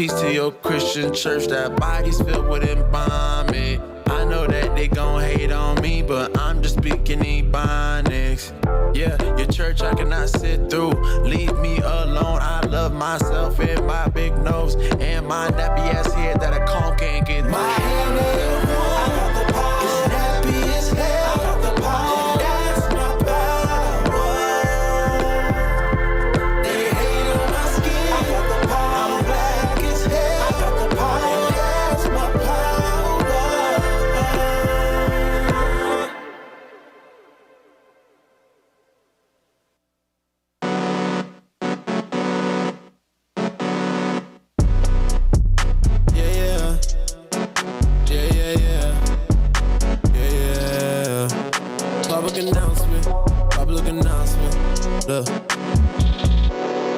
Peace to your Christian church, that body's filled with embalming. I know that they gon' hate on me, but I'm just speaking Ebonics. Yeah, your church I cannot sit through. Leave me alone, I love myself and my big nose and my nappy ass head that a comb can't get through. My hand in the wall, I got the power. It's nappy as hell, I got the power. And that's my power. They hate on my skin, I got the power. I'm black as hell, I got the power. And that's my power.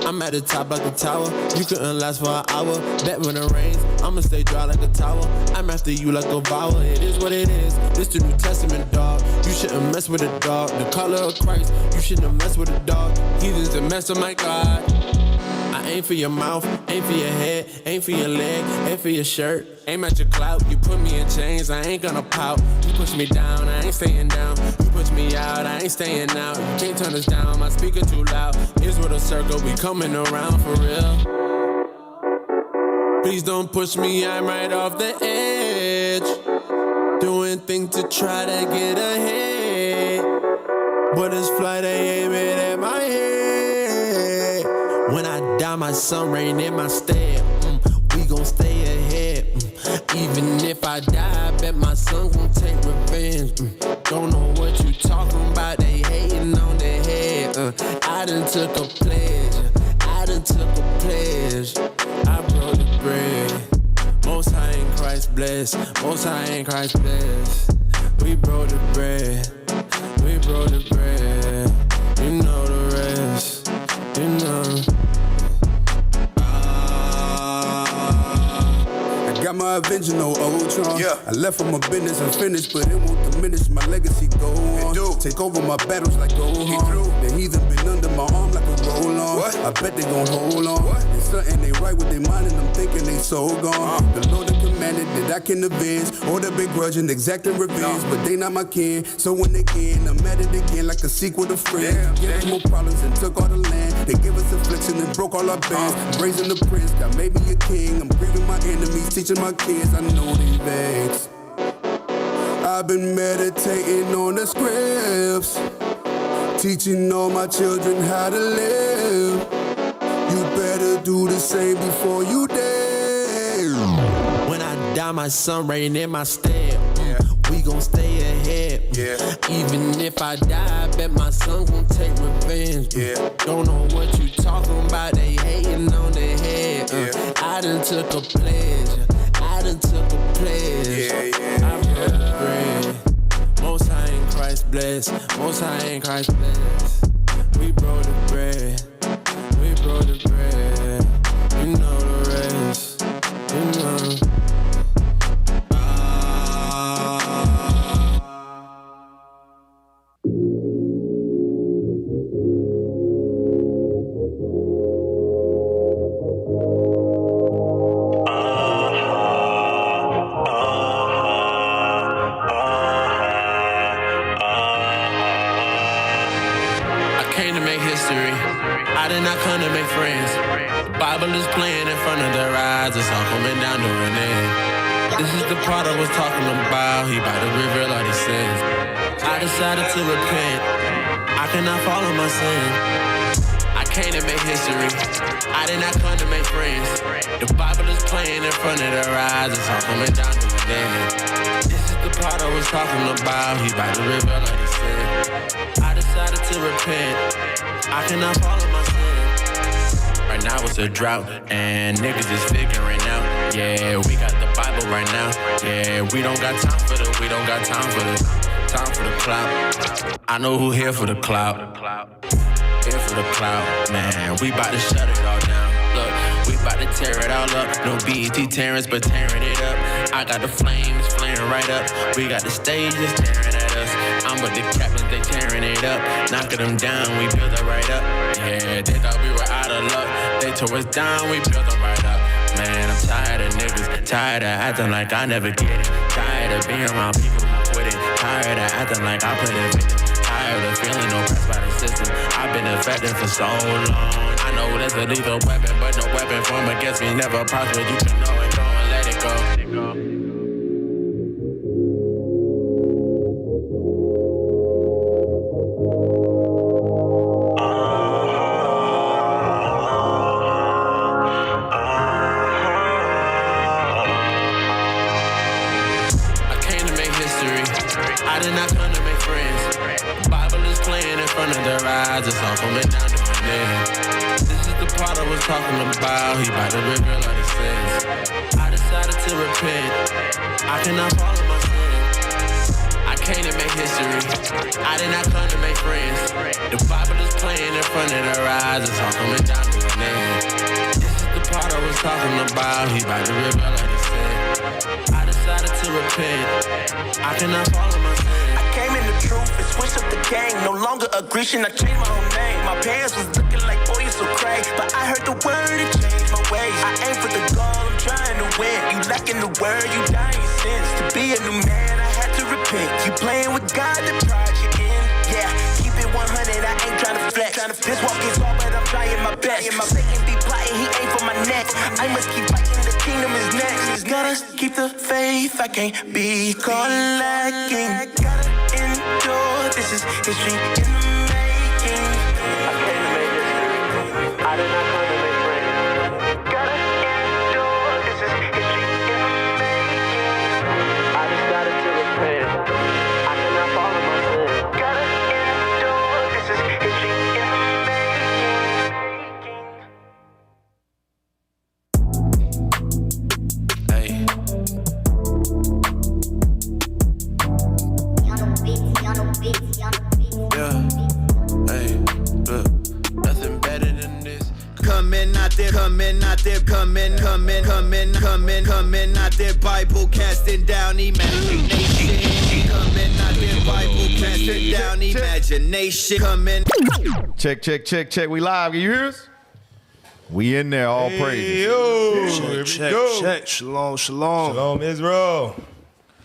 I'm at the top like a tower. You couldn't last for an hour. Bet when it rains, I'ma stay dry like a towel. I'm after you like a vowel. It is what it is. This the New Testament, dog. You shouldn't mess with a dog. The color of Christ. You shouldn't mess with a dog. Heathens a mess of my God. I ain't for your mouth, ain't for your head, ain't for your leg, ain't for your shirt. Aim at your clout, you put me in chains, I ain't gonna pout. You push me down, I ain't staying down. You push me out, I ain't staying out. You can't turn us down, my speaker too loud. Here's with a circle, we coming around for real. Please don't push me, I'm right off the edge. Doing things to try to get ahead. But this flight, they aim it at my head. When I die, my sun reign in my stead. We gon' stay ahead. Even if I die, I bet my son gon' take revenge. Don't know what you talking about, they hating on their head. I done took a pledge. I broke the bread. Most high in Christ bless. Most high in Christ bless. We broke the bread. We broke the bread. You know the rest. You know. Got my Avenger, no Ultron. Yeah. I left for my business unfinished, but it won't diminish my legacy. Go on. Take over my battles like go home. The heathen been under my arm like a roll on. What? I bet they gon' hold on. What? It's something they right with their mind and I'm thinking they so gone. The Lord had commanded that I can avenge all the big grudge and exacting revenge, but they not my kin. So when they can, I'm at it again like a sequel to Friends. Gave us more problems and took all the land. They gave us affliction and broke all our bands. Raising the prince, God made me a king. I'm grieving my enemies, teaching my kids, I know they vex. I've been meditating on the scripts, teaching all my children how to live. You better do the same before you dare. When I die, my sun reign in my stead. We gon' stay ahead. Even if I die, I bet my son gon' take revenge. Don't know what you talking about, they hating on their head. I done took a pledge. I broke the bread. Most high in Christ bless. Most high in Christ bless. We broke the bread. We broke the bread. You know the rest. You know. I did not come to make friends. The Bible is playing in front of their eyes. It's all coming down to an end. This is the part I was talking about. He by the river like he sins. I decided to repent. I cannot follow my sin. I came to make history. I did not come to make friends. The Bible is playing in front of their eyes. It's all coming down to an end. This is the part I was talking about. He by the river like he said. I decided to repent. I cannot follow my sin. Right now it's a drought, and niggas is figuring out. Yeah, we got the Bible right now. Yeah, we don't got time for the clout. I know who here for the clout. Here for the clout, man. We bout to shut it all down. Look, we bout to tear it all up. No BET Terrence, but tearing it up. I got the flames flaring right up. We got the stages tearing at us. I'm with the captains, they tearing it up. Knocking them down, we build it right up. Yeah, they thought we were out of luck. They tore us down, we built them right up. man. I'm tired of niggas, tired of acting like I never get it. Tired of being around people who quit it. Tired of acting like I put it victim. Tired of feeling oppressed by the system. I've been affected for so long. I know that's a lethal weapon, but no weapon formed against me never prosper. You can know it, go and let it go. I did not come to make friends. The Bible is playing in front of their eyes. It's all coming down to an end. This is the part I was talking about. He by the river like he says. I decided to repent. I cannot follow my sin. I came to make history. I did not come to make friends. The Bible is playing in front of their eyes. It's all coming down to an end. This is the part I was talking about. He by the river like he said. I decided to repent. I cannot follow my sin. I came in the truth and switched up the game. No longer a Grecian, I changed my own name. My parents was looking like, boy, you so crazy. But I heard the word and changed my ways. I aim for the goal, I'm trying to win. You lacking the word, you dying your sins. To be a new man, I had to repent. You playing with God, the pride you in. Yeah, keep it 100, I ain't trying to flex. This walk is all, but I'm trying my best. My Satan be plotting, he ain't for my neck. I must keep fighting, the kingdom is next. Gotta keep the faith, I can't be caught lacking. Gotta endure, this is history in the making. I came to make history, I did not come to make friends. Gotta endure, this is history in the making. I decided to repent, I cannot follow my sin. Gotta endure, this is history in the making. Coming out there, Bible casting down imagination. Coming out there, Bible casting down imagination. Coming. Check. We live. Can you hear us? We in there. All praises. Yo, Check. Shalom. Shalom, Israel.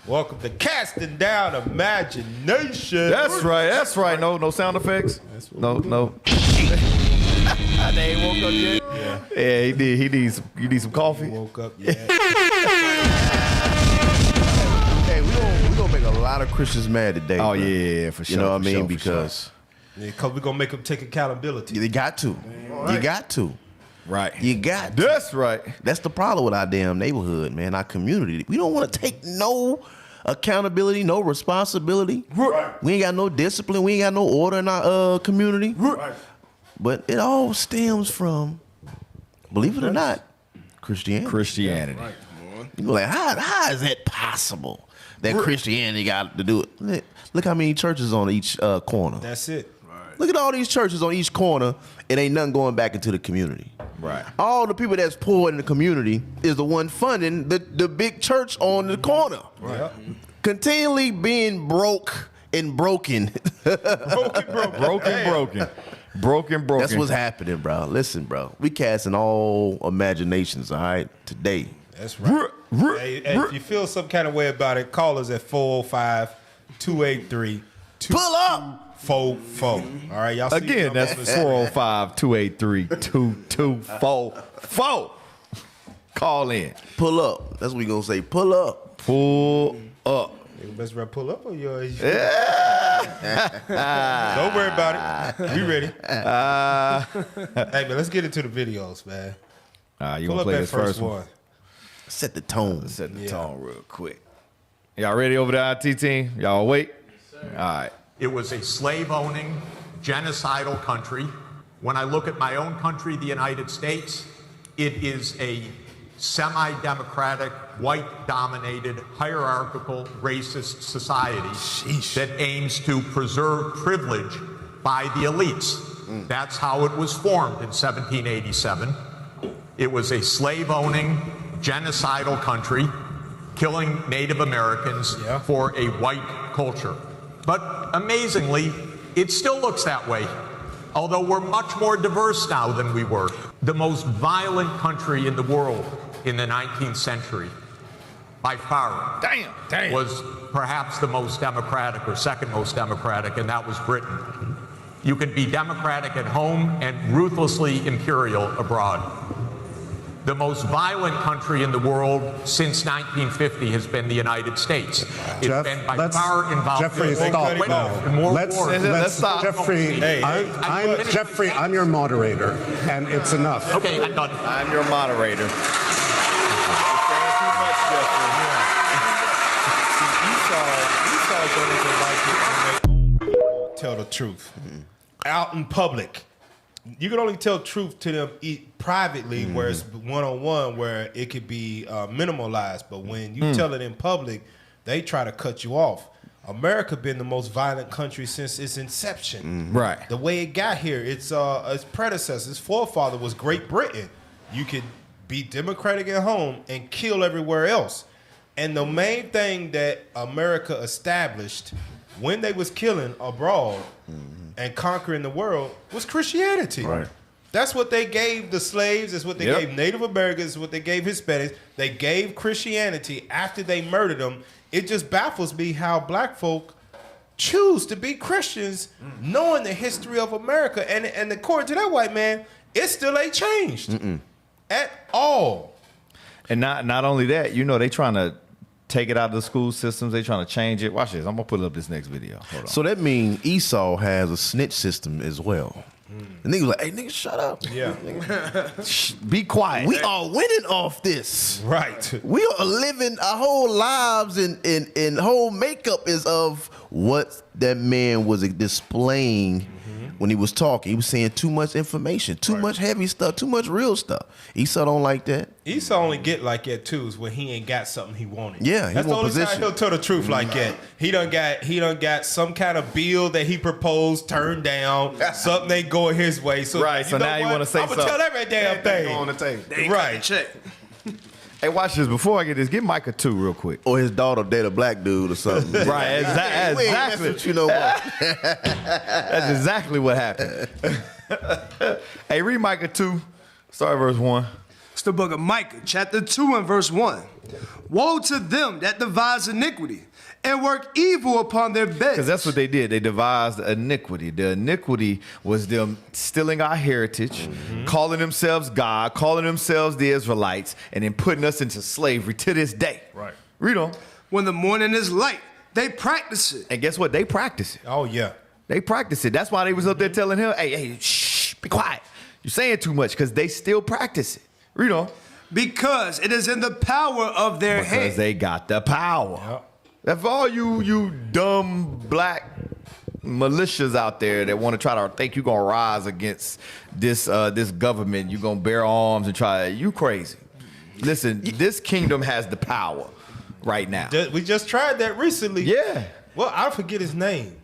Welcome to Casting Down Imagination. That's right. No sound effects. No. They ain't woke up yet. Yeah, he did. You need some coffee. Woke up. Yeah. Hey, we gonna make a lot of Christians mad today. Oh bro. yeah, for sure. You know what I mean? Sure, Because Because we're going to make them take accountability. they got to. Right. You got to. right. You got to. That's right. That's the problem with our damn neighborhood, man. Our community. We don't want to take no accountability, no responsibility. Right. We ain't got no discipline. We ain't got no order in our community. Right. But it all stems from, believe it or not, Christianity. Right. You go like, how is that possible that Christianity got to do it? Look how many churches on each corner. That's it. Look at all these churches on each corner. It ain't nothing going back into the community. Right. All the people that's poor in the community is the one funding the big church on the corner. Right. Continually being broke and broken. Broken. That's what's happening, bro. Listen, bro. We casting all imaginations, all right, today. That's right. Hey, if you feel some kind of way about it, call us at 405-283-2244. Pull up. All right, y'all see Again, that's 405-283-2244. Call in. Pull up. That's what we gonna say. Pull up. Pull up. You best run pull up on yours. Yeah. Don't worry about it. We ready. Hey, man, let's get into the videos, man. You Pull gonna up play that this first one? one. Set the tone. Set the tone real quick. Y'all ready over there, IT team? Y'all awake? All right. It was a slave-owning, genocidal country. When I look at my own country, the United States, it is a semi-democratic, white-dominated, hierarchical, racist society that aims to preserve privilege by the elites. That's how it was formed in 1787. It was a slave-owning, genocidal country, killing Native Americans for a white culture. But amazingly, it still looks that way, although we're much more diverse now than we were. The most violent country in the world in the 19th century, by far, was perhaps the most democratic or second most democratic, and that was Britain. You could be democratic at home and ruthlessly imperial abroad. The most violent country in the world since 1950 has been the United States. It's been by far involved Jeffrey, stop now. in more Let's stop. Jeffrey, Jeffrey, I'm your moderator, and it's enough. Okay, I'm done. I'm your moderator. Tell the truth out in public. You can only tell truth to them privately, where it's one-on-one, where it could be minimalized. But when you tell it in public, they try to cut you off. America been the most violent country since its inception. Right. The way it got here, its predecessor, its forefather was Great Britain. You could be democratic at home and kill everywhere else. And the main thing that America established when they was killing abroad and conquering the world was Christianity. Right. That's what they gave the slaves. That's what they gave Native Americans. That's what they gave Hispanics. They gave Christianity after they murdered them. It just baffles me how black folk choose to be Christians knowing the history of America. And according to that white man, it still ain't changed at all. And not only that, you know, they trying to take it out of the school systems. They trying to change it. Watch this. I'm going to put up this next video. Hold on. So that means Esau has a snitch system as well. And niggas like, hey, nigga, shut up. Yeah. Be quiet. We are winning off this. Right. We are living our whole lives and whole makeup is of what that man was displaying when he was talking. He was saying too much information, too much heavy stuff, too much real stuff. Esau don't like that. Esau only get like that too is when he ain't got something he wanted. Yeah, he that's the want only position. time he'll tell the truth like that. He done got some kind of bill that he proposed turned down. Something ain't going his way. So Right, so now you wanna say I'm gonna tell every damn thing. on the table. Right. Hey, watch this. Before I get this, get Micah 2 real quick. Or his daughter date a black dude or something. Right, exactly. You know what? That's exactly what happened. Hey, read Micah 2, start verse 1. It's the book of Micah, chapter 2 and verse 1. Woe to them that devise iniquity and work evil upon their beds. Because that's what they did. They devised iniquity. The iniquity was them stealing our heritage, calling themselves God, calling themselves the Israelites, and then putting us into slavery to this day. Right. Read on. When the morning is light, they practice it. And guess what? They practice it. Oh yeah. They practice it. That's why they was up there telling him, hey, shh, be quiet. You're saying too much, because they still practice it. Read on. Because it is in the power of their hand. Because they got the power. Yep. That's for all you dumb black militias out there that want to try to think you're gonna rise against this government. You're gonna bear arms and try. You crazy? Listen, this kingdom has the power right now. We just tried that recently. Yeah. Well, I forget his name.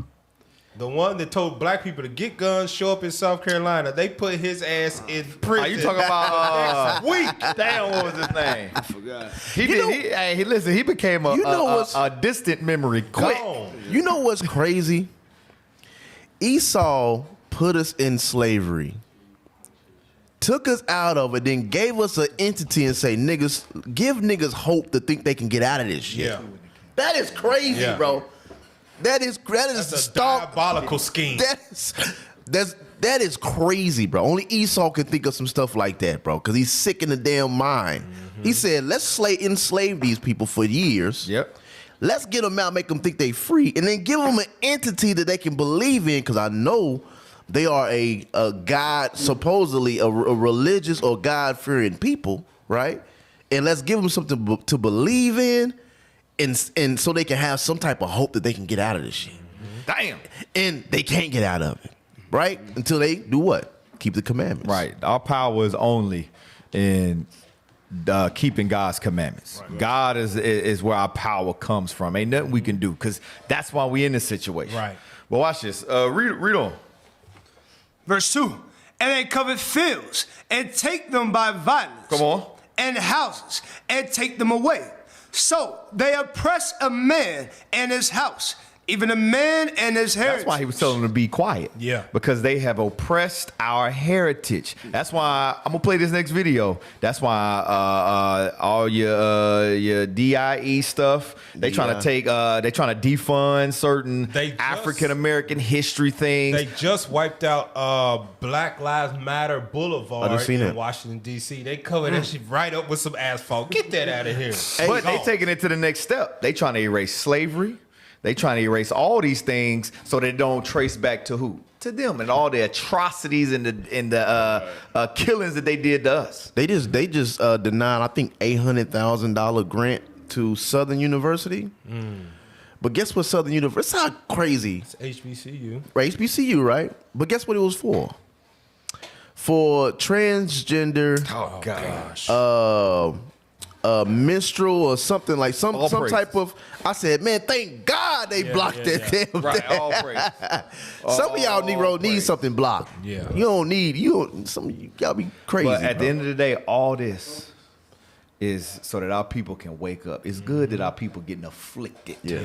The one that told black people to get guns, show up in South Carolina. They put his ass in prison. Are you talking about week? Damn, what was his name? I forgot. He became a distant memory quick. You know what's crazy? Esau put us in slavery, took us out of it, then gave us an entity and say, niggas, give niggas hope to think they can get out of this shit. Yeah. That is crazy, bro. That is a diabolical scheme. That is crazy, bro. Only Esau can think of some stuff like that, bro, because he's sick in the damn mind. He said, let's enslave these people for years. Yep. Let's get them out, make them think they free, and then give them an entity that they can believe in, because I know they are a God, supposedly a religious or God-fearing people, right? And let's give them something to believe in, and so they can have some type of hope that they can get out of this shit. Damn. And they can't get out of it, right? Until they do what? Keep the commandments. Right. Our power is only in keeping God's commandments. Right. God is where our power comes from. Ain't nothing we can do, because that's why we in this situation. Right. Well, watch this. Read on. Verse 2. And they covet fields and take them by violence. Come on. And houses and take them away. So they oppress a man and his house even a man and his heritage. That's why he was telling them to be quiet. Yeah. Because they have oppressed our heritage. That's why I'm gonna play this next video. That's why all your DIE stuff, they trying to take they trying to defund certain African American history things. They just wiped out Black Lives Matter Boulevard in Washington D.C. They covered that shit right up with some asphalt. Get that out of here. But they taking it to the next step. They trying to erase slavery. They trying to erase all these things so they don't trace back to who? To them and all the atrocities and the killings that they did to us. They just denied, I think, $800,000 grant to Southern University. But guess what Southern University? It's not crazy. It's HBCU. Right, HBCU, right? But guess what it was for? For transgender. Oh gosh. Minstrel or something like some praise. type of. I said, man, thank God they blocked that damn Right, thing. all praise. Some of y'all need something blocked. Yeah. Y'all be crazy. But at the end of the day, all this is so that our people can wake up. It's good that our people getting afflicted. Yeah.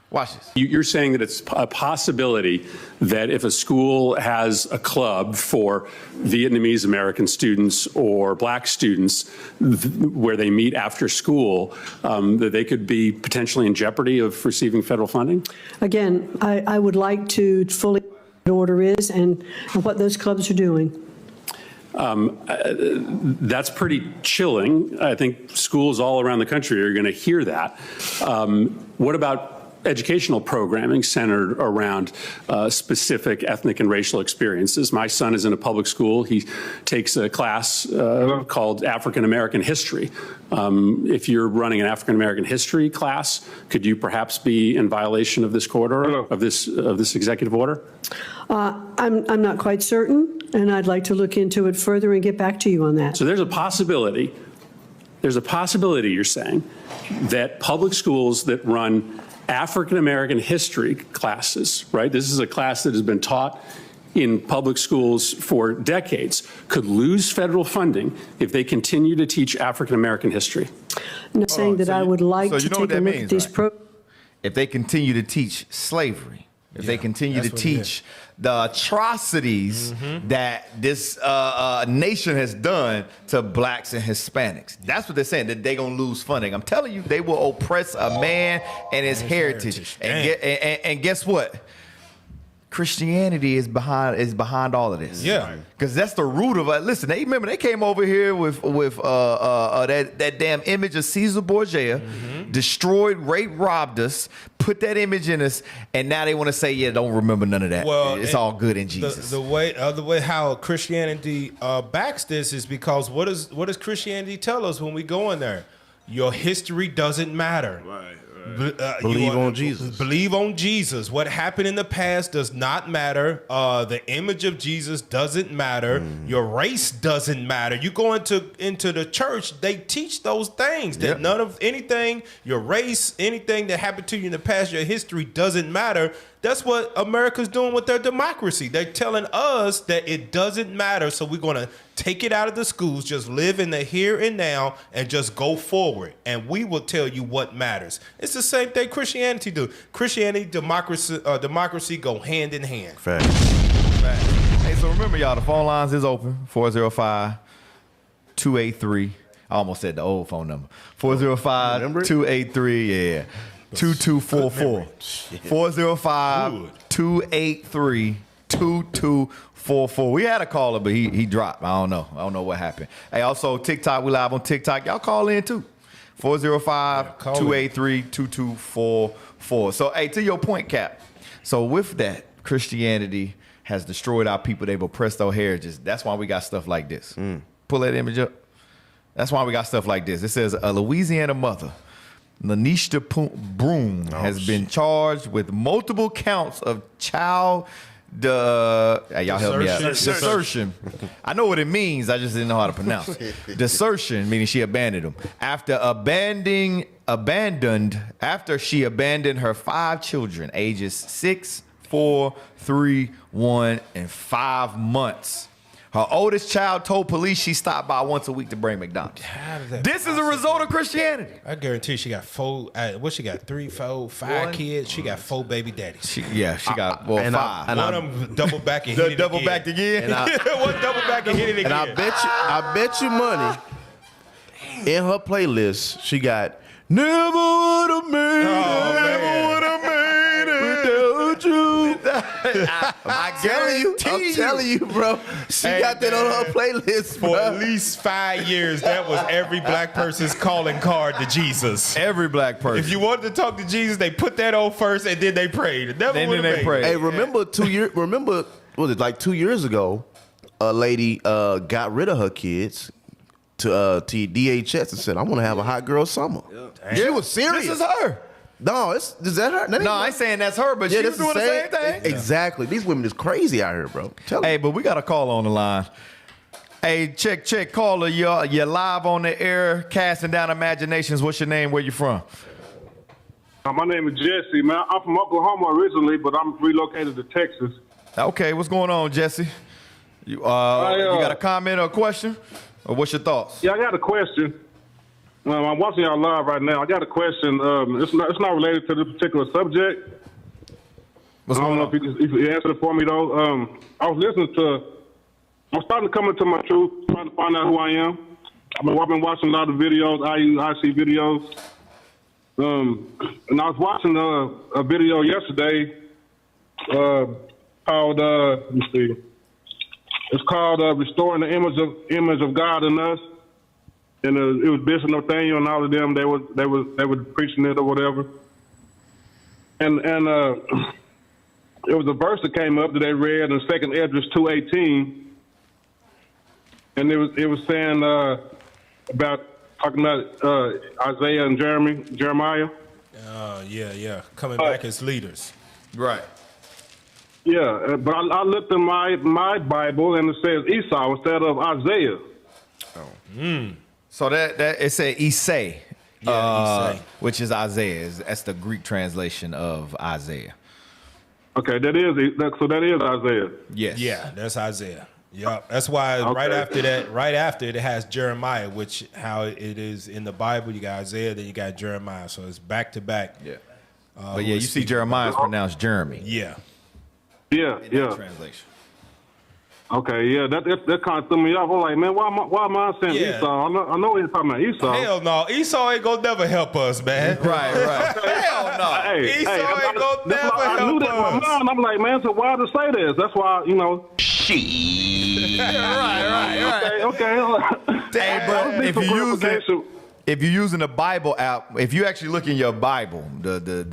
Watch this. You're saying that it's a possibility that if a school has a club for Vietnamese American students or black students where they meet after school, that they could be potentially in jeopardy of receiving federal funding? Again, I would like to fully know what the order is and what those clubs are doing. That's pretty chilling. I think schools all around the country are going to hear that. What about educational programming centered around specific ethnic and racial experiences? My son is in a public school. He takes a class called African American History. If you're running an African American history class, could you perhaps be in violation of this court order, of this executive order? I'm not quite certain, and I'd like to look into it further and get back to you on that. So there's a possibility, you're saying, that public schools that run African American history classes, right? This is a class that has been taught in public schools for decades, could lose federal funding if they continue to teach African American history. I'm not saying that I would like to take a look at these programs. If they continue to teach slavery, if they continue to teach the atrocities that this nation has done to blacks and Hispanics. That's what they're saying, that they're going to lose funding. I'm telling you, they will oppress a man and his heritage. And guess what? Christianity is behind all of this. Yeah. Because that's the root of it. Listen, remember they came over here with that damn image of Caesar Borgia, destroyed, raped, robbed us, put that image in us, and now they want to say, yeah, don't remember none of that. Well, it's all good in Jesus. The way how Christianity backs this is because what does Christianity tell us when we go in there? Your history doesn't matter. Right. Believe on Jesus. Believe on Jesus. What happened in the past does not matter. The image of Jesus doesn't matter. Your race doesn't matter. You go into the church, they teach those things. That none of anything, your race, anything that happened to you in the past, your history doesn't matter. That's what America's doing with their democracy. They're telling us that it doesn't matter, so we're going to take it out of the schools, just live in the here and now, and just go forward. And we will tell you what matters. It's the same thing Christianity do. Christianity, democracy go hand in hand. Fact. Hey, so remember, y'all, the phone lines is open, 405-283. I almost said the old phone number. 405-283, yeah. 2244. 405-283-2244. We had a caller, but he dropped. I don't know what happened. Hey, also TikTok, we live on TikTok. Y'all call in too. 405-283-2244. So, hey, to your point, Cap. So with that, Christianity has destroyed our people. They've oppressed our heritages. That's why we got stuff like this. Pull that image up. That's why we got stuff like this. It says a Louisiana mother, Lanisha Broom, has been charged with multiple counts of child hey, y'all help me out. Desertion. I know what it means. I just didn't know how to pronounce it. Desertion, meaning she abandoned him. After she abandoned her 5 children, ages 6, 4, 3, 1, and 5 months. Her oldest child told police she stopped by once a week to bring McDonald's. This is a result of Christianity. I guarantee she got 4. What she got? 3, 4, 5 kids. She got 4 baby daddies. She got 5. One of them double back and hit it double again. back again. One double back and hit it again. And I bet you money. In her playlist, she got "Never Would Have Made It." Never would have made it without you. I'm telling you, bro. She got that on her playlist, bro. For at least 5 years, that was every black person's calling card to Jesus. Every black person. If you wanted to talk to Jesus, they put that on first and then they prayed. Then they prayed. Hey, remember 2 years? Remember, was it like 2 years ago? A lady got rid of her kids to DHS and said, "I want to have a hot girl summer." Yeah. She was serious. This is her. No, is that her? No, I ain't saying that's her, but she was doing the same thing. Exactly. These women is crazy out here, bro. Hey, but we got a call on the line. Hey, check, caller. You're live on the air, casting down imaginations. What's your name? Where you from? My name is Jesse, man. I'm from Oklahoma originally, but I'm relocated to Texas. Okay, what's going on, Jesse? You got a comment or a question? Or what's your thoughts? Yeah, I got a question. I'm watching y'all live right now. I got a question. It's not related to this particular subject. I don't know if you answer it for me, though. I was I'm starting to come into my truth, trying to find out who I am. I've been watching a lot of videos, IUIC videos. And I was watching a video yesterday called, let me see. It's called "Restoring the Image of God in Us," and it was Bishop Nathaniel and all of them. They were preaching it or whatever, and it was a verse that came up that they read in 2 Esdras 2:18, and it was saying talking about Isaiah and Jeremiah. Yeah, coming back as leaders, right? Yeah, but I looked in my Bible and it says Esau instead of Isaiah. So that it said Isai, which is Isaiah. That's the Greek translation of Isaiah. Okay, that is Isaiah. Yes. Yeah, that's Isaiah. Yep. That's why right after it has Jeremiah, which how it is in the Bible. You got Isaiah, then you got Jeremiah. So it's back to back. Yeah. But you see Jeremiah is pronounced Jeremy. Yeah. Yeah. Translation. Okay, yeah, that kind of threw me off. I'm like, man, why am I saying Esau? I know you're talking about Esau. Hell no, Esau ain't gonna never help us, man. Right. Hell no. Esau ain't gonna never help us. I knew that in my mind. I'm like, man, so why to say this? That's why, Right. Okay. Hey, bro, if you're using the Bible app, if you actually look in your Bible, the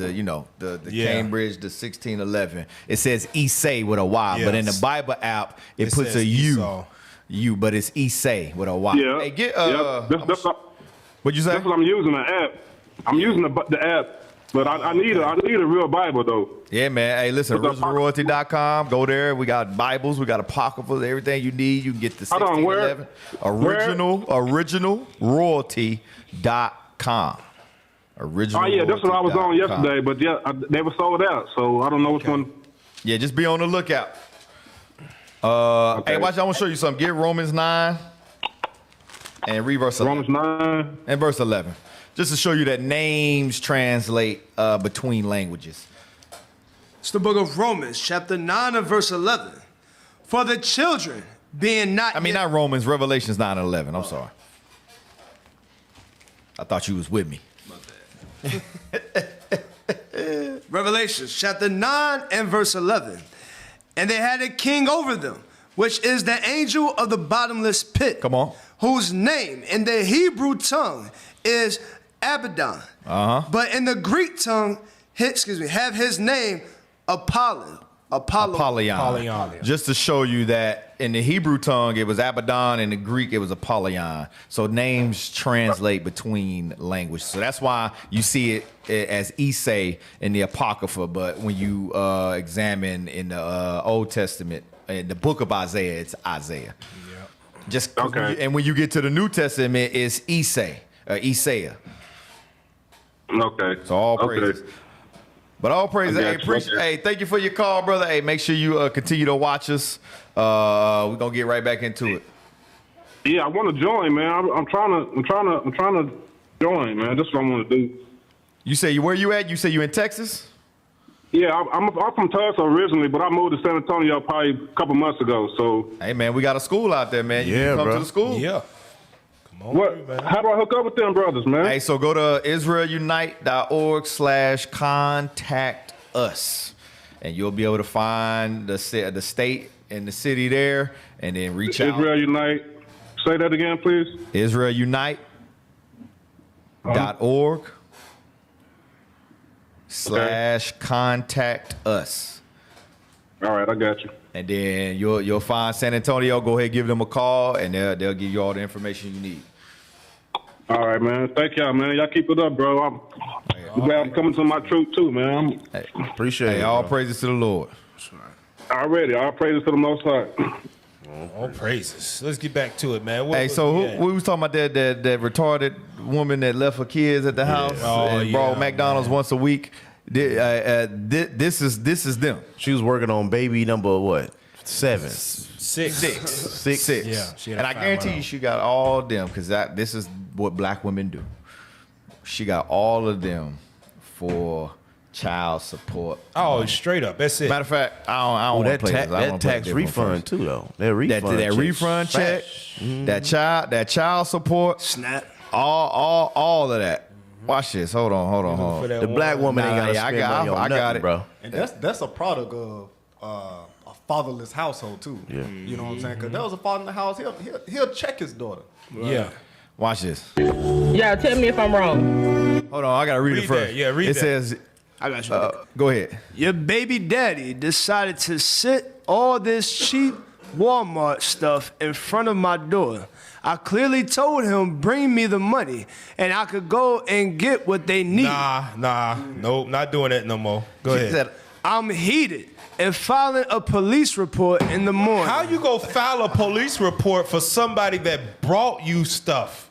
Cambridge, the 1611, it says Isai with a Y, but in the Bible app, it puts a U, but it's Isai with a Y. Yeah. Hey, what'd you say? That's what I'm using, the app. I'm using the app, but I need a real Bible, though. Yeah, man. Hey, listen, originalroyalty.com. Go there. We got Bibles. We got apocryphals. Everything you need. You can get the 1611. Originalroyalty.com. Oh, yeah, that's what I was on yesterday, but they were sold out, so I don't know which one. Yeah, just be on the lookout. Hey, watch, I want to show you something. Get Romans 9 and read verse 11. Romans 9 and verse 11. Just to show you that names translate between languages. It's the book of Romans, chapter 9 and verse 11. For the children being not not Romans, Revelations 9 and 11. I'm sorry. I thought you was with me. Revelations chapter 9 and verse 11. And they had a king over them, which is the angel of the bottomless pit. Come on. Whose name in the Hebrew tongue is Abaddon. But in the Greek tongue, have his name Apollyon. Just to show you that in the Hebrew tongue it was Abaddon, in the Greek it was Apollyon. So names translate between languages. So that's why you see it as Isai in the Apocrypha, but when you examine in the Old Testament, in the book of Isaiah, it's Isaiah. Just and when you get to the New Testament, it's Isaiah. Okay. So all praises. But all praise. Hey, thank you for your call, brother. Hey, make sure you continue to watch us. We're gonna get right back into it. Yeah, I want to join, man. I'm trying to join, man. That's what I want to do. You say where you at? You say you in Texas? Yeah, I'm from Tulsa originally, but I moved to San Antonio probably a couple months ago. So, hey, man, we got a school out there, man. You can come to the school. Yeah. How do I hook up with them brothers, man? Hey, so go to israelunite.org/contact us, and you'll be able to find the state and the city there, and then reach out. Israel Unite. Say that again, please. israelunite.org/contact us. All right, I got you. And then you'll find San Antonio. Go ahead, give them a call, and they'll give you all the information you need. All right, man. Thank y'all, man. Y'all keep it up, bro. I'm glad I'm coming to my truth too, man. Appreciate it. All praises to the Lord. Already, all praises to the Most High. All praises. Let's get back to it, man. We was talking about that retarded woman that left her kids at the house and brought McDonald's once a week. This is them. She was working on baby number what? 7. 6. Yeah, and I guarantee you she got all of them because this is what black women do. She got all of them for child support. Oh, straight up. That's it. Matter of fact, I don't want to play this. That tax refund too, though. That refund check, that child support, snap, all of that. Watch this. Hold on. The black woman ain't got to spend money on nothing, bro. And that's a product of a fatherless household too. Yeah. You know what I'm saying? Because there was a father in the house. He'll check his daughter. Yeah. Watch this. Yeah, tell me if I'm wrong. Hold on, I gotta read it first. That. Yeah, read it that. Says, I got you. Go ahead. Your baby daddy decided to sit all this cheap Walmart stuff in front of my door. I clearly told him, bring me the money, and I could go and get what they need. Nope, not doing that no more. Go ahead. I'm heated and filing a police report in the morning. How you go file a police report for somebody that brought you stuff?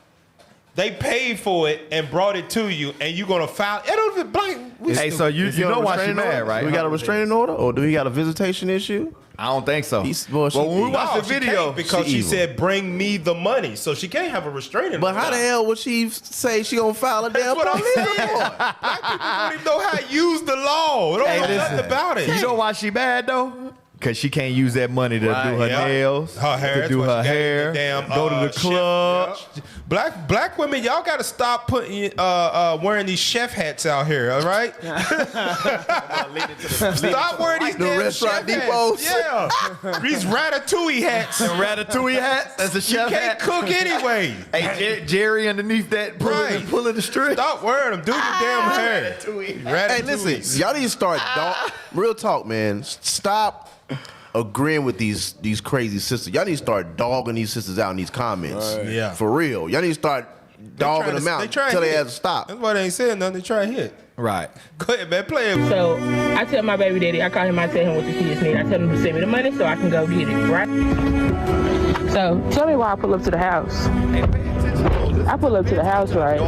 They paid for it and brought it to you, and you gonna file? Hey, so you know why she mad, right? We got a restraining order, or do we got a visitation issue? I don't think so. Well, when we watched the video, because she said, "Bring me the money," so she can't have a restraining order. But how the hell would she say she gonna file a damn police report? Black people don't even know how to use the law. They don't know nothing about it. You know why she mad though? Because she can't use that money to do her nails, her hair, to do her hair, go to the club. Black women, y'all got to stop putting wearing these chef hats out here, all right? Stop wearing these damn restaurant chef depots. hats. Yeah, these ratatouille hats. And ratatouille hats. That's a chef hat. You can't cook anyway. Hey, Jerry underneath that pulling the string. Stop wearing them. Do your damn hair. Hey, listen, y'all need to start. Real talk, man. Stop agreeing with these crazy sisters. Y'all need to start dogging these sisters out in these comments. Right. Yeah. For real. Y'all need to start dogging them out until they have to stop. That's why they ain't saying nothing. They try to hit. Right. Go ahead, man. Play it. So I tell my baby daddy, I call him, I tell him what the kids need. I tell him to send me the money so I can go get it, right? So tell me why I pull up to the house. I pull up to the house, right?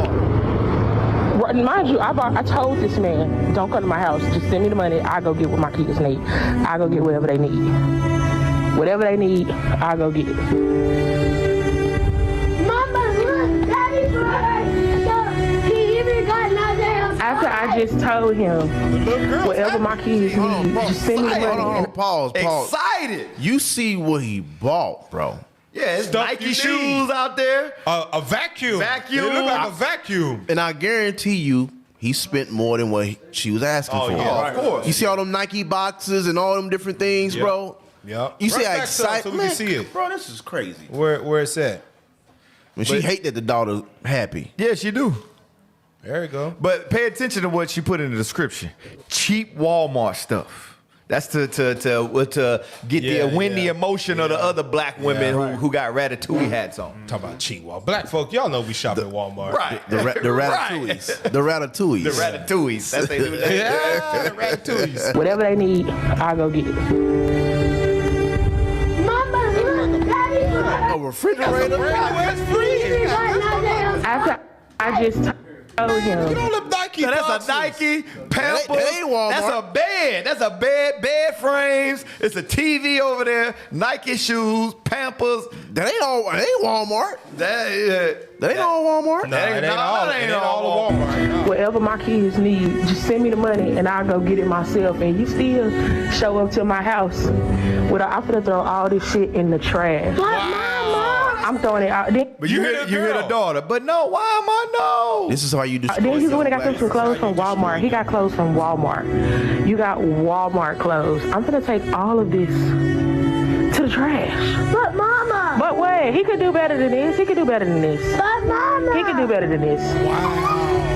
Mind you, I told this man, don't come to my house. Just send me the money. I go get what my kids need. I go get whatever they need. Whatever they need, I go get it. Mama, look, Daddy's right. He even got nothing. After I just told him whatever my kids need, just send me the money. Pause. Excited. You see what he bought, bro. Yeah, it's Nike shoes out there. A vacuum. It look like a vacuum. And I guarantee you, he spent more than what she was asking for. Yeah, of course. You see all them Nike boxes and all them different things, bro? Yeah. You see how excited, so we can see it. Bro, this is crazy. Where it's at? And she hate that the daughter happy. Yeah, she do. There you go. But pay attention to what she put in the description. Cheap Walmart stuff. That's to win the emotion of the other black women who got ratatouille hats on. Talk about cheap Walmart. Black folk, y'all know we shop at Walmart. Right. The ratatouilles. The ratatouilles. The ratatouilles. That's they do that. Yeah, the ratatouilles. Whatever they need, I go get it. Mama, look, Daddy's right. A refrigerator? It's free. He got nothing. After I just told him You don't look like Nike That's boxes. a Nike, Pampers. That ain't Walmart. That's a bed. That's a bed frames. It's a TV over there. Nike shoes, Pampers. That ain't Walmart. That ain't all Walmart. No, it ain't all Walmart. Whatever my kids need, just send me the money and I'll go get it myself. And you still show up to my house. I'm finna throw all this shit in the trash. I'm throwing it out. But you hear the daughter. But no, why am I no? This is how you destroy. Then he went and got some clothes from Walmart. He got clothes from Walmart. You got Walmart clothes. I'm gonna take all of this to the trash. But Mama. But wait, he could do better than this. He could do better than this. But Mama. He could do better than this.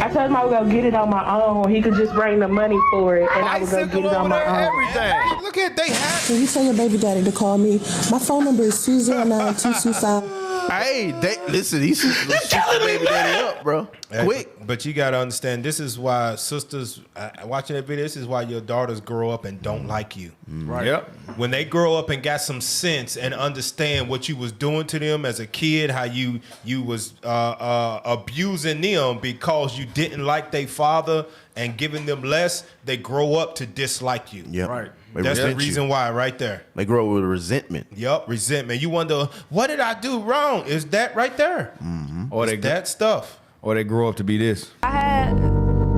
I told him I would go get it on my own. He could just bring the money for it, and I would go get it on my own. Everything. Look at they have. Can you tell your baby daddy to call me? My phone number is 209-225. Hey, listen, he's telling baby daddy up, bro. Quick. But you got to understand, this is why sisters, watching that video, this is why your daughters grow up and don't like you. Right. Yep. When they grow up and got some sense and understand what you was doing to them as a kid, how you was abusing them because you didn't like their father and giving them less, they grow up to dislike you. Yep. Right. That's the reason why right there. They grow up with resentment. Yup, resentment. You wonder, what did I do wrong? Is that right there? Mm-hmm. Or that stuff. Or they grow up to be this. I had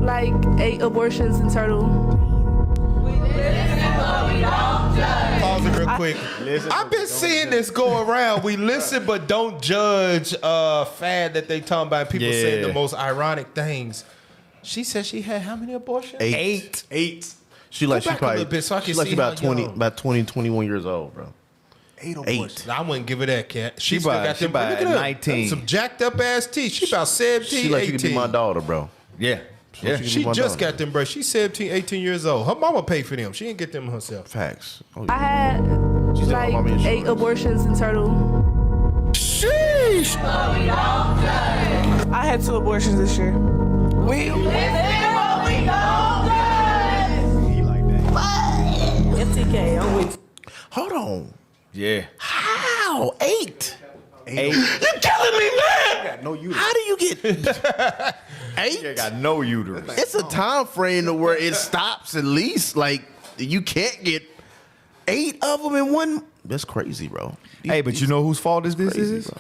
like 8 abortions in total. Pause it real quick. I've been seeing this go around. We listen but don't judge fad that they talking about. People saying the most ironic things. She said she had how many abortions? 8. She like Go she back a probably little bit so I can she like see she about how 20, young. about 20, 21 years old, bro. 8 8. I wouldn't give her that, cat. She still about- got she them. about Look at her. 19. Some jacked up ass teeth. She about 17, She like 18. you could be my daughter, bro. Yeah. Yeah. She just got them breasts. She's 17, 18 years old. Her mama paid for them. She didn't get them herself. Facts. Oh, I had like 8 abortions in total. Sheesh. I had 2 abortions this year. FTK, I'm with you. Hold on. Yeah. How? 8? 8. You killing me, man? Got no uterus. How do you get 8? You got no uterus. It's a time frame to where it stops at least. Like, you can't get 8 of them in one. That's crazy, bro. Hey, but you know whose fault this crazy, is?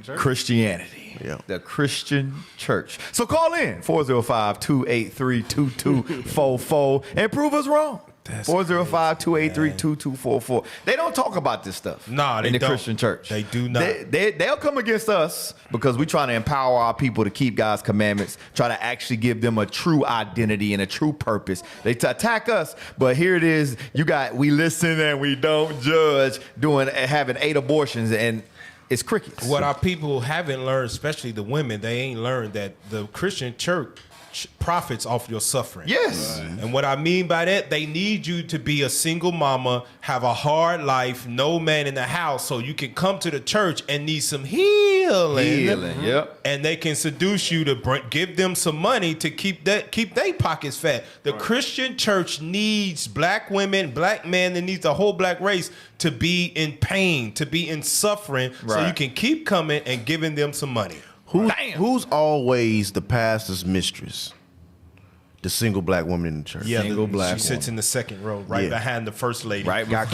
bro. Christianity. Yeah. The Christian church. So call in 405-283-2244 and prove us wrong. 405-283-2244. They don't talk about this stuff. Nah, they in the don't. Christian church. They do not. They'll come against us because we're trying to empower our people to keep God's commandments, try to actually give them a true identity and a true purpose. They attack us, but here it is. We listen and we don't judge, having 8 abortions, and it's crickets. What our people haven't learned, especially the women, they ain't learned that the Christian church profits off your suffering. Yes. Right. And what I mean by that, they need you to be a single mama, have a hard life, no man in the house, so you can come to the church and need some healing. Yep. And they can seduce you to give them some money to keep their pockets fat. The Christian church needs black women, black men, and needs the whole black race to be in pain, to be in suffering, so you can keep coming and giving them some money. Who's always the pastor's mistress? The single black woman in the church. Yeah, Single black she sits in the second row, right behind the first lady. Right, Got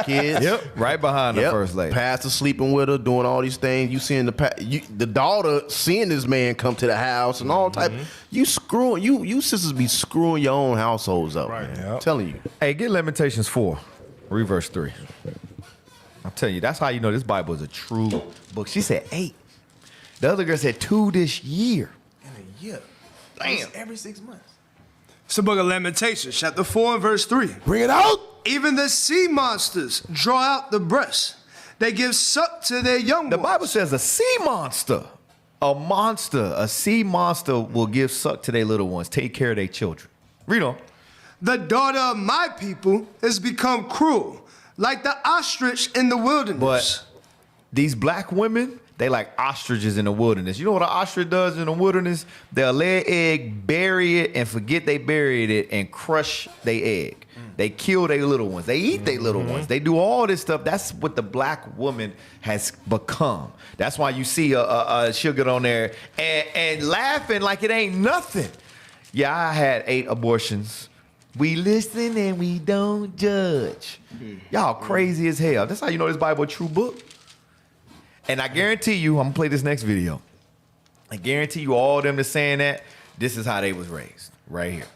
kids. Yep, right behind the first lady. Pastor sleeping with her, doing all these things. You seeing the daughter seeing this man come to the house and all type. You sisters be screwing your own households up, man. Yep. I'm telling you. Hey, get Lamentations 4, read verse 3. I'm telling you, that's how you know this Bible is a true book. She said 8. The other girl said 2 this year. In a year. Damn. Every 6 months. It's the book of Lamentations, chapter 4 and verse 3. Bring it out. Even the sea monsters draw out the breast. They give suck to their young The ones. Bible says a sea monster, a sea monster will give suck to their little ones, take care of their children. Read on. The daughter of my people has become cruel, like the ostrich in the wilderness. But these black women, they like ostriches in the wilderness. You know what an ostrich does in the wilderness? They'll lay an egg, bury it, and forget they buried it, and crush their egg. They kill their little ones. They eat their little ones. They do all this stuff. That's what the black woman has become. That's why you see she'll get on there and laughing like it ain't nothing. Yeah, I had 8 abortions. We listen and we don't judge. Y'all crazy as hell. That's how you know this Bible a true book. And I guarantee you, I'm gonna play this next video. I guarantee you all them that's saying that, this is how they was raised. Right here.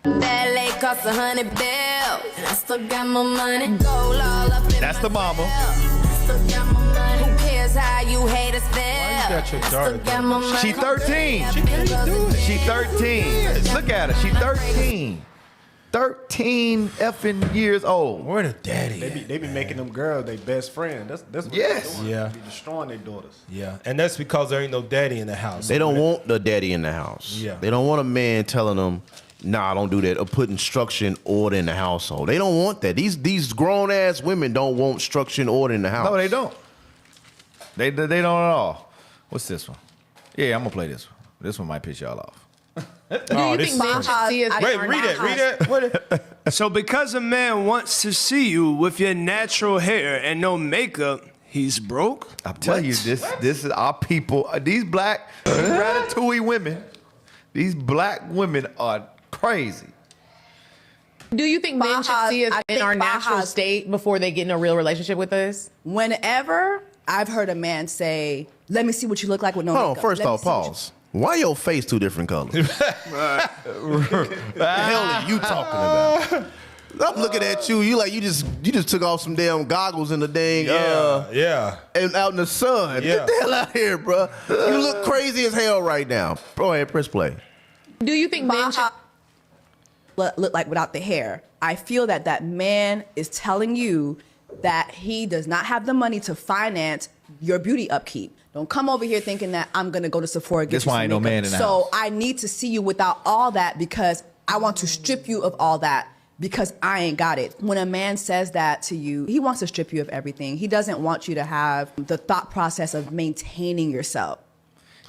Ballet costs $100 bills. I still got my money. Gold all up in That's the mama. still got my money. Who cares how you hate us there? got your daughter? She 13. She 13. Look at her. She 13. 13 effing years old. Where the daddy? They be making them girls their best friend. That's what Yes. they're doing. Yeah. They be destroying their daughters. Yeah, and that's because there ain't no daddy in the house. They don't want the daddy in the house. Yeah. They don't want a man telling them, nah, don't do that, or putting structure and order in the household. They don't want that. These grown ass women don't want structure and order in the house. No, they don't. They don't at all. What's this one? Yeah, I'm gonna play this one. This one might piss y'all off. Do you think men should see us? Wait, read it. What? So because a man wants to see you with your natural hair and no makeup, he's broke? I'm telling you, this is our people. These black ratatouille women. These black women are crazy. Do you think men should see us in our natural state before they get in a real relationship with us? Whenever I've heard a man say, "Let me see what you look like with no makeup." First off, pause. Why your face 2 different colors? What the hell are you talking about? I'm looking at you. You like you just took off some damn goggles in the dang and out in the sun. Yeah. Get the hell out of here, bro. You look crazy as hell right now. Go ahead, press play. Do you think men should look like without the hair? I feel that man is telling you that he does not have the money to finance your beauty upkeep. Don't come over here thinking that I'm gonna go to Sephora and get That's you why some ain't no makeup. man in the So house. I need to see you without all that because I want to strip you of all that because I ain't got it. When a man says that to you, he wants to strip you of everything. He doesn't want you to have the thought process of maintaining yourself.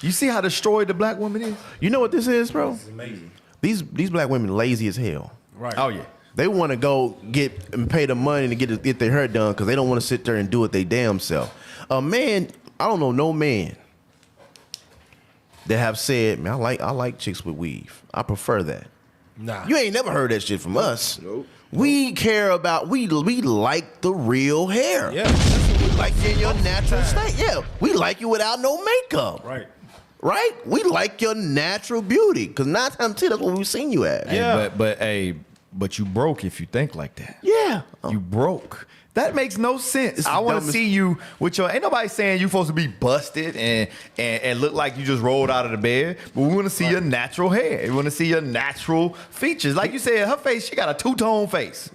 You see how destroyed the black woman is? You know what this is, bro? It's amazing. These black women lazy as hell. Right. Oh yeah. They want to go get and pay the money to get their hair done because they don't want to sit there and do it they damn self. A man, I don't know no man that have said, man, I like chicks with weave. I prefer that. Nah. You ain't never heard that shit from us. Nope. We care about we like the real hair. Yeah. We like you in your natural state. Yeah. We like you without no makeup. Right. Right? We like your natural beauty. Cause 9 times 10, that's what we've seen you at. Yeah. But you broke if you think like that. Yeah. You broke. That makes no sense. It's I want to dumbest- see you with your. Ain't nobody saying you're supposed to be busted and look like you just rolled out of the bed. But we want to see your natural hair. We want to see your natural features. Like you said, her face, she got a 2-tone face.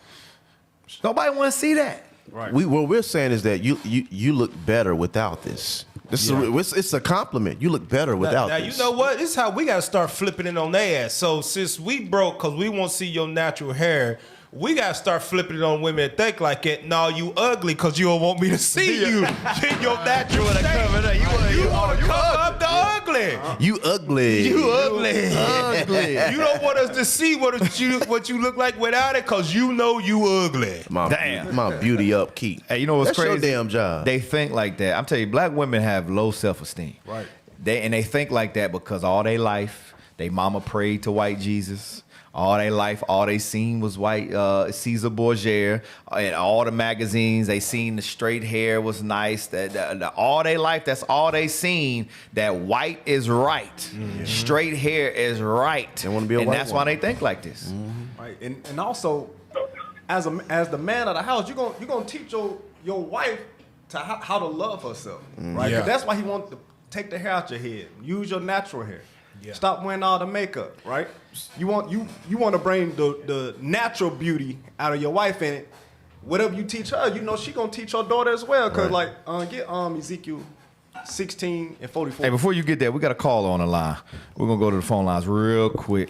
Nobody want to see that. Right. What we're saying is that you look better without this. It's a compliment. You look better without now, this. you know what? This is how we got to start flipping it on their ass. So since we broke because we won't see your natural hair, we got to start flipping it on women that think like it. No, you ugly because you don't want me to see you in your natural state. You want to cover up the ugly. You ugly. You ugly. Ugly. You don't want us to see what you look like without it because you know you ugly. My beauty upkeep. Hey, you know what's That's crazy? your damn job. They think like that. I'm telling you, black women have low self-esteem. Right. They think like that because all their life, they mama prayed to white Jesus. All their life, all they seen was white Caesar Borgia. And all the magazines, they seen the straight hair was nice. All their life, that's all they seen. That white is right. Mm-hmm. Straight hair is right. They want to be a and white that's woman. why they think like this. Mm-hmm. Right. And also, as the man of the house, you're gonna teach your wife to how to love herself. Right. Yeah. That's why he wants to take the hair out your head. Use your natural hair. Yeah. Stop wearing all the makeup, right? You want to bring the natural beauty out of your wife, and whatever you teach her, she gonna teach her daughter as well. Cause get Ezekiel 16 and 44. Hey, before you get there, we got a caller on the line. We're gonna go to the phone lines real quick.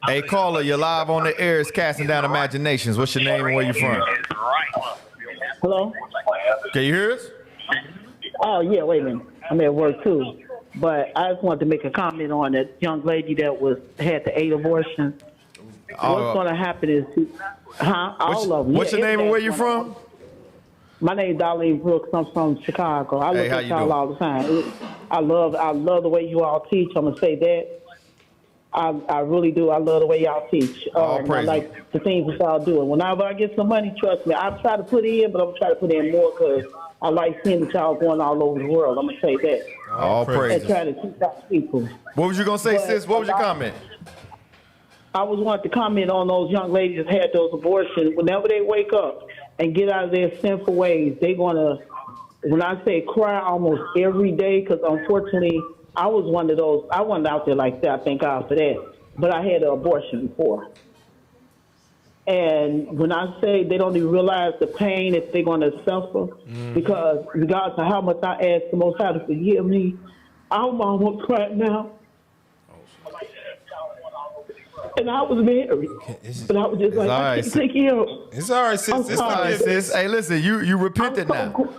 Hey, caller, you're live on the air. It's Casting Down Imaginations. What's your name and where you from? Hello? Can you hear us? Oh, yeah, wait a minute. I'm at work, too. But I just wanted to make a comment on that young lady that had the 8 abortions. What's going to happen is, all of them. What's your name and where you from? My name is Darlene Brooks. I'm from Chicago. I look at y'all all the time. I love the way you all teach. I'm going to say that. I really do. I love the way y'all teach. I like the things that y'all do. And whenever I get some money, trust me, I try to put in, but I'm trying to put in more because I like seeing that y'all going all over the world. I'm going to say that. All praise. And try to teach out people. What was you going to say, sis? What was your comment? I was wanting to comment on those young ladies that had those abortions. Whenever they wake up and get out of their sinful ways, they're going to, when I say cry almost every day, because unfortunately, I was one of those. I wasn't out there like that. Thank God for that. But I had an abortion before. And when I say they don't even realize the pain that they're going to suffer, because regardless of how much I ask the Most High to forgive me, I'm almost crying now. And I was married, but I was just like, I can't take care of it. It's all right, sis. It's all right, sis. Hey, listen, you repented now.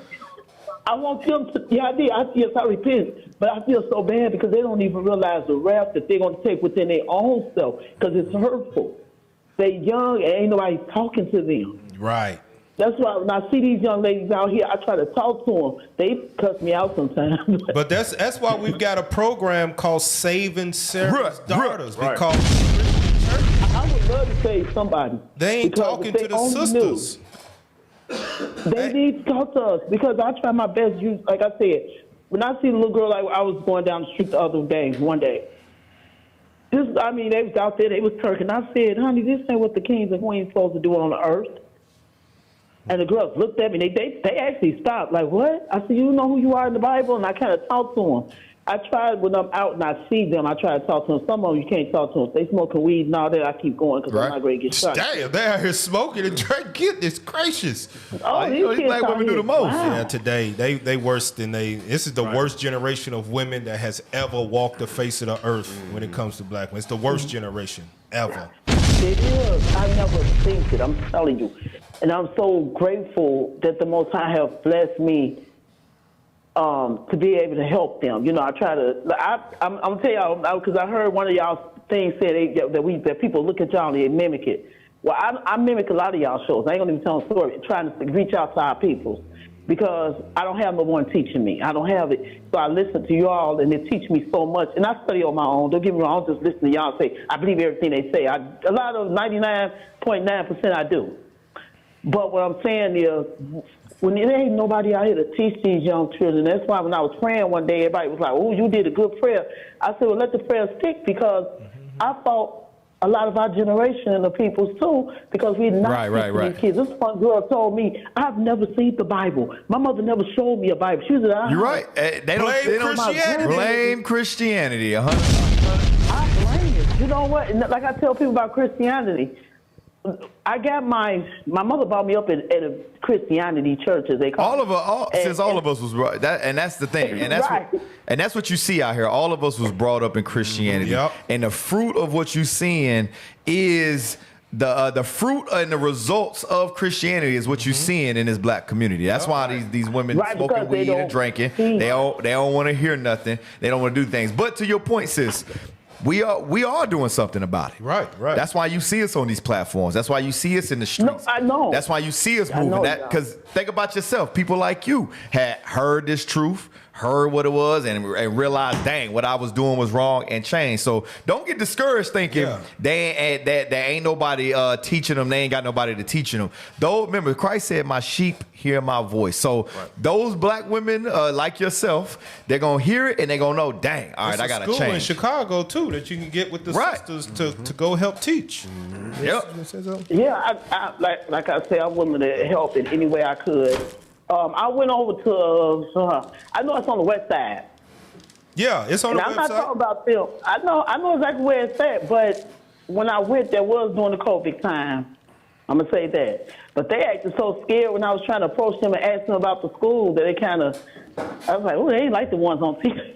I want them to, yeah, I did. Yes, I repent. But I feel so bad because they don't even realize the wrath that they're going to take within their own self because it's hurtful. They're young and ain't nobody talking to them. Right. That's why when I see these young ladies out here, I try to talk to them. They cuss me out sometimes. But that's why we've got a program called Saving Sarah's Daughters. Because I would love to save somebody. They ain't talking to the sisters. They need to talk to us because I try my best. Like I said, when I see the little girl, like I was going down the street the other day, one day. They was out there, they was twerking. I said, honey, this ain't what the kings and queens supposed to do on the earth. And the girls looked at me. They actually stopped. Like, what? I said, you know who you are in the Bible? And I kind of talked to them. I tried when I'm out and I see them, I try to talk to them. Some of them you can't talk to them. If they smoking weed and all that, I keep going because I'm not ready to get shot. Damn, they out here smoking and drinking. Goodness gracious. Oh, these black women do the most. Wow. Yeah, today, they worse than this is the worst generation of women that has ever walked the face of the earth when it comes to black women. It's the worst generation ever. It is. I never think it. I'm telling you. And I'm so grateful that the Most High have blessed me to be able to help them. You know, I try to. I'm gonna tell y'all because I heard one of y'all things said that people look at y'all and they mimic it. Well, I mimic a lot of y'all shows. I ain't gonna even tell a story. Trying to reach out to our people because I don't have no one teaching me. I don't have it. So I listen to y'all and it teach me so much. And I study on my own. Don't get me wrong. I don't just listen to y'all say I believe everything they say. A lot of 99.9% I do. But what I'm saying is, when there ain't nobody out here to teach these young children, that's why when I was praying one day, everybody was like, oh, you did a good prayer. I said, well, let the prayer stick because I thought a lot of our generation and the people's too, because we're not teaching these kids. This one girl told me, I've never seen the Bible. My mother never showed me a Bible. She said, you're right. They don't blame Christianity. 100%. I blame it. You know what? Like I tell people about Christianity, I got my mother brought me up at a Christianity church, as they call it. All of us was right, and that's the thing, and that's what you see out here. All of us was brought up in Christianity, and the fruit of what you're seeing is the fruit and the results of Christianity is what you're seeing in this black community. That's why these women smoking weed and drinking. They don't want to hear nothing. They don't want to do things. But to your point, sis. We are doing something about it. Right. That's why you see us on these platforms. That's why you see us in the streets. No, I know. That's why you see us moving. Because think about yourself. People like you had heard this truth, heard what it was, and realized, dang, what I was doing was wrong and changed. So don't get discouraged thinking there ain't nobody teaching them. They ain't got nobody to teach them. Though, remember, Christ said, my sheep hear my voice. So those black women like yourself, they're going to hear it and they're going to know, dang, all right, I got to change. There's a school in Chicago, too, that you can get with the sisters to go help teach. Yeah, like I say, I'm willing to help in any way I could. I went over to, I know it's on the west side. Yeah, it's on the west side. I'm not talking about them. I know exactly where it's at, but when I went, there was during the COVID time. I'm going to say that. But they acted so scared when I was trying to approach them and ask them about the school that they I was like, oh, they ain't like the ones on TV.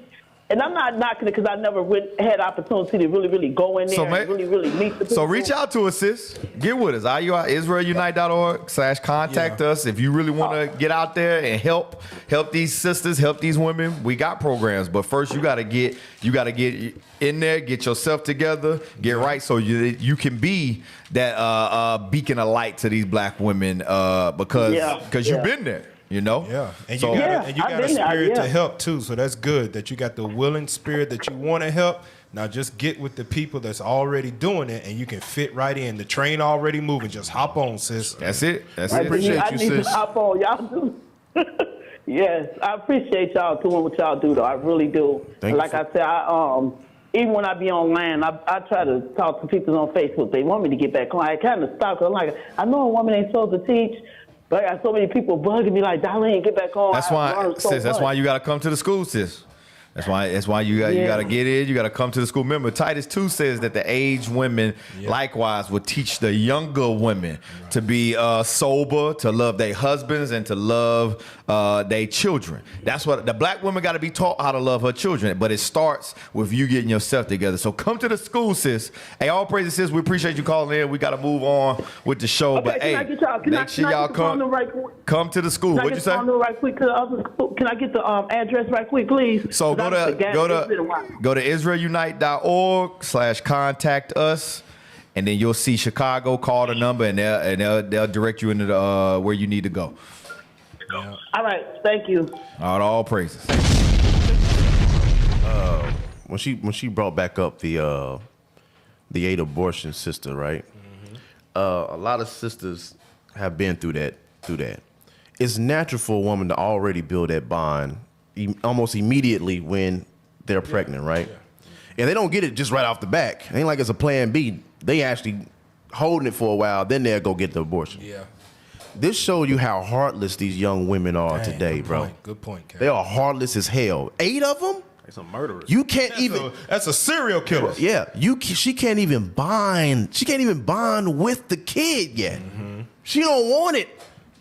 And I'm not knocking it because I never had opportunity to really go in there and really meet the people. So reach out to us, sis. Get with us. IUISraelunite.org/contact us. If you really want to get out there and help these sisters, help these women, we got programs. But first you gotta get in there, get yourself together, get right so you can be that beacon of light to these black women because you've been there. You know? Yeah. And you got a spirit to help too. So that's good that you got the willing spirit that you want to help, Now just get with the people that's already doing it, and you can fit right in. The train already moving. Just hop on, sis. That's it. That's I it. need to hop on. Y'all do. Yes, I appreciate y'all doing what y'all do, though. I really do. Like I said, even when I be online, I try to talk to people on Facebook. They want me to get back on. I kind of stop because I'm like, I know a woman ain't supposed to teach, but I got so many people bugging me like, Darlene, get back on. That's why, sis. That's why you got to come to the school, sis. That's why you got to get in. You got to come to the school. Remember, Titus 2 says that the aged women likewise will teach the younger women to be sober, to love their husbands, and to love their children. That's what the black woman got to be taught how to love her children. But it starts with you getting yourself together. So come to the school, sis. Hey, all praises, sis. We appreciate you calling in. We got to move on with the show. Okay, but hey, make sure y'all come to the school. What'd you say? Right quick to the other school? Can I get the address right quick, please? So go to IsraelUnite.org/contact us, and then you'll see Chicago. Call the number, and they'll direct you into the where you need to go. Yeah. All right, thank you. All praises. When she brought back up the 8 abortion sister, right? A lot of sisters have been through that. It's natural for a woman to already build that bond almost immediately when they're pregnant, right? And they don't get it just right off the back. It ain't like it's a plan B. They actually holding it for a while, then they'll go get the abortion. Yeah. This shows you how heartless these young women are today, bro. Good point, Ken. They are heartless as hell. 8 of them? They some murderers. You can't That's a serial killer. Yeah. She can't even bond. She can't even bond with the kid yet. She don't want it.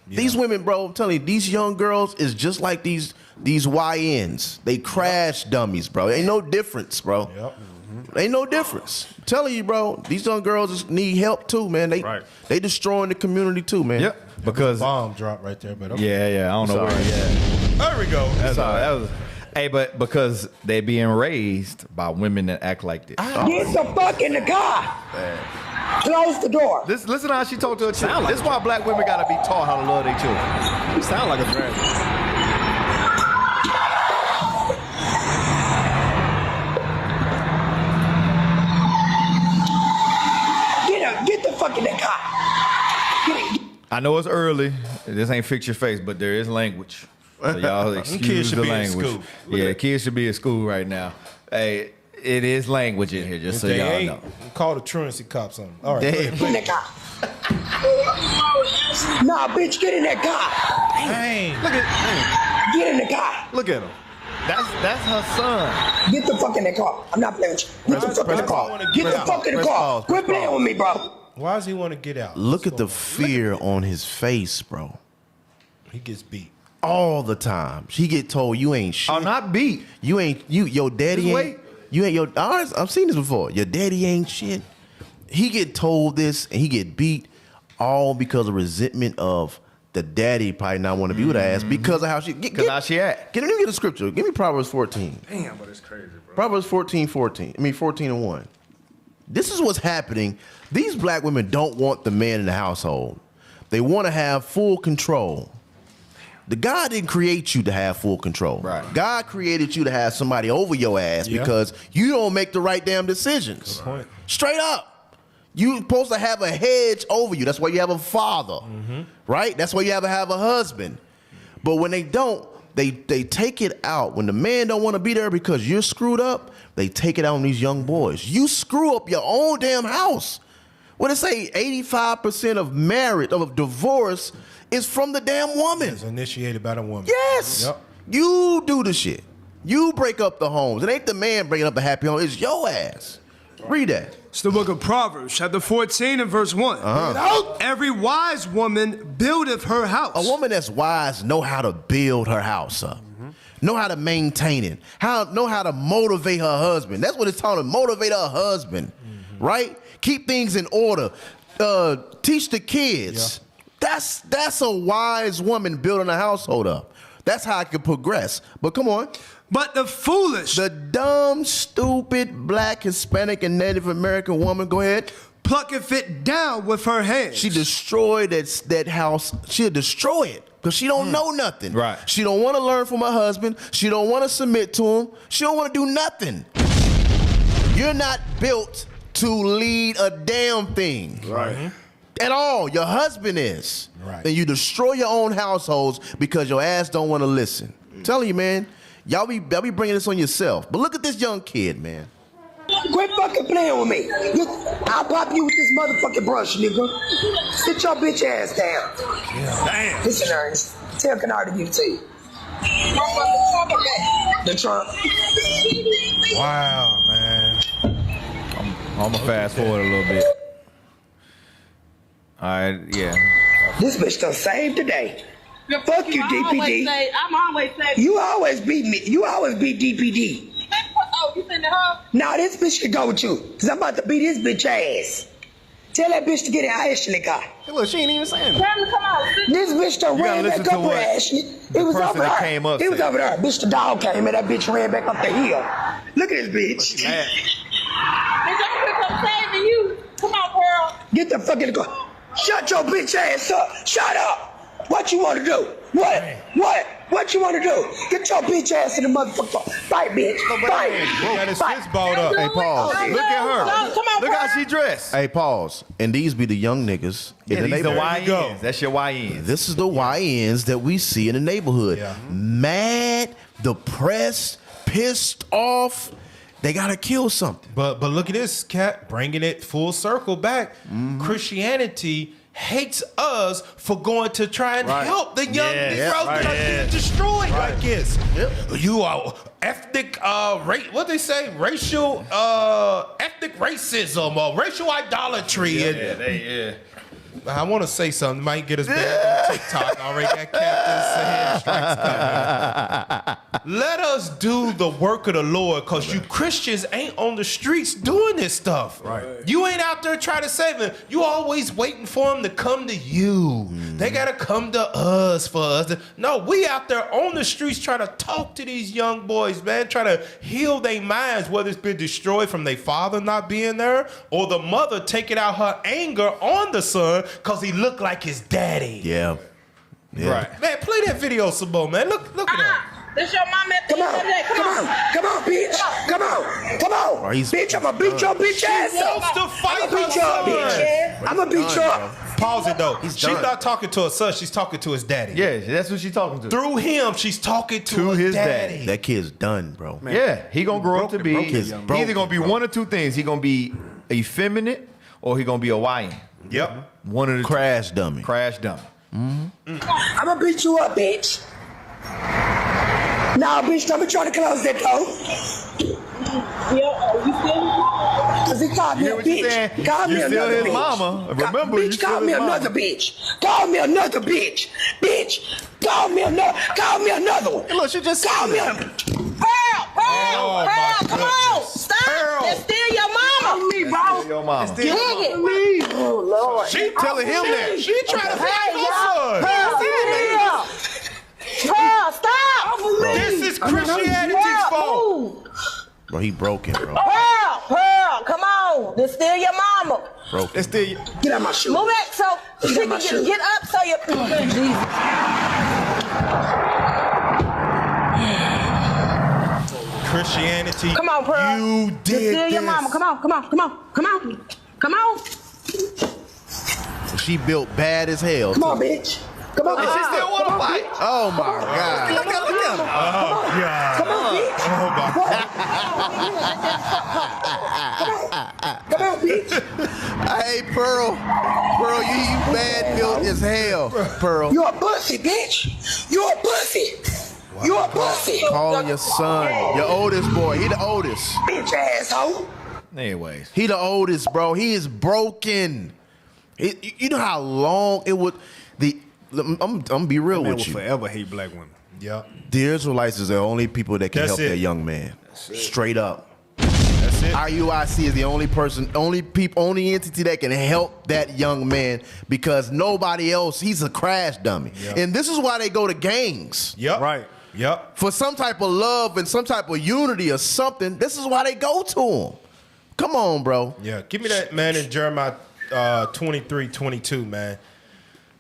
Yeah. These women, bro, I'm telling you, these young girls is just like these YNs. They crash dummies, bro. Ain't no difference, bro. Ain't no difference. I'm telling you, bro, these young girls just need help too, man. They destroying the community too, man. Yep. Because bomb drop right there, but okay. I don't know where. There we go. That's all right. That was. Hey, but because they being raised by women that act like this. Get the fuck in the car. Close the door. Listen how she talked to her children. This is why black women got to be taught how to love their children. You sound like a dragon. Get the fuck in the car. I know it's early. This ain't fix your face, but there is language. So y'all excuse the language. Yeah, kids should be at school right now. Hey, it is language in here, just so y'all know. Call the truancy cops on them. All right. Get in the car. Nah, bitch, get in that car. Dang. Look at Get in the car. Look at him. That's her son. Get the fuck in the car. I'm not playing with you. Get the fuck in the car. Get the fuck in the car. Quit playing with me, bro. Why does he want to get out? Look at the fear on his face, bro. He gets beat. All the time. He get told you ain't shit. I'm not beat. Your daddy ain't. You ain't your. I've seen this before. Your daddy ain't shit. He get told this and he get beat all because of resentment of the daddy probably not want to be with her ass because of how she. How she act. Let me get a scripture. Give me Proverbs 14. Damn, but it's crazy, bro. Proverbs 14:1. This is what's happening. These black women don't want the man in the household. They want to have full control. The God didn't create you to have full control. Right. God created you to have somebody over your ass because you don't make the right damn decisions. Good point. Straight up. You're supposed to have a hedge over you. That's why you have a father, right? That's why you have to have a husband. But when they don't, they take it out. When the man don't want to be there because you're screwed up, they take it out on these young boys. You screw up your own damn house. What it say? 85% of divorce is from the damn woman. It's initiated by the woman. Yes. Yep. You do the shit. You break up the homes. It ain't the man breaking up the happy home. It's your ass. Read that. It's the book of Proverbs, chapter 14 and verse 1. Every wise woman buildeth her house. A woman that's wise know how to build her house up. Know how to maintain it. Know how to motivate her husband. That's what it's talking about. Motivate her husband. Right? Keep things in order. Teach the kids. That's a wise woman building a household up. That's how I can progress. But come on. But the foolish. The dumb, stupid, black, Hispanic, and Native American woman, go ahead. Plucketh it down with her hands. She destroyed that house. She'll destroy it because she don't know nothing. Right. She don't want to learn from her husband. She don't want to submit to him. She don't want to do nothing. You're not built to lead a damn thing. Right. At all. Your husband is. Right. And you destroy your own households because your ass don't want to listen. I'm telling you, man, y'all be bringing this on yourself. But look at this young kid, man. Quit fucking playing with me. I'll pop you with this motherfucking brush, nigga. Sit your bitch ass down. Damn. Listen, Ernest. Tell Kennard to give it to you. The trunk. Wow, man. I'm gonna fast forward a little bit. All right, yeah. This bitch done saved today. Fuck you, DPD. I'm always saying. You always beat me. You always beat DPD. Oh, you sending her? Nah, this bitch can go with you. Cause I'm about to beat this bitch ass. Tell that bitch to get in Ashley car. Hey, look, she ain't even saying Tell that. me, come on. This bitch done You gotta ran listen back to up with what Ashley. the It was person over that there. came up It was said. over there. Bitch, the dog came and that bitch ran back up the hill. Look at this bitch. Bitch, I'm gonna come saving you. Come on, Pearl. Get the fucking car. Shut your bitch ass up. Shut up. What you want to do? What? What you want to do? Get your bitch ass in the motherfucker. Fight, bitch. Fight. Got his fist balled up. Hey, pause. Look at her. Come on, Look how she dressed. Hey, pause. And these be the young niggas in the These the neighborhood. YNs. That's your YNs. This is the YNs that we see in the neighborhood. Yeah. Mad, depressed, pissed off. They gotta kill something. But look at this, Cat, bringing it full circle back. Christianity hates us for going to try and help the young Negroes that are getting destroyed like this. You are ethnic, what they say, racial, ethnic racism or racial idolatry. I want to say something might get us banned on TikTok. I already got Captain's hand strikes coming. Let us do the work of the Lord, because you Christians ain't on the streets doing this stuff. Right. You ain't out there trying to save them. You always waiting for them to come to you. They got to come to us for us. No, we out there on the streets trying to talk to these young boys, man, trying to heal their minds, whether it's been destroyed from their father not being there or the mother taking out her anger on the son because he looked like his daddy. Yeah. Right. Man, play that video some more, man. Look at him. This your mama at the Come on, end of the day. come on, bitch. Come on. Bitch, I'ma beat your bitch ass up. Wants to fight I'ma beat you up, her bitch. son. I'ma beat you up. Pause it, though. She's done. not talking to her son. She's talking to his daddy. Yeah, that's what she's talking to. Through him, she's talking to his daddy. That kid's done, bro. Yeah, he gonna grow up to be. He's broken, either gonna be one or two things. He gonna be effeminate or he gonna be a YN. Yep. One of the Crash dummy. Crash dummy. I'ma beat you up, bitch. Nah, bitch, I'ma try to close that door. Yeah, you still? Cause he called me You a hear what you bitch. saying? Call me You still another his bitch. mama. Remember, you bitch, still call his me mama. another bitch. Call me another bitch. Bitch, call me another one. Look, she just Call said me that. Pearl, come on. Stop. Pearl. That's still your mama. me, bro. Your mama. Dig it. Oh, Lord. She telling him that. She trying to fight her son. Pearl, stop. This is Christianity's fault. Bro, he broken, bro. Pearl, come on. That's still your mama. Broken. Get out my shoe. Move back so she can get up so you. Jesus. Christianity. Come on, Pearl. You That's did still your this. mama. Come on. She built bad as hell. Come on, bitch. Come on, And she still want to fight. Oh my God. Look at him. Oh, God. Come on, bitch. Oh, my Come on, bitch. Hey, Pearl, you bad built as hell, Pearl. You a pussy, bitch. You a pussy. You a pussy. Calling your son, your oldest boy. He the oldest. Bitch asshole. Anyways, He the oldest, bro. He is broken. You know how long it would. I'm gonna be real Man with will you. forever hate black women. Yep. The Israelites is the only people that can That's help it. their young man. Straight up. That's it. IUIC is the only person, only entity that can help that young man because nobody else. He's a crash dummy, and this is why they go to gangs. Yep. Right. Yep. For some type of love and some type of unity or something. This is why they go to him. Come on, bro. Yeah. Give me that, man, in Jeremiah 23:22, man.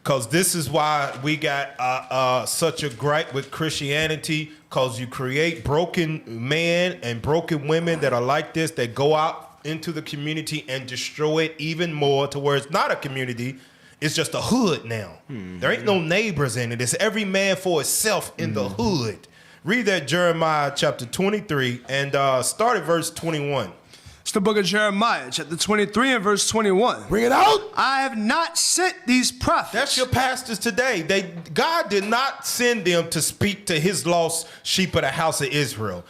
Because this is why we got such a gripe with Christianity, because you create broken men and broken women that are like this, that go out into the community and destroy it even more to where it's not a community, it's just a hood now. There ain't no neighbors in it. It's every man for itself in the hood. Read that Jeremiah chapter 23 and start at verse 21. It's the book of Jeremiah, chapter 23 and verse 21. Bring it out. I have not sent these prophets. That's your pastors today. God did not send them to speak to his lost sheep of the house of Israel.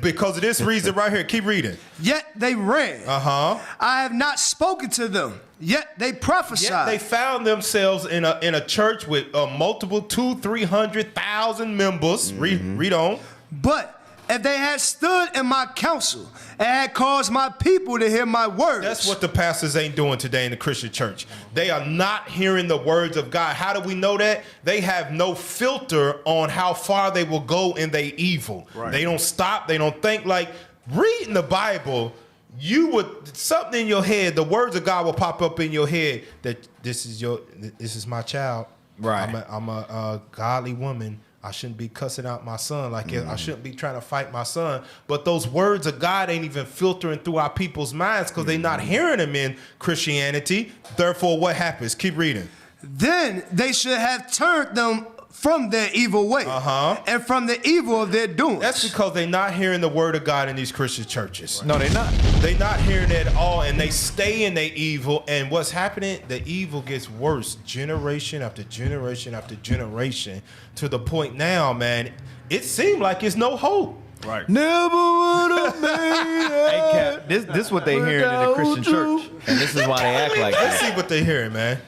Because of this reason right here. Keep reading. Yet they ran. I have not spoken to them. Yet they prophesied. Yet they found themselves in a church with multiple 200,000-300,000 members. Read on. But if they had stood in my counsel and had caused my people to hear my words. That's what the pastors ain't doing today in the Christian church. They are not hearing the words of God. How do we know that? They have no filter on how far they will go in their evil. Right. They don't stop. They don't think. Like reading the Bible, you would something in your head. The words of God will pop up in your head that this is my child. Right. I'm a godly woman. I shouldn't be cussing out my son like I shouldn't be trying to fight my son. But those words of God ain't even filtering through our people's minds because they're not hearing them in Christianity. Therefore, what happens? Keep reading. Then they should have turned them from their evil way and from the evil of their doing. That's because they're not hearing the word of God in these Christian churches. No, they're not. They're not hearing it at all, and they stay in their evil. And what's happening? The evil gets worse generation after generation after generation to the point now, man, it seemed like it's no hope. Right. Never would have made it. Hey, Cap, this is what they hearing in the Christian church, and this is why they act like Let's that. see what they hearing, man.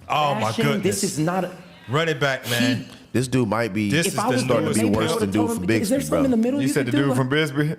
Oh my goodness. This is not a... Run it back, man. This dude might be starting to be worse than dude from Bixby, bro. You said the dude from Bisbee?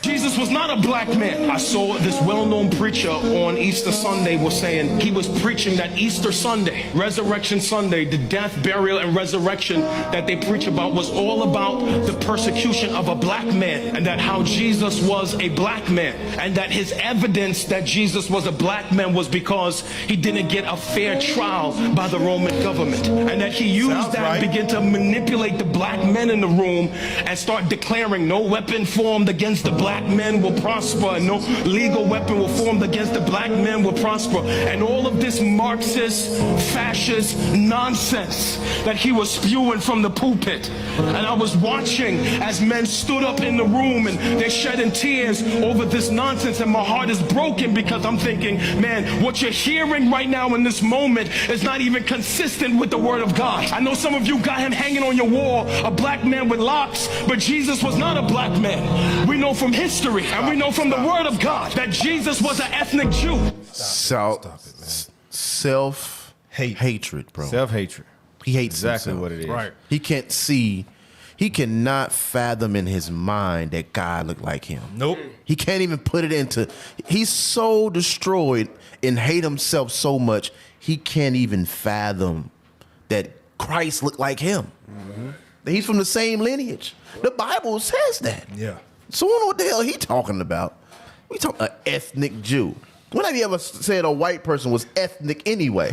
Jesus was not a black man. I saw this well-known preacher on Easter Sunday was saying he was preaching that Easter Sunday, Resurrection Sunday, the death, burial, and resurrection that they preach about was all about the persecution of a black man, and that how Jesus was a black man, and that his evidence that Jesus was a black man was because he didn't get a fair trial by the Roman government, and that he used and began to manipulate the black men in the room and start declaring no weapon formed against the black men will prosper, and no legal weapon will formed against the black men will prosper, and all of this Marxist, fascist nonsense that he was spewing from the pulpit. And I was watching as men stood up in the room and they're shedding tears over this nonsense, and my heart is broken because I'm thinking, man, what you're hearing right now in this moment is not even consistent with the word of God. I know some of you got him hanging on your wall, a black man with locks, but Jesus was not a black man. We know from history and we know from the word of God that Jesus was an ethnic Jew. Self-hatred, bro. Self-hatred. He hates exactly himself. what it is. Right. He can't see, he cannot fathom in his mind that God looked like him. Nope. He can't even put it into, he's so destroyed and hate himself so much, he can't even fathom that Christ looked like him. That he's from the same lineage. The Bible says that. Yeah. So I don't know what the hell he talking about. We talking an ethnic Jew. When have you ever said a white person was ethnic anyway?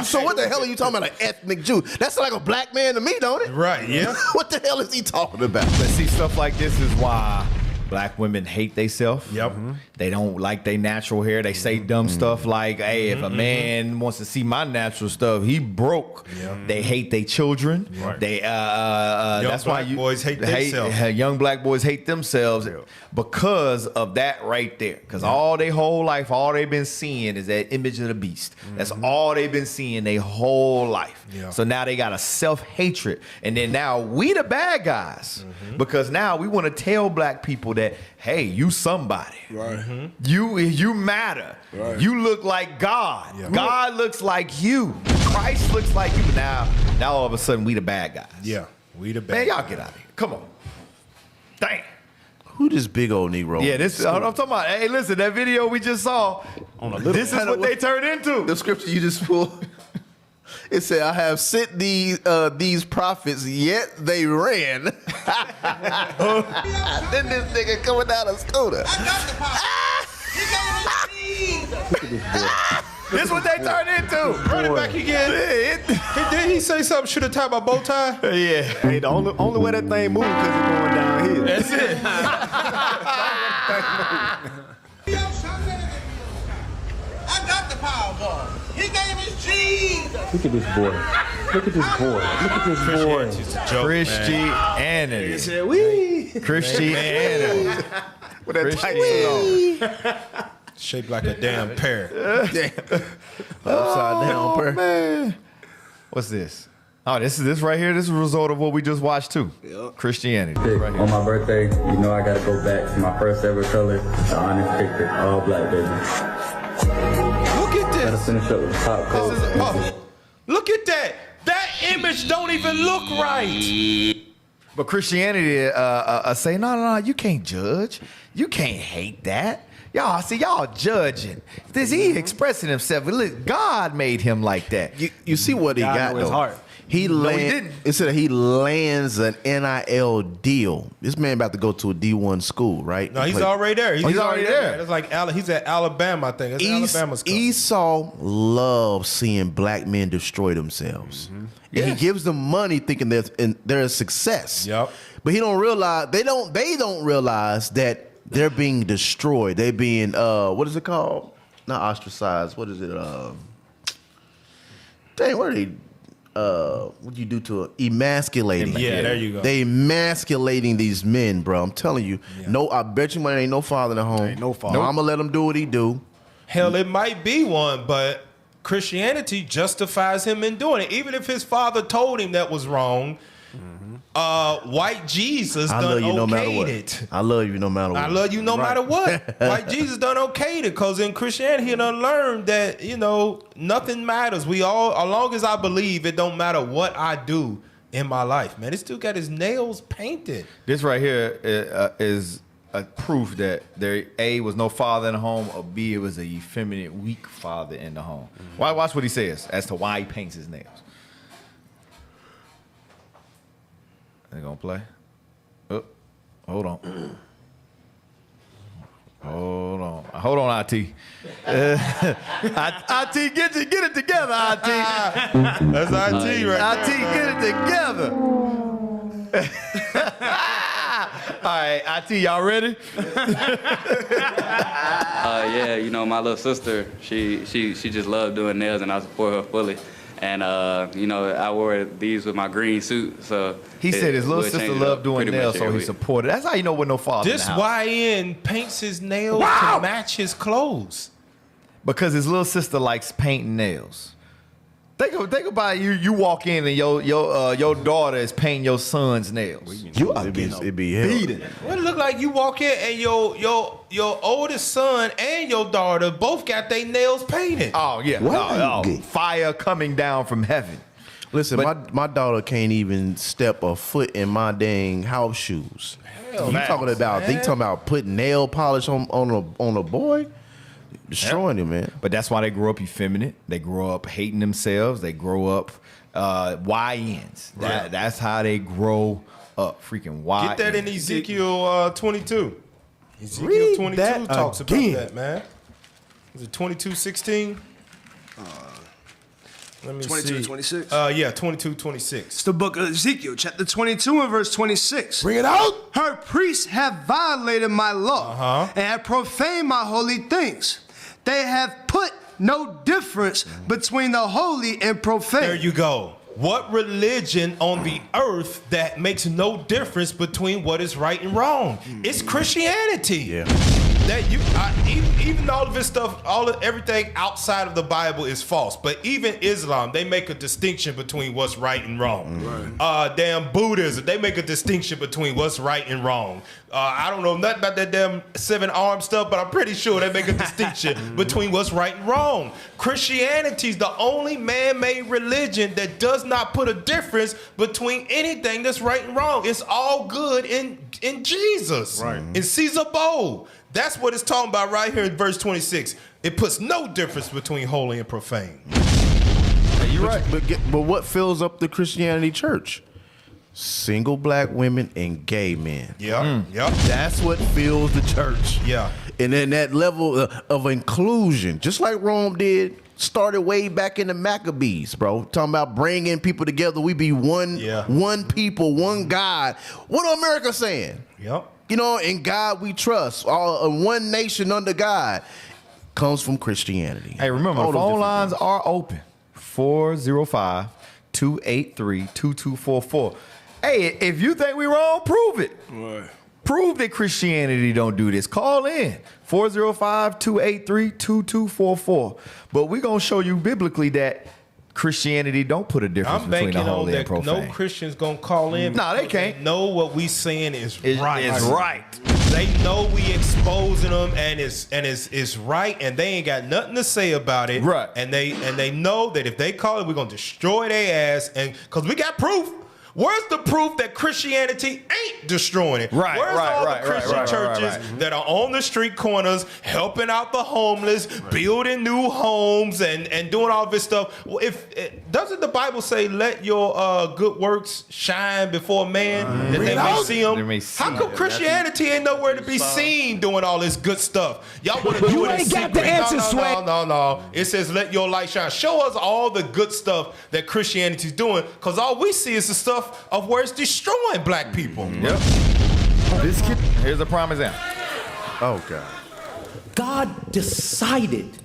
So what the hell are you talking about, an ethnic Jew? That's like a black man to me, don't it? Right, yeah. What the hell is he talking about? But see, stuff like this is why black women hate themselves. Yep. They don't like their natural hair. They say dumb stuff like, hey, if a man wants to see my natural stuff, he broke. They hate their children. Right. They that's why boys hate themselves. Young black boys hate themselves because of that right there. Because all their whole life, all they've been seeing is that image of the beast. That's all they've been seeing their whole life. So now they got a self-hatred. And then now we the bad guys. Because now we want to tell black people that, hey, you somebody. Right. You matter. Right. You look like God. God looks like you. Christ looks like you. Now all of a sudden we the bad guys. Yeah. We the bad Man, y'all guys. get out of here. Come on. Damn. Who this big old Negro? Yeah, this I'm talking about. Hey, listen, that video we just saw. This is what they turned into. The scripture you just pulled. It said, I have sent these prophets, yet they ran. Then this nigga coming down a scooter. I got the power. Look at this boy. This what they turned into. Run it back again. Did he say something? Should have tied my bow tie? Yeah. Hey, the only way that thing moves because it's going downhill. That's it. I got the Powerball. He gave us Jesus. Look at this boy. Look at this boy. Look at this boy. Christianity. He said, "Wee." Christianity. With that tight song. Shaped like a damn pear. Upside down, Oh, man. What's this? Oh, this right here. This is a result of what we just watched too. Christianity. Right here. On my birthday, you know I gotta go back to my first ever color, the honest picture, all black, baby. Look at this. Gotta finish up with the top coat. Look at that. That image don't even look right. But Christianity say, no, you can't judge. You can't hate that. Y'all, see, y'all judging. He expressing himself. Look, God made him like that. You see what he got, his though? heart. He didn't. It said he lands an NIL deal. This man about to go to a D1 school, right? No, he's already there. He's already there. It's like he's at Alabama, I think. It's Alabama's coach. Esau loves seeing black men destroy themselves. And he gives them money thinking they're a success. Yep. But he don't realize they don't realize that they're being destroyed. They're being what is it called? Not ostracized. What is it? Dang, what are they? What do you do to it? Emasculating. Yeah, there you go. They emasculating these men, bro. I'm telling you. Yeah. No, I bet you money ain't no father in the home. Ain't no father. No, I'm gonna let him do what he do. Hell, it might be one, but Christianity justifies him in doing it. Even if his father told him that was wrong, white Jesus I done love you no matter okayed what. it. I love you no matter what. I love you no matter what. White Jesus done okayed it because in Christianity he done learned that, nothing matters. As long as I believe, it don't matter what I do in my life. Man, this dude got his nails painted. This right here is a proof that there A, was no father in the home, or B, it was a effeminate, weak father in the home. Watch what he says as to why he paints his nails. They gonna play? Oh, hold on. Hold on, IT. IT, get it together, IT. That's IT right IT, get it together. All right, IT, y'all ready? Yeah, my little sister, she just loved doing nails, and I support her fully. And I wore these with my green suit. So he said his little sister loved doing nails, so he supported. That's how you know with no father. This in the house. YN paints his nails to match his clothes. Because his little sister likes painting nails. Think about you walk in and your daughter is painting your son's nails. It'd be beating. What it look like you walk in and your oldest son and your daughter both got their nails painted. Oh yeah. Oh, fire coming down from heaven. Listen, my daughter can't even step a foot in my dang house shoes. Hell, They talking about putting nail polish on a boy? Destroying him, man. But that's why they grow up effeminate. They grow up hating themselves. They grow up YNs. That's how they grow up. Freaking YNs. Get that in Ezekiel 22. Ezekiel 22 talks about that, man. Is it 22:16? Let me 22, see. 26. Yeah, 22:26. It's the book of Ezekiel, chapter 22 and verse 26. Bring it out. Her priests have violated my law and have profaned my holy things. They have put no difference between the holy and profane. There you go. What religion on the earth that makes no difference between what is right and wrong? It's Christianity. Yeah. That even all of this stuff, everything outside of the Bible is false. But even Islam, they make a distinction between what's right and wrong. Damn Buddhism, they make a distinction between what's right and wrong. I don't know nothing about that damn 7-arm stuff, but I'm pretty sure they make a distinction between what's right and wrong. Christianity's the only man-made religion that does not put a difference between anything that's right and wrong. It's all good in Jesus. Right. In Caesar Bowl. That's what it's talking about right here in verse 26. It puts no difference between holy and profane. You're right. But what fills up the Christianity church? Single black women and gay men. Yeah. Yep. That's what fills the church. Yeah. And then that level of inclusion, just like Rome did, started way back in the Maccabees, bro. Talking about bringing people together. We be one people, one God. What are America saying? Yep. You know, in God we trust. One nation under God comes from Christianity. Hey, remember, the phone lines are open. 405-283-2244. Hey, if you think we wrong, prove it. Right. Prove that Christianity don't do this. Call in 405-283-2244. But we're going to show you biblically that Christianity don't put a difference I'm between the banking on holy and that profane. no Christian's gonna call in. No, they can't. They know what we saying is right. It's right. They know we exposing them and it's right, and they ain't got nothing to say about it. Right. And they know that if they call it, we're gonna destroy their ass, and because we got proof. Where's the proof that Christianity ain't destroying it? Right, Where's all the Christian churches that are on the street corners helping out the homeless, building new homes, and doing all this stuff? Doesn't the Bible say, "Let your good works shine before man, that they may see them"? How come Christianity ain't nowhere to be seen doing all this good stuff? Y'all want to do it in secret? No. It says, "Let your light shine." Show us all the good stuff that Christianity's doing, because all we see is the stuff of where it's destroying black people. Yep. Here's a prime example. Oh, God. God decided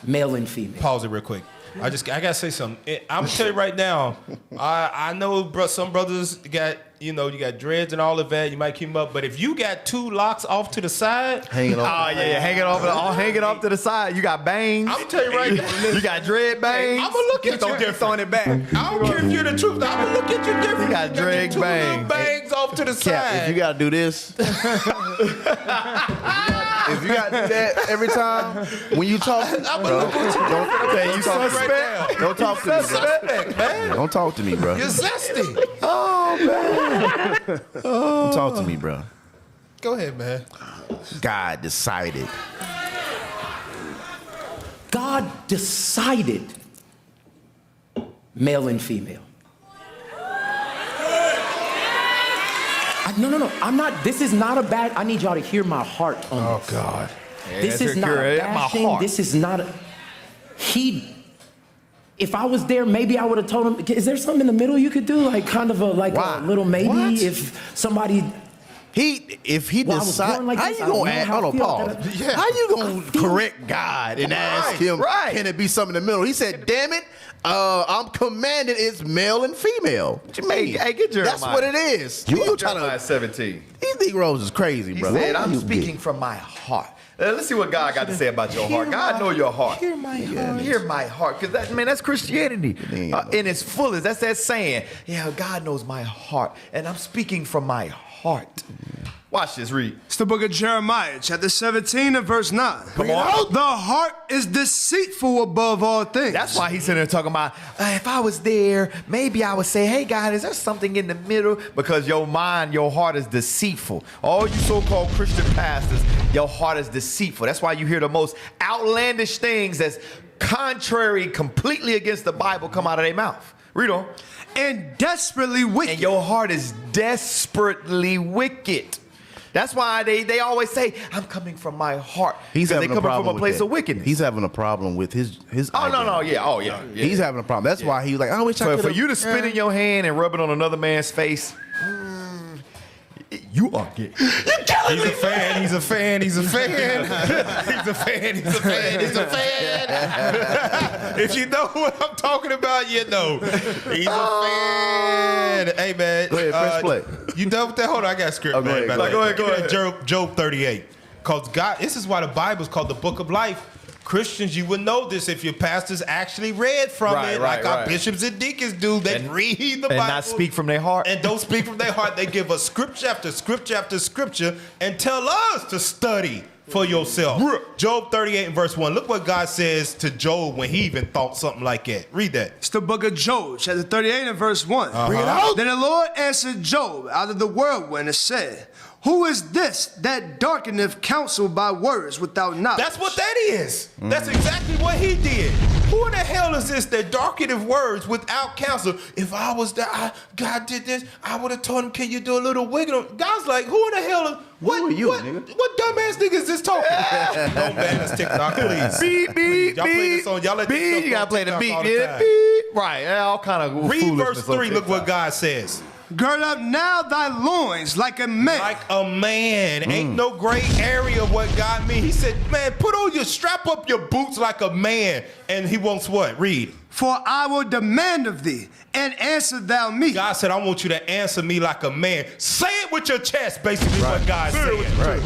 male and female. Pause it real quick. I gotta say something. I'm gonna tell you right now. I know some brothers got, you got dreads and all of that. You might keep them up, but if you got two locks off to the side, hanging off, hanging off to the side. You got bangs. I'm tell you right now. You got dread bangs. I'm gonna look at you different. Throwing it back. I don't care if you're the truth. I'm gonna look at you different. You got dread bangs. Bangs off to the side. If you gotta do this. If you gotta do that every time when you talk, don't talk to me, bro. Don't talk to me, bro. You're zesty. Oh, man. Don't talk to me, bro. Go ahead, man. God decided. God decided male and female. No. I'm not. This is not a bad. I need y'all to hear my heart on this. Oh, God. This is not a bashing. This is not a. If I was there, maybe I would have told him. Is there something in the middle you could do, like kind of a little maybe? What? If somebody. If he decide, like how this, you gonna ask? Hold on, pause. How you gonna correct God and ask him? Can it be something in the middle? He said, "Damn it, I'm commanded it's male and female." What you mean? Hey, get Jeremiah. That's what it is. You trying to 17. These Negroes is crazy, bro. He said, "I'm speaking from my heart." Let's see what God got to say about your heart. God know your heart. Hear my heart. Hear my heart. Because that's Christianity in its fullest. That's that saying. Yeah, God knows my heart. And I'm speaking from my heart. Watch this, read. It's the book of Jeremiah, chapter 17 and verse 9. Come on. The heart is deceitful above all things. That's why he's sitting there talking about, if I was there, maybe I would say, hey, God, is there something in the middle? Because your mind, your heart is deceitful. All you so-called Christian pastors, your heart is deceitful. That's why you hear the most outlandish things that's contrary, completely against the Bible come out of their mouth. Read on. And desperately wicked. And your heart is desperately wicked. That's why they always say, I'm coming from my heart. He's having they coming from a place of wickedness. He's having a problem with his identity. Yeah. He's having a problem. That's why he was like, I wish I could. For you to spit in your hand and rub it on another man's face, you are gay. He's a fan. He's a fan. He's a fan. He's a fan. He's a fan. He's a fan. If you know what I'm talking about, you know. He's a fan. Hey, man. Go ahead, press play. You done with that? Hold on, I got a script, man. Go ahead. Job 38. Because God, this is why the Bible's called the book of life. Christians, you would know this if your pastors actually read from it, like our bishops and deacons do. They read the Bible. And not speak from their heart. And don't speak from their heart. They give us scripture after scripture after scripture and tell us to study for yourself. Job 38 and verse 1. Look what God says to Job when he even thought something like that. Read that. It's the book of Job, chapter 38 and verse 1. Bring it out. Then the Lord answered Job out of the whirlwind and said, who is this that darkeneth counsel by words without knowledge? That's what that is. That's exactly what he did. Who in the hell is this that darkeneth words without counsel? If I was there, God did this, I would have told him, can you do a little wiggle? God's like, who in the hell is, what dumbass nigga is this talking? Don't ban us TikTok, please. Beep, please. Y'all play this on, y'all let this stuff you gotta play the TikTok beat. all the Yeah, time. beep. Right, all kind of Read foolishness verse on 3, look TikTok. what God says. Gird up now thy loins like a man. Like a man. Ain't no gray area of what God means. He said, man, strap up your boots like a man. And he wants what? Read. For I will demand of thee, and answer thou me. God said, I want you to answer me like a man. Say it with your chest, basically what God said. Right.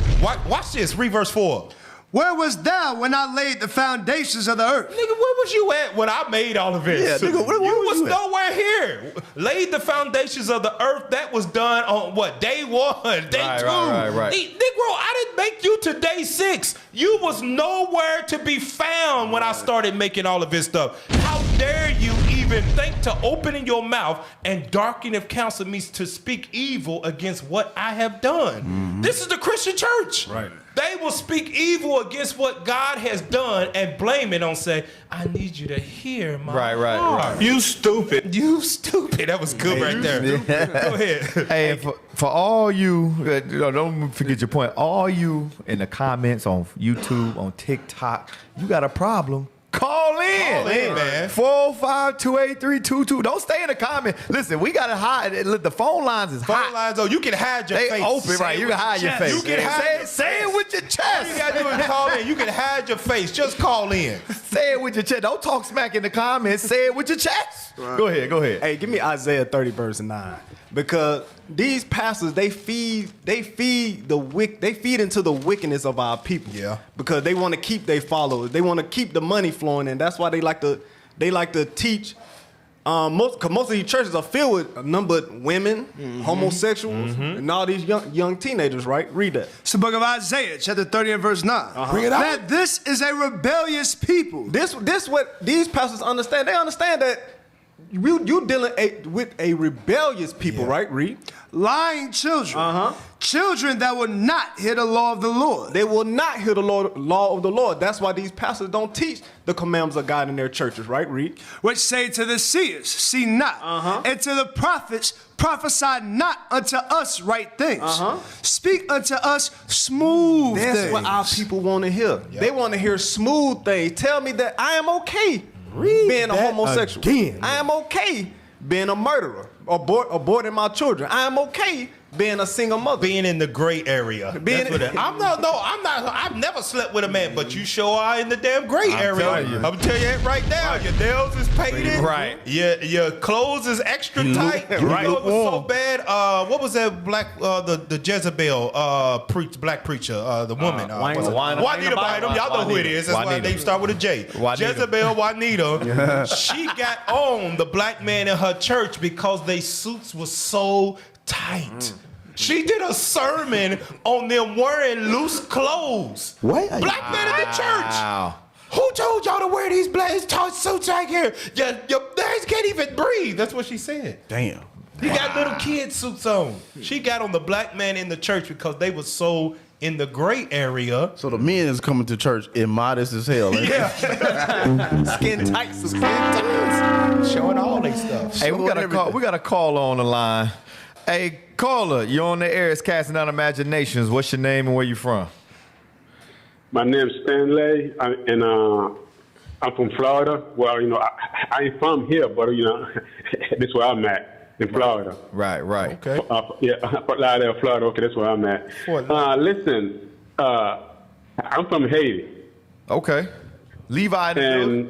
Watch this. Read verse 4. Where was thou when I laid the foundations of the earth? Nigga, where was you at when I made all of this? Yeah, nigga, where you was you at? nowhere here. Laid the foundations of the earth. That was done on what? Day 1, day 2. Right. Negro, I didn't make you to day 6. You was nowhere to be found when I started making all of this stuff. How dare you even think to open your mouth and darken of counsel means to speak evil against what I have done. This is the Christian church. Right. They will speak evil against what God has done and blame it on say, I need you to hear my heart. You stupid. You stupid. That was good right there. Go ahead. Hey, for all you, don't forget your point. All you in the comments on YouTube, on TikTok, you got a problem. Call in. Call in, man. 405-283-22. Don't stay in the comment. Listen, we got to hide. The phone lines is hot. Phone lines, you can hide your face. They open, right? You can hide your face. You can hide Say it with your chest. All you got to do is call in. You can hide your face. Just call in. Say it with your chest. Don't talk smack in the comments. Say it with your chest. Go ahead. Hey, give me Isaiah 30 verse 9. Because these pastors, they feed into the wickedness of our people. Yeah. Because they want to keep their followers. They want to keep the money flowing, and that's why they like to teach. Most of these churches are filled with a number of women, homosexuals, and all these young teenagers. Right? Read that. It's the book of Isaiah, chapter 30 and verse 9. Bring it out. That this is a rebellious people. This what these pastors understand. They understand that you dealing with a rebellious people, right? Read. Lying children. Children that will not hear the law of the Lord. They will not hear the law of the Lord. That's why these pastors don't teach the commandments of God in their churches, right? Read. Which say to the seers, see not. And to the prophets, prophesy not unto us right things. Speak unto us smooth things. That's what our people want to hear. Yep. They want to hear smooth things. Tell me that I am okay being a homosexual. I am okay being a murderer, aborting my children. I am okay being a single mother. Being in the gray area. I've never slept with a man, but you sure are in the damn gray area. I'm telling you that right now. Your nails is painted. Right. Your clothes is extra tight. Right. You know it was so bad. What was that the Jezebel black preacher, the woman? Juanita Bynum. Y'all know who it is. That's why they start with a J. Jezebel Juanita. She got on the black man in her church because their suits was so tight. She did a sermon on them wearing loose clothes. What? Black men in the church. Who told y'all to wear these black tight suits right here? Your legs can't even breathe. That's what she said. Damn. You got little kid suits on. She got on the black man in the church because they were so in the gray area. So the men is coming to church immodest as hell. Right? Yeah. Skin tights. Showing all they stuff. Hey, we got a call on the line. Hey, caller, you're on the air. It's Casting Out Imaginations. What's your name and where you from? My name's Stanley, and I'm from Florida. Well, I ain't from here, but this is where I'm at in Florida. Right. Okay. Fort Lauderdale, Florida. Okay, that's where I'm at. Listen, I'm from Haiti. Okay. Levi.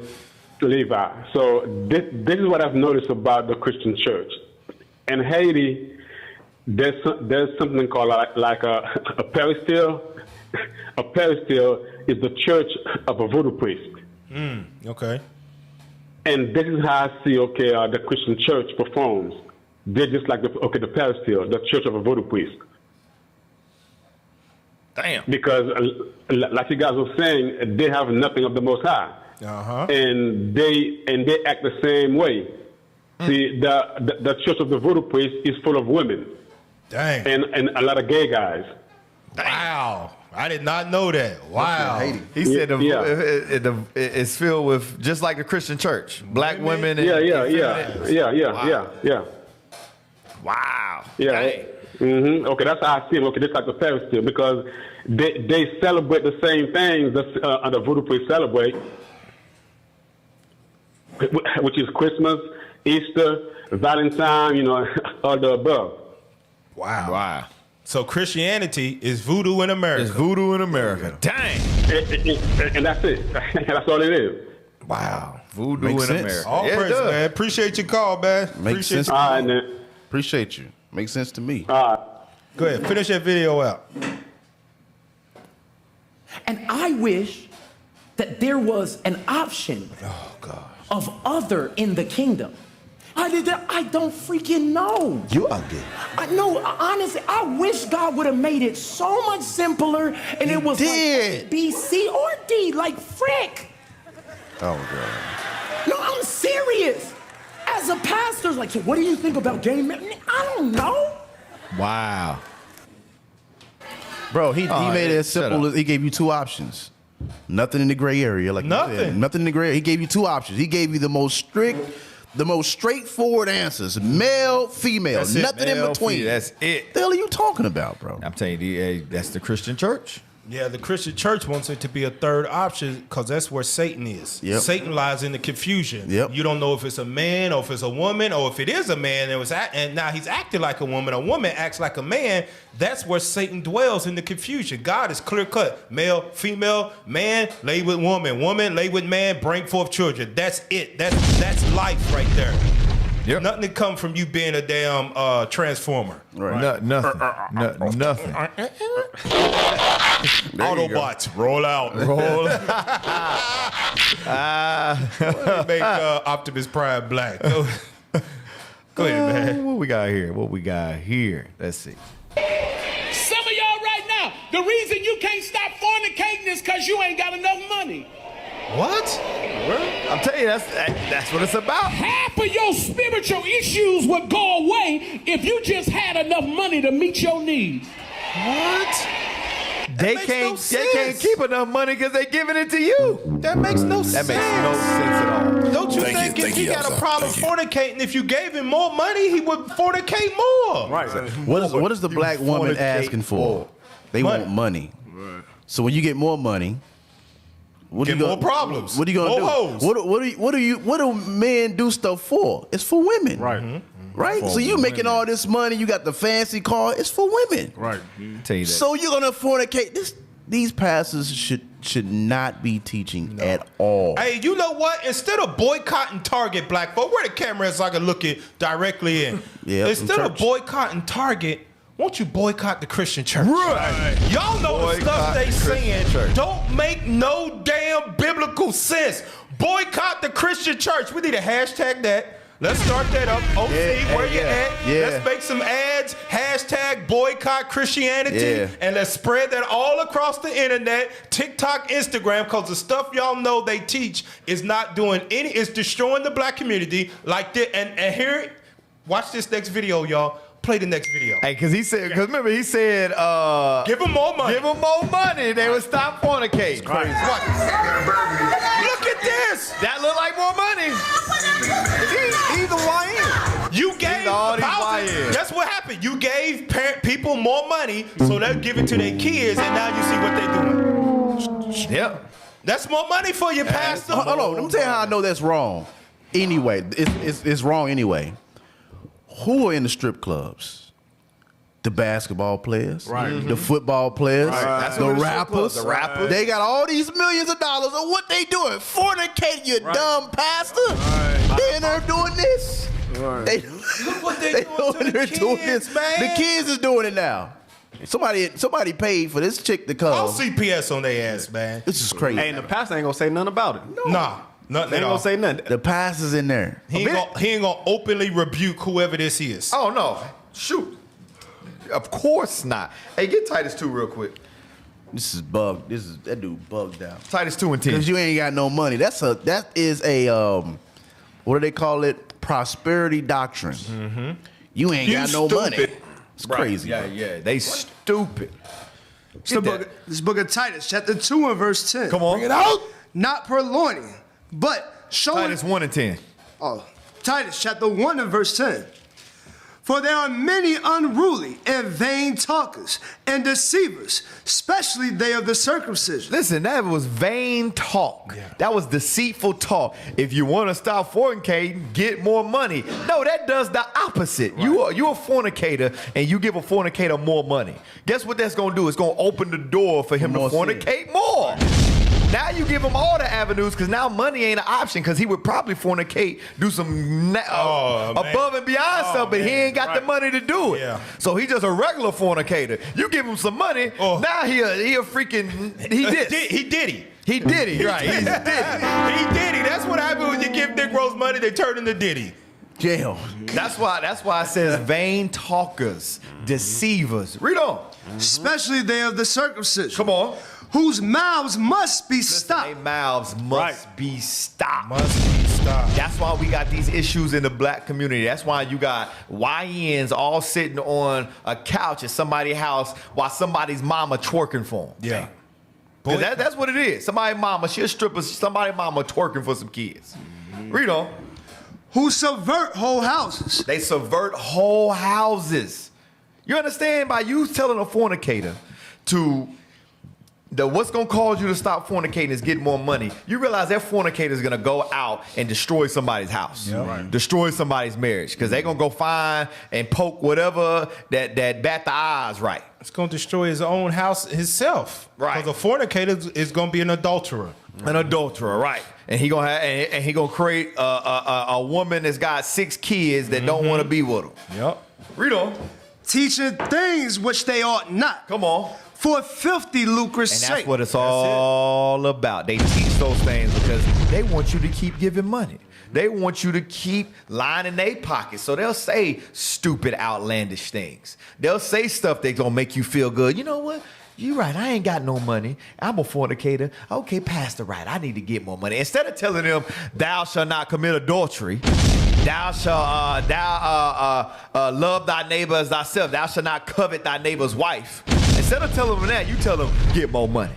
Levi. So this is what I've noticed about the Christian church. In Haiti, there's something called like a peristyle. A peristyle is the church of a voodoo priest. Okay. And this is how I see, the Christian church performs. They're just like the peristyle, the church of a voodoo priest. Damn. Because, like you guys were saying, they have nothing of the Most High. And they act the same way. See, the church of the voodoo priest is full of women. Dang. And a lot of gay guys. Wow. I did not know that. Wow. He said it's filled with, just like the Christian church, black women. And Yeah. Wow. Yeah. Mm-hmm. Okay, that's how I see it. Okay, just like the Pharisees, because they celebrate the same things that the voodoo priests celebrate, which is Christmas, Easter, Valentine, all the above. Wow. So Christianity is voodoo in America. It's voodoo in America. Dang. And that's it. That's all it is. Wow. Voodoo Makes in sense. America. All praise, man. Appreciate your call, man. Makes sense. All right, man. Appreciate you. Makes sense to me. All right. Go ahead. Finish that video out. And I wish that there was an option of other in the kingdom. I don't freaking know. You are good. I know, honestly, I wish God would have made it so much simpler and it was like B, C, or D, like frick. Oh, God. No, I'm serious. As a pastor, like, so what do you think about gay men? I don't know. Wow. Bro, he made it as simple as he gave you two options. Nothing in the gray area. Like Nothing. Nothing in the gray area. He gave you two options. He gave you the most straightforward answers. Male, female. That's it, nothing male, in between. female. That's it. The hell are you talking about, bro? I'm telling you, that's the Christian church. Yeah, the Christian church wants it to be a third option because that's where Satan is. Yep. Satan lies in the confusion. Yep. You don't know if it's a man or if it's a woman, or if it is a man and now he's acting like a woman acts like a man. That's where Satan dwells, in the confusion. God is clear cut. Male, female, man, lay with woman, lay with man, bring forth children. That's it. That's life right there. Yep. Nothing to come from you being a damn transformer. Right. Nothing. Nothing. Autobots, roll out. Roll. Make Optimus Prime black. Go ahead, man. What we got here? Let's see. Some of y'all right now, the reason you can't stop fornicating is because you ain't got enough money. What? I'm telling you, that's what it's about. Half of your spiritual issues would go away if you just had enough money to meet your needs. What? They can't keep enough money because they giving it to you. That makes no sense. That makes no sense at all. Don't you think if he got a problem fornicating, if you gave him more money, he would fornicate more? Right. What is the black woman asking for? They want money. Right. So when you get more money, more problems. What are you gonna do? Hoes. What do men do stuff for? It's for women. Right. Mm-hmm. Right? So you making all this money, you got the fancy car, it's for women. Right. Tell you that. So you're gonna fornicate. These pastors should not be teaching at all. Hey, you know what? Instead of boycotting Target, black folk, where the camera is so I can look it directly in. Yeah. Instead of boycotting Target, won't you boycott the Christian church? Right. Y'all know the stuff they saying don't make no damn biblical sense. Boycott the Christian church. We need to hashtag that. Let's start that up. OC, where you at? Yeah. Let's make some ads. Hashtag boycott Christianity. Yeah. And let's spread that all across the internet, TikTok, Instagram, because the stuff y'all know they teach is not doing it's destroying the black community like this. And here, watch this next video, y'all. Play the next video. Hey, because remember he said, give them more money. Give them more money. They would stop fornicating. Crazy. Look at this. That look like more money. He's the YN. You gave that's what happened. You gave people more money so they'll give it to their kids, and now you see what they doing. Yep. That's more money for you, pastor. Hold on. Let me tell you how I know that's wrong. Anyway, it's wrong anyway. Who are in the strip clubs? The basketball players, the football players, the rappers. They got all these millions of dollars. And what they doing? Fornicating, you dumb pastor. They in there doing this. Look what they doing to the kids, man. The kids is doing it now. Somebody paid for this chick to come. I'll CPS on their ass, man. This is crazy. Hey, and the pastor ain't gonna say nothing about it. Nah. Nothing they ain't gonna say nothing. The pastor's in there. He ain't gonna openly rebuke whoever this is. Oh no! Shoot! Of course not. Hey, get Titus 2 real quick. This is bugged. That dude bugged out. Titus 2 and 10. Because you ain't got no money. That is a what do they call it? Prosperity doctrine. Mm-hmm. You ain't got no money. It's crazy. Yeah. They stupid. This book of Titus, chapter 2 and verse 10. Come on. Bring it out. Not purloining, but showing. Titus 1 and 10. Oh, Titus chapter 1 and verse 10. For there are many unruly and vain talkers and deceivers, especially they of the circumcision. Listen, that was vain talk. Yeah. That was deceitful talk. If you want to stop fornicating, get more money. No, that does the opposite. Right. You're a fornicator, and you give a fornicator more money. Guess what that's going to do? It's going to open the door for him to fornicate more. Now you give him all the avenues because now money ain't an option because he would probably fornicate, do some above and beyond stuff, but he ain't got the money to do it. Yeah. So he just a regular fornicator. You give him some money, now he a freaking, he did. He did it. He did it, right. He's a Diddy. He did it. That's what happens when you give Negroes money, they turn into Diddy. Jail. That's why it says vain talkers, deceivers. Read on. Especially they of the circumcision. Come on. Whose mouths must be stopped. Their mouths must be stopped. Must be stopped. That's why we got these issues in the black community. That's why you got YNs all sitting on a couch at somebody's house while somebody's mama twerking for them. Yeah. Because that's what it is. Somebody's mama, she a stripper, somebody's mama twerking for some kids. Read on. Who subvert whole houses. They subvert whole houses. You understand? By you telling a fornicator to... what's going to cause you to stop fornicating is get more money. You realize that fornicator is going to go out and destroy somebody's house, destroy somebody's marriage, because they're going to go find and poke whatever that bat the eyes right. It's going to destroy his own house himself. Right. Because a fornicator is going to be an adulterer. An adulterer, right. And he gonna have, and he gonna create a woman that's got 6 kids that don't want to be with him. Yep. Read on. Teaching things which they ought not. Come on. For filthy lucre's sake. And that's what it's all about. They teach those things because they want you to keep giving money. They want you to keep lining their pockets. So they'll say stupid, outlandish things. They'll say stuff that's gonna make you feel good. You know what? You right, I ain't got no money. I'm a fornicator. Okay, Pastor, right, I need to get more money. Instead of telling them, thou shalt not commit adultery, thou shalt love thy neighbor as thyself, thou shalt not covet thy neighbor's wife. Instead of telling them that, you tell them, get more money.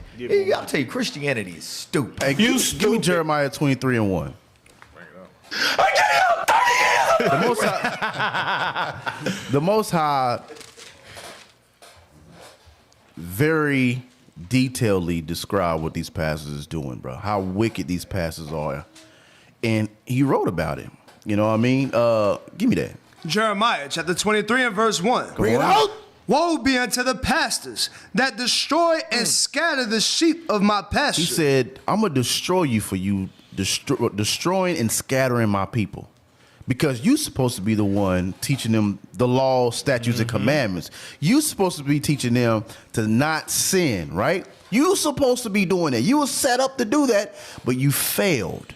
I'll tell you, Christianity is stupid. Hey, give me Jeremiah 23 and 1. The Most High very detailedly describe what these pastors is doing, bro. How wicked these pastors are. And he wrote about it. You know what I mean? Give me that. Jeremiah chapter 23 and verse 1. Bring it out. Woe be unto the pastors that destroy and scatter the sheep of my pasture. He said, I'm going to destroy you for you destroying and scattering my people. Because you're supposed to be the one teaching them the law, statutes, and commandments. You're supposed to be teaching them to not sin, right? You're supposed to be doing that. You were set up to do that, but you failed.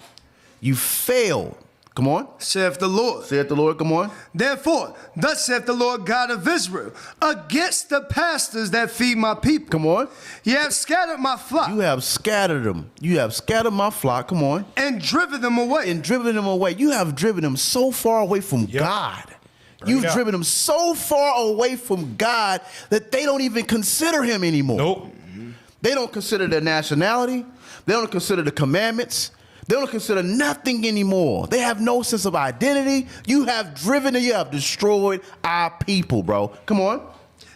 You failed. Come on. Saith the Lord. Saith the Lord, come on. Therefore, thus saith the Lord God of Israel, against the pastors that feed my people. Come on. You have scattered my flock. You have scattered them. You have scattered my flock. Come on. And driven them away. And driven them away. You have driven them so far away from God. You've driven them so far away from God that they don't even consider him anymore. Nope. They don't consider their nationality. They don't consider the commandments. They don't consider nothing anymore. They have no sense of identity. You have driven and you have destroyed our people, bro. Come on.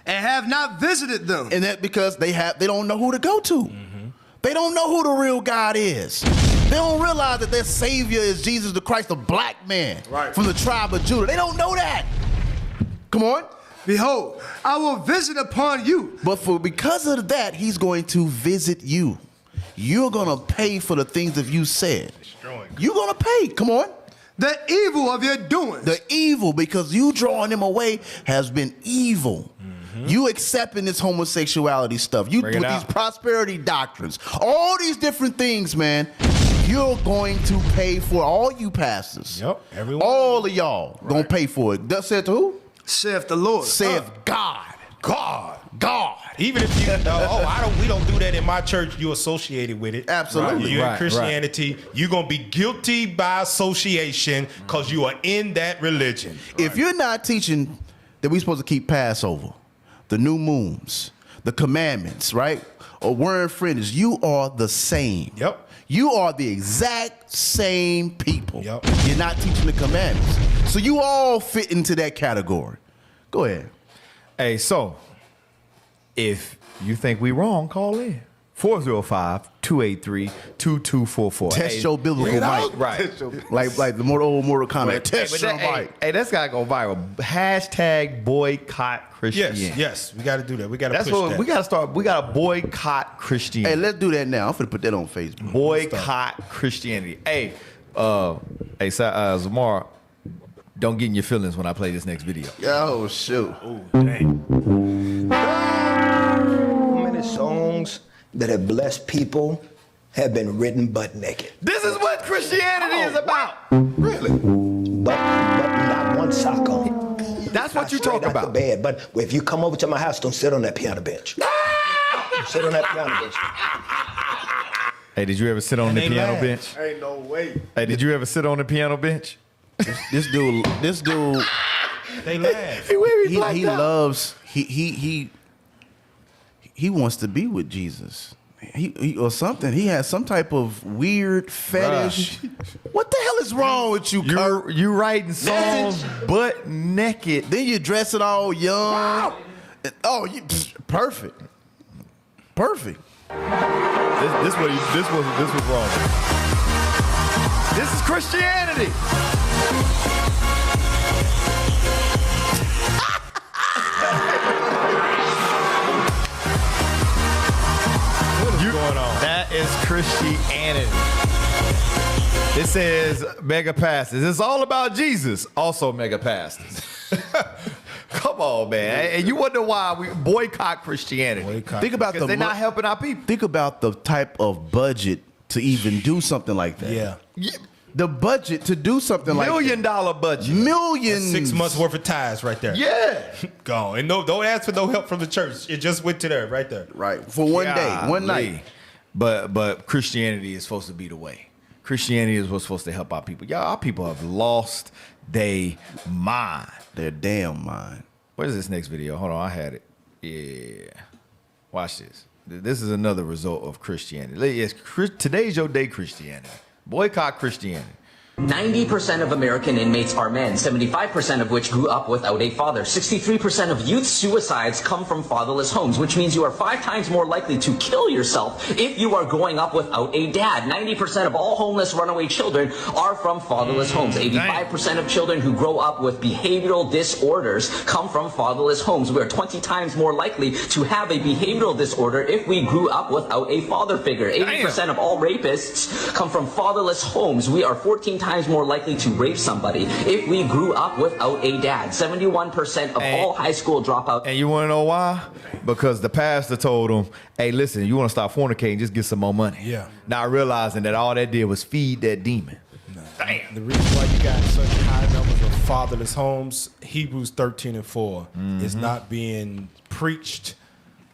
And have not visited them. And that because they don't know who to go to. They don't know who the real God is. They don't realize that their Savior is Jesus the Christ, the black man from the tribe of Judah. They don't know that. Come on. Behold, I will visit upon you. But because of that, he's going to visit you. You're going to pay for the things that you said. You're going to pay. Come on. The evil of your doings. The evil, because you drawing them away has been evil. You accepting this homosexuality stuff. You with these prosperity doctrines. All these different things, man. You're going to pay for all you pastors. Yep. Everyone. All of y'all going to pay for it. That said to who? Saith the Lord. Saith God. God. God. Even if you we don't do that in my church, you're associated with it. Absolutely. You're in Christianity, you're gonna be guilty by association because you are in that religion. If you're not teaching that we're supposed to keep Passover, the new moons, the commandments, right? Or wearing fringes, you are the same. Yep. You are the exact same people. Yep. You're not teaching the commandments. So you all fit into that category. Go ahead. Hey, so if you think we wrong, call in. 405-283-2244. Test your biblical might. Right. Like the old Mortal Kombat. Test your might. Hey, that's gotta go viral. Hashtag boycott Christianity. Yes, we got to do that. We got to That's push what that. we gotta start. We gotta boycott Christianity. Hey, let's do that now. I'm finna put that on Facebook. Boycott Christianity. Hey, Zamar, don't get in your feelings when I play this next video. Oh shoot. Oh, dang. How many songs that have blessed people have been written butt naked? This is what Christianity is about. Really? But not one sock on. That's what you talk about. The bed. But if you come over to my house, don't sit on that piano bench. Sit on that piano bench. Hey, did you ever sit on the piano bench? Ain't no way. Hey, did you ever sit on the piano bench? This dude. They laugh. He loves. He wants to be with Jesus. He or something. He has some type of weird fetish. What the hell is wrong with you, Kurt? You writing songs butt naked. Then you dress it all young. Oh, perfect. Perfect. This was wrong. This is Christianity. Going on? That is Christianity. It says mega pastors. It's all about Jesus. Also mega pastors. Come on, man. And you wonder why we boycott Christianity. Think about because they're not helping our people. Think about the type of budget to even do something like that. Yeah. The budget to do something like that. $1 million budget. Millions. 6 months worth of tithes right there. Yeah. Gone. And don't ask for no help from the church. It just went to there right there. Right. For one day, one night. But Christianity is supposed to be the way. Christianity is what's supposed to help our people. Y'all, our people have lost their mind. Their damn mind. Where's this next video? Hold on, I had it. Yeah. Watch this. This is another result of Christianity. Yes, today's your day, Christianity. Boycott Christianity. 90% of American inmates are men, 75% of which grew up without a father. 63% of youth suicides come from fatherless homes, which means you are 5 times more likely to kill yourself if you are growing up without a dad. 90% of all homeless runaway children are from fatherless homes. 85% of children who grow up with behavioral disorders come from fatherless homes. We are 20 times more likely to have a behavioral disorder if we grew up without a father figure. 80% of all rapists come from fatherless homes. We are 14 times more likely to rape somebody if we grew up without a dad. 71% of all high school dropouts. And you want to know why? Because the pastor told them, hey, listen, you want to stop fornicating, just get some more money. Yeah. Not realizing that all that did was feed that demon. Damn. The reason why you got such high numbers of fatherless homes, Hebrews 13:4, is not being preached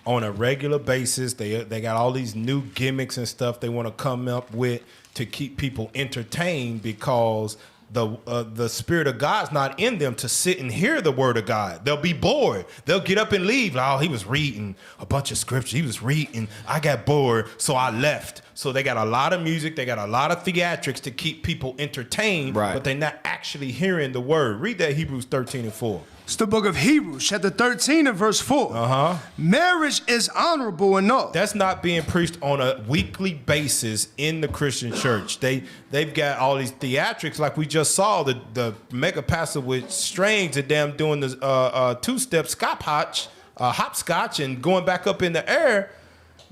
on a regular basis. They got all these new gimmicks and stuff they want to come up with to keep people entertained because the Spirit of God's not in them to sit and hear the Word of God. They'll be bored. They'll get up and leave. Like, oh, he was reading a bunch of scripture. He was reading. I got bored, so I left. So they got a lot of music. They got a lot of theatrics to keep people entertained, but they're not actually hearing the Word. Read that Hebrews 13:4. It's the book of Hebrews, chapter 13 and verse 4. Marriage is honorable enough. That's not being preached on a weekly basis in the Christian church. They've got all these theatrics, like we just saw the mega pastor with strings and them doing the two-step hopscotch and going back up in the air.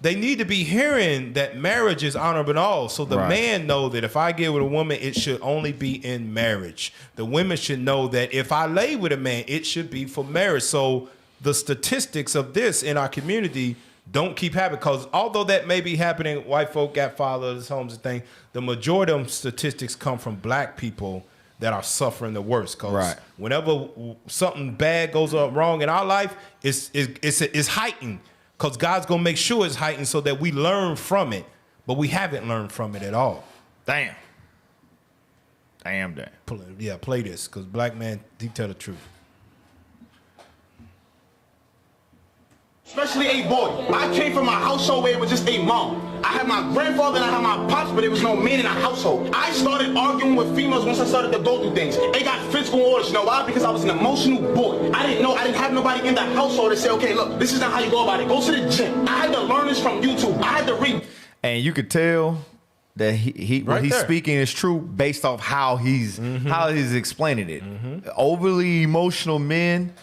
They need to be hearing that marriage is honorable and all. So the man know that if I get with a woman, it should only be in marriage. The women should know that if I lay with a man, it should be for marriage. So the statistics of this in our community don't keep happening. Because although that may be happening, white folk got fatherless homes and things, the majority of them statistics come from black people that are suffering the worst. Because whenever something bad goes wrong in our life, it's heightened. Because God's going to make sure it's heightened so that we learn from it. But we haven't learned from it at all. Damn. Play this, because black man, he tell the truth. Especially a boy. I came from a household where it was just a mom. I had my grandfather and I had my pops, but there was no man in the household. I started arguing with females once I started to go through things. They got physical orders. You know why? Because I was an emotional boy. I didn't have nobody in the household to say, okay, look, this is not how you go about it. Go to the gym. I had to learn this from YouTube. I had to read. And you could tell that what he's speaking is true based off how he's explaining it. Overly emotional men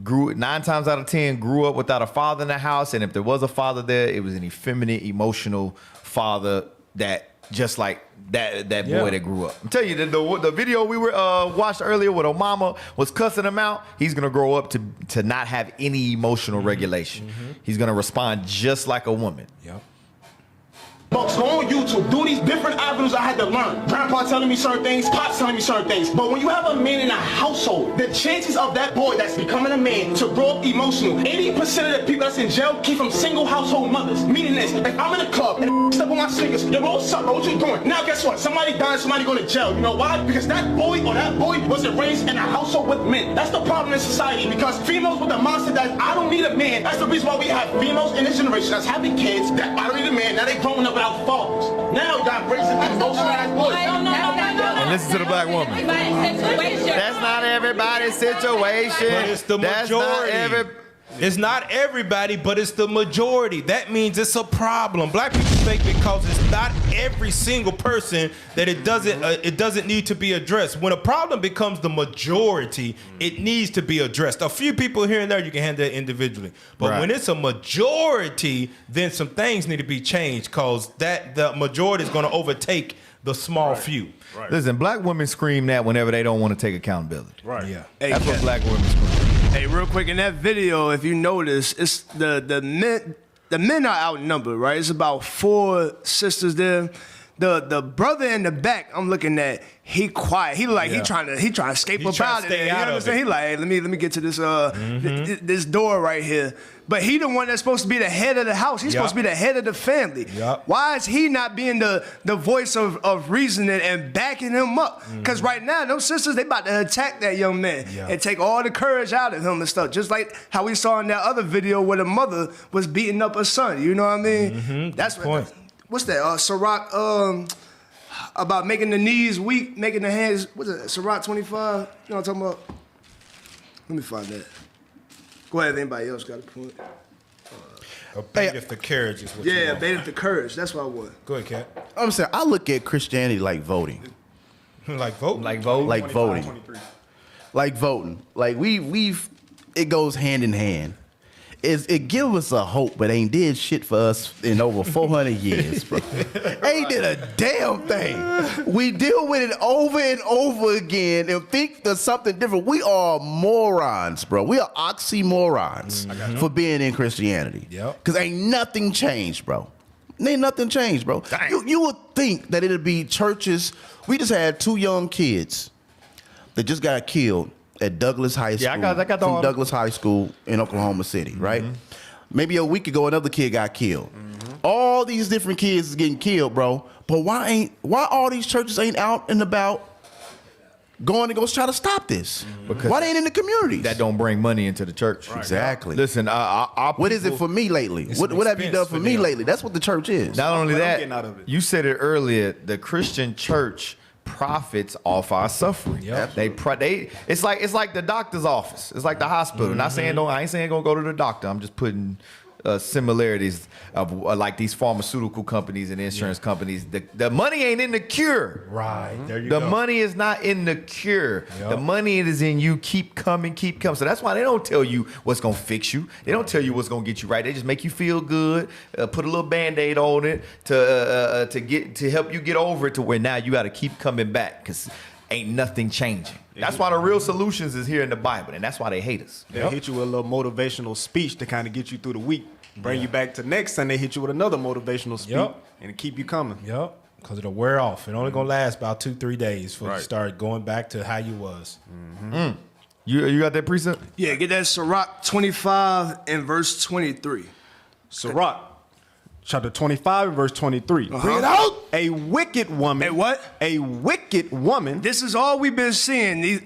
grew 9 times out of 10 grew up without a father in the house, and if there was a father there, it was an effeminate, emotional father that just like that boy that grew up. I'm telling you, the video we were watched earlier with Obama was cussing him out. He's gonna grow up to not have any emotional regulation. He's gonna respond just like a woman. Books, go on YouTube, do these different avenues I had to learn. Grandpa telling me certain things, pops telling me certain things. But when you have a man in a household, the chances of that boy that's becoming a man to grow up emotional, 80% of the people that's in jail came from single household mothers. Meaning this, if I'm in a club and step on my sneakers, yo, what's up, bro? What you doing? Now guess what? Somebody died, somebody going to jail. You know why? Because that boy wasn't raised in a household with men. That's the problem in society, because females with the mindset that I don't need a man. That's the reason why we have females in this generation that's having kids that I don't need a man. Now they growing up without fathers. Now you got raising emotional boys. And listen to the black woman. That's not everybody's situation. But it's the majority. It's not everybody, but it's the majority. That means it's a problem. Black people think because it's not every single person that it doesn't need to be addressed. When a problem becomes the majority, it needs to be addressed. A few people here and there, you can handle it individually. But when it's a majority, then some things need to be changed, because the majority is going to overtake the small few. Listen, black women scream that whenever they don't want to take accountability. Yeah. That's what black women scream. Hey, real quick, in that video, if you notice, it's the men are outnumbered, right? It's about 4 sisters there. The brother in the back, I'm looking at, he quiet. He trying to escape up out of there. You know what I'm saying? He like, hey, let me get to this this door right here. But he the one that's supposed to be the head of the house. He's supposed to be the head of the family. Why is he not being the voice of reasoning and backing him up? Because right now, those sisters, they about to attack that young man and take all the courage out of him and stuff. Just like how we saw in that other video where the mother was beating up her son. You know what I mean? That's what. What's that? Sirach, about making the knees weak, making the hands. What's it? Sirach 25. You know what I'm talking about? Let me find that. Go ahead, anybody else got a point? Abated the courage is what you want. Abated the courage. That's what I want. Go ahead, Kat. I'm saying, I look at Christianity like voting. Like voting? Like voting. Like voting. 23. Like voting. Like it goes hand in hand. It give us a hope, but ain't did shit for us in over 400 years, bro. Ain't did a damn thing. We deal with it over and over again and think there's something different. We are morons, bro. We are oxymorons for being in Christianity. Because ain't nothing changed, bro. Ain't nothing changed, bro. You would think that it'd be churches. We just had 2 young kids that just got killed at Douglas High School. I got from Douglas High School in Oklahoma City, right? Maybe a week ago, another kid got killed. All these different kids is getting killed, bro. But why all these churches ain't out and about going to go try to stop this? Because why they ain't in the communities? That don't bring money into the church. Exactly. Listen, what is it for me lately? What have you done for me lately? That's what the church is. Not only that, you said it earlier, the Christian church profits off our suffering. It's like the doctor's office. It's like the hospital. I ain't saying gonna go to the doctor. I'm just putting similarities of like these pharmaceutical companies and insurance companies. The money ain't in the cure. Right. There you go. The money is not in the cure. The money is in you keep coming. So that's why they don't tell you what's gonna fix you. They don't tell you what's gonna get you right. They just make you feel good, put a little Band-Aid on it to help you get over it to where now you gotta keep coming back because ain't nothing changing. That's why the real solutions is here in the Bible, and that's why they hate us. They'll hit you with a little motivational speech to kind of get you through the week. Bring you back to next Sunday, hit you with another motivational speech, and keep you coming. Because it'll wear off. It only going to last about 2-3 days before you start going back to how you was. You got that precept? Yeah, get that Sirach 25 and verse 23. Sirach chapter 25 and verse 23. Bring it out. A wicked woman. A what? A wicked woman. This is all we've been seeing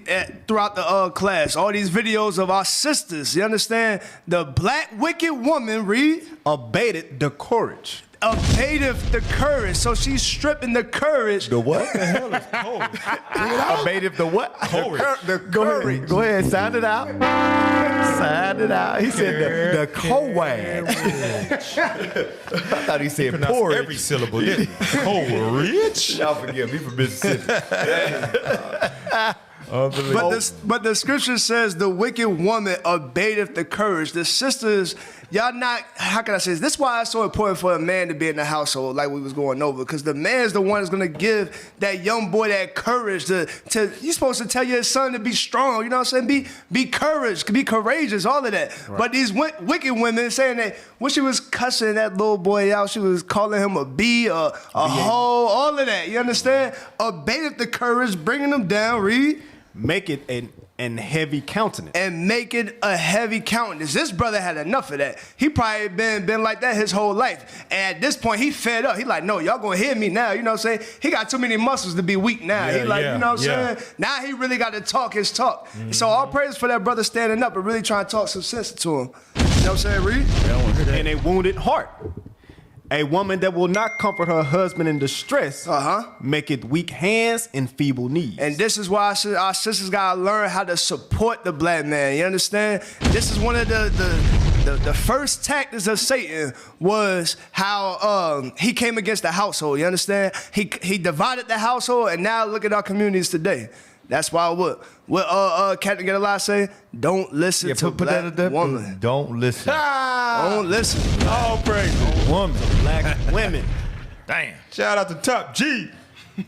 throughout the class. All these videos of our sisters. You understand? The black wicked woman, read. Abated the courage. Abated the courage. So she's stripping the courage. The what? What the hell is courage? Abated the what? Courage. The courage. Go ahead, sound it out. Sound it out. He said the courage. I thought he said Pronounced porridge. every syllable, didn't he? Courage. Y'all forgive me for Mississippi. But the scripture says the wicked woman abateth the courage. The sisters, y'all not, how can I say this? This is why it's so important for a man to be in the household like we was going over. Because the man's the one that's going to give that young boy that courage to you're supposed to tell your son to be strong. You know what I'm saying? Be courageous, all of that. Right. But these wicked women saying that when she was cussing that little boy out, she was calling him a bee, a hoe, all of that. You understand? Abated the courage, bringing them down, read. Make it an heavy countenance. And make it a heavy countenance. This brother had enough of that. He probably been like that his whole life. And at this point, he fed up. He like, no, y'all gonna hear me now. You know what I'm saying? He got too many muscles to be weak now. You know what I'm saying? Now he really got to talk his talk. Mm-hmm. So all praise for that brother standing up and really trying to talk some sense to him. You know what I'm saying, Reed? And a wounded heart. A woman that will not comfort her husband in distress, maketh weak hands and feeble knees. And this is why our sisters gotta learn how to support the black man. You understand? This is one of the first tactics of Satan was how he came against the household. You understand? He divided the household, and now look at our communities today. That's why what Captain Get a Lie say? Don't listen to black woman. Don't listen. Don't listen. All praise woman. Black women. Damn. Shout out to Top G.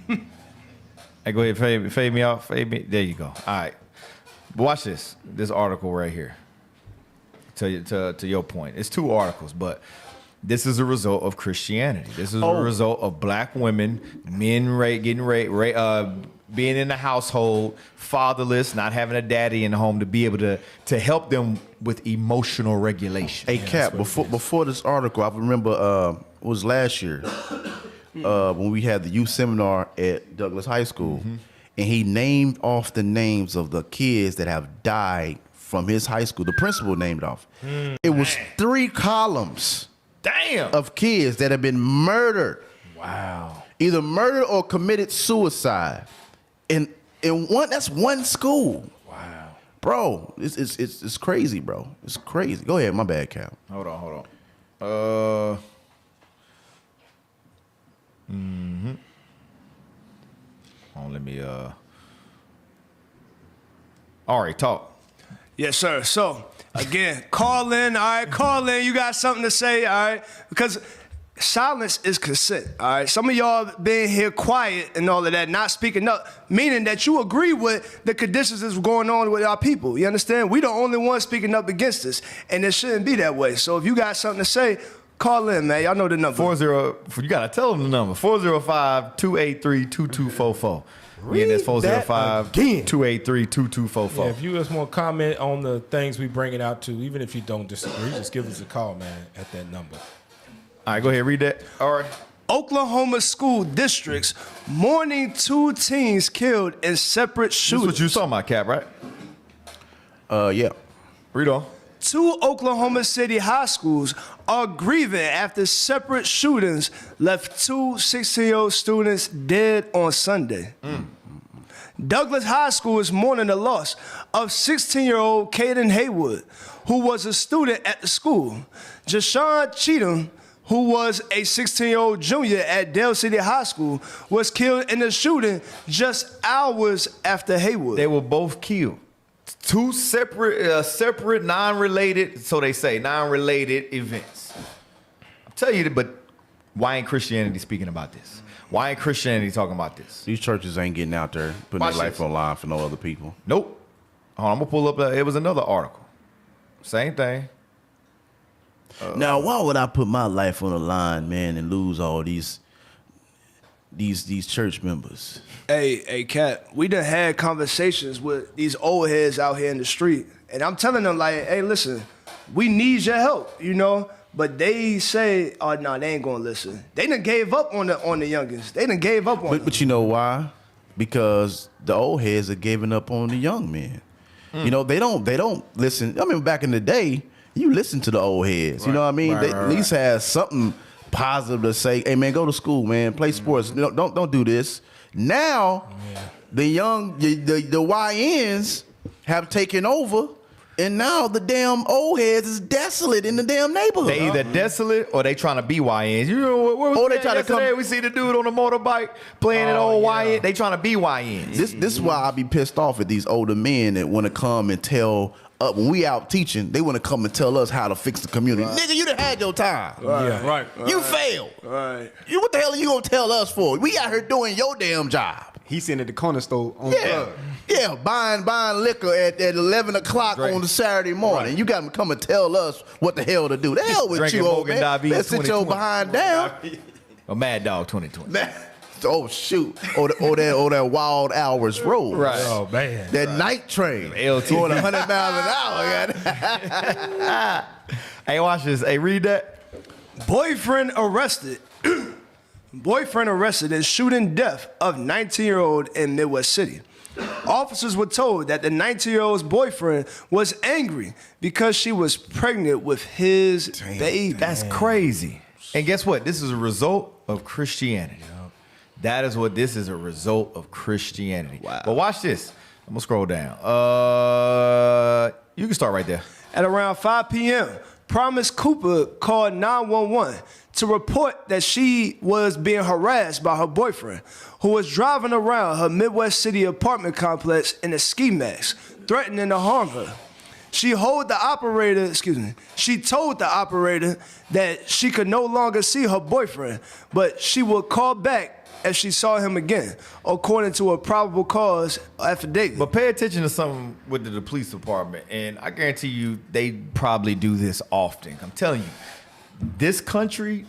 Hey, go ahead, fade me out. Fade me. There you go. All right. But watch this. This article right here. To your point. It's two articles, but this is a result of Christianity. This is a result of black women, men getting raped, being in the household, fatherless, not having a daddy in the home to be able to help them with emotional regulation. Hey, Cap, before this article, I remember it was last year when we had the youth seminar at Douglas High School, and he named off the names of the kids that have died from his high school. The principal named off. It was 3 columns. Damn. Of kids that have been murdered. Wow. Either murdered or committed suicide. In that's one school. Wow. Bro, it's crazy, bro. It's crazy. Go ahead, my bad, Cal. Hold on. Let me all right, talk. Yes, sir. So again, call in, all right, call in. You got something to say, all right? Because silence is consent, all right? Some of y'all being here quiet and all of that, not speaking up, meaning that you agree with the conditions that's going on with our people. You understand? We the only ones speaking up against this, and it shouldn't be that way. So if you got something to say, call in, man. Y'all know the number. You got to tell them the number. 405-283-2244. Again, that's 405-283-2244. Yeah, if you just want to comment on the things we bring it out to, even if you don't disagree, just give us a call, man, at that number. All right, go ahead, read that. All right. Oklahoma school districts mourning 2 teens killed in separate shootings. That's what you saw, my Cap, right? Yeah. Read on. 2 Oklahoma City high schools are grieving after separate shootings left 2 16-year-old students dead on Sunday. Douglas High School is mourning the loss of 16-year-old Caden Haywood, who was a student at the school. Jashawn Cheatham, who was a 16-year-old junior at Dale City High School, was killed in a shooting just hours after Haywood. They were both killed. 2 separate, non-related, so they say, non-related events. I'll tell you, but why ain't Christianity speaking about this? Why ain't Christianity talking about this? These churches ain't getting out there putting their life on the line for no other people. Nope. Hold on, I'm going to pull up, it was another article. Same thing. Now, why would I put my life on the line, man, and lose all these church members? Hey, Cat, we done had conversations with these old heads out here in the street, and I'm telling them, like, hey, listen, we need your help, you know, But they say, oh no, they ain't gonna listen. They done gave up on the youngins. They done gave up on them. But you know why? Because the old heads are giving up on the young men. You know, they don't listen. I mean, back in the day, you listen to the old heads. You know what I mean? They at least have something positive to say. Hey man, go to school, man. Play sports. Don't do this. Now, the YNs have taken over, and now the damn old heads is desolate in the damn neighborhood. They either desolate or they trying to be YNs. You know what was they trying to come. We see the dude on the motorbike playing an old YN. They trying to be YNs. This is why I be pissed off at these older men that want to come and tell. When we out teaching, they want to come and tell us how to fix the community. Nigga, you done had your time. You failed. What the hell are you gonna tell us for? We out here doing your damn job. He sitting at the corner store on the Yeah, buying liquor at 11 o'clock on the Saturday morning. You got to come and tell us what the hell to do. The hell with Drinking you, old Morgan man. Diabetes Let's sit your 2020. behind down. A Mad Dog 2020. Oh shoot! That Wild Hours Road. Right. Oh man. That night train. LT. Going 100 miles an hour. Hey, watch this. Hey, read that. Boyfriend arrested. Boyfriend arrested in shooting death of 19-year-old in Midwest City. Officers were told that the 19-year-old's boyfriend was angry because she was pregnant with his baby. That's crazy. And guess what? This is a result of Christianity. That is what this is, a result of Christianity. Wow. But watch this. I'm going to scroll down. You can start right there. At around 5 p.m., Promise Cooper called 911 to report that she was being harassed by her boyfriend, who was driving around her Midwest City apartment complex in a ski mask, threatening to harm her. She told the operator that she could no longer see her boyfriend, but she would call back if she saw him again, according to a probable cause affidavit. But pay attention to something with the police department, and I guarantee you they probably do this often. I'm telling you, this country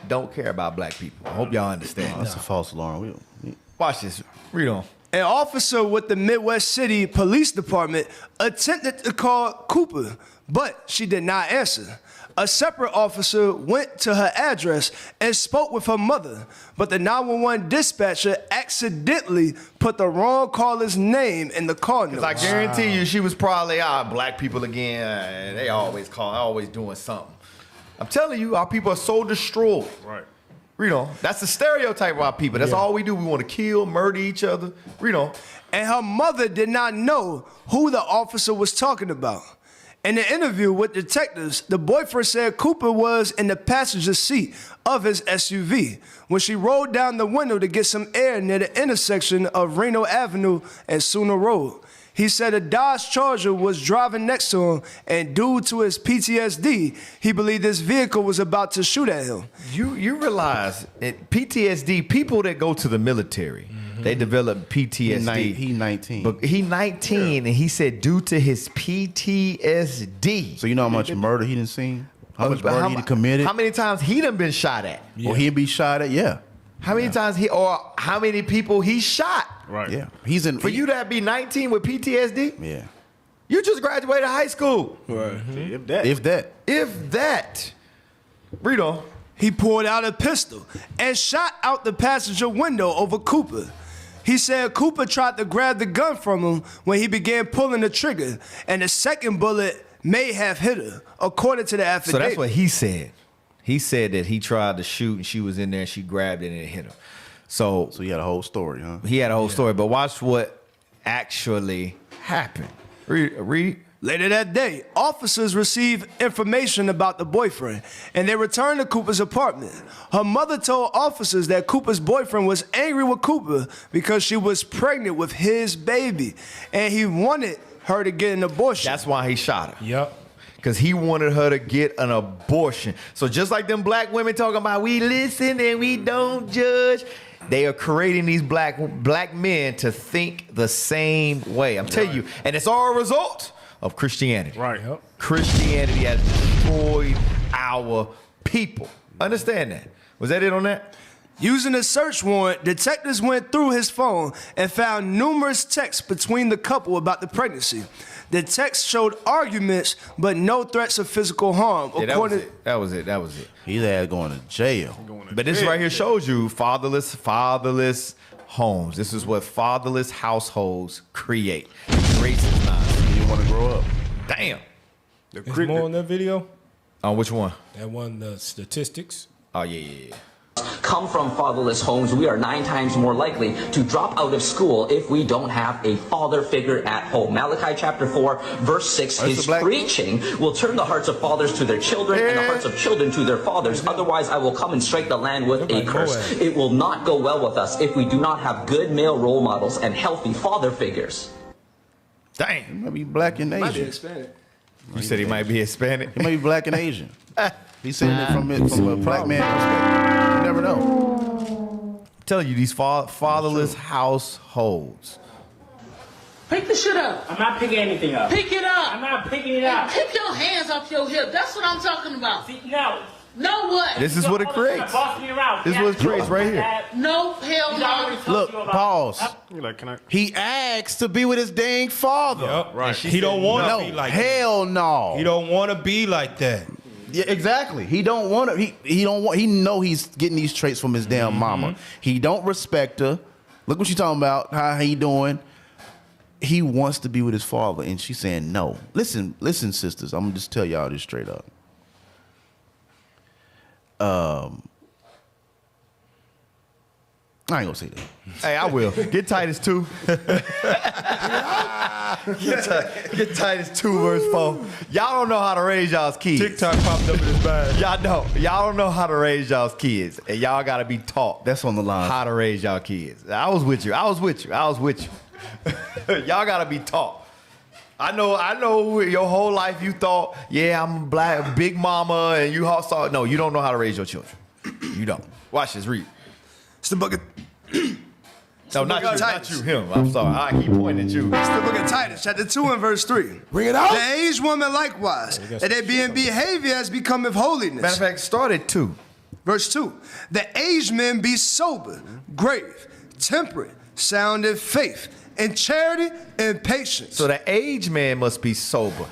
don't care about black people. I hope y'all understand. That's a false alarm. Watch this. Read on. An officer with the Midwest City Police Department attempted to call Cooper, but she did not answer. A separate officer went to her address and spoke with her mother, but the 911 dispatcher accidentally put the wrong caller's name in the call notes. Because I guarantee you she was probably, black people again, they always doing something. I'm telling you, our people are so destroyed. Right. Read on. That's the stereotype of our people. That's all we do. We want to kill, murder each other. Read on. And her mother did not know who the officer was talking about. In the interview with detectives, the boyfriend said Cooper was in the passenger seat of his SUV when she rolled down the window to get some air near the intersection of Reno Avenue and Sooner Road. He said a Dodge Charger was driving next to him, and due to his PTSD, he believed this vehicle was about to shoot at him. You realize that PTSD, people that go to the military, they develop PTSD. He 19. But he 19, and he said due to his PTSD. So you know how much murder he done seen? How much murder he done committed? How many times he done been shot at? Or he'd be shot at, yeah. How many times how many people he shot? Right. Yeah. He's in. For you to be 19 with PTSD? Yeah. You just graduated high school. Right. If that. If that. Read on. He pulled out a pistol and shot out the passenger window over Cooper. He said Cooper tried to grab the gun from him when he began pulling the trigger, and the second bullet may have hit her, according to the affidavit. So that's what he said. He said that he tried to shoot and she was in there and she grabbed it and it hit him. So he had a whole story, huh? He had a whole story, but watch what actually happened. Read. Later that day, officers received information about the boyfriend, and they returned to Cooper's apartment. Her mother told officers that Cooper's boyfriend was angry with Cooper because she was pregnant with his baby, and he wanted her to get an abortion. That's why he shot her. Yep. Because he wanted her to get an abortion. So just like them black women talking about we listen and we don't judge, they are creating these black men to think the same way. I'm telling you, and it's all a result of Christianity. Right. Yep. Christianity has destroyed our people. Understand that? Was that it on that? Using a search warrant, detectives went through his phone and found numerous texts between the couple about the pregnancy. The text showed arguments, but no threats of physical harm. Yeah, that was it. He's had going to jail. But this right here shows you fatherless homes. This is what fatherless households create. It creates this nonsense. You didn't want to grow up. Damn. There's more on that video? On which one? That one, the statistics. Oh, yeah. Come from fatherless homes, we are 9 times more likely to drop out of school if we don't have a father figure at home. Malachi chapter 4, verse 6, his preaching will turn the hearts of fathers to their children and the hearts of children to their fathers. Otherwise, I will come and strike the land with a curse. It will not go well with us if we do not have good male role models and healthy father figures. Dang. He might be black and Might be Asian. Hispanic. You said he might be Hispanic? He might be black and Asian. He's saying it from a black man perspective. You never know. I'm telling you, these fatherless households. Pick the shit up. I'm not picking anything up. Pick it up. I'm not picking it up. Pick your hands off your hip. That's what I'm talking about. No. No what? This is what it creates. This is what it creates right here. No, hell no. Look, pause. Can I? He asked to be with his dang father. Yep, right. He don't want to be like that. Hell no. He don't want to be like that. Yeah, exactly. He don't want to. He don't want. He know he's getting these traits from his damn mama. He don't respect her. Look what she talking about. How he doing? He wants to be with his father, and she's saying no. Listen, sisters. I'm gonna just tell y'all this straight up. I ain't gonna say that. Hey, I will. Get Titus 2. Get Titus 2 verse 4. Y'all don't know how to raise y'all's kids. TikTok popped up in his bag. Y'all don't. Y'all don't know how to raise y'all's kids. And y'all gotta be taught. That's on the line. How to raise y'all kids. I was with you. Y'all gotta be taught. I know your whole life you thought, yeah, I'm a black big mama, and you all saw. No, you don't know how to raise your children. You don't. Watch this, read. It's the book of No, not you, him. I'm sorry. I keep pointing at you. It's the book of Titus, chapter 2 and verse 3. Bring it out. The aged woman likewise, that they be in behavior as becometh holiness. Matter of fact, start at 2. Verse 2. The aged men be sober, grave, temperate, sound in faith, in charity, and patience. So the aged man must be sober.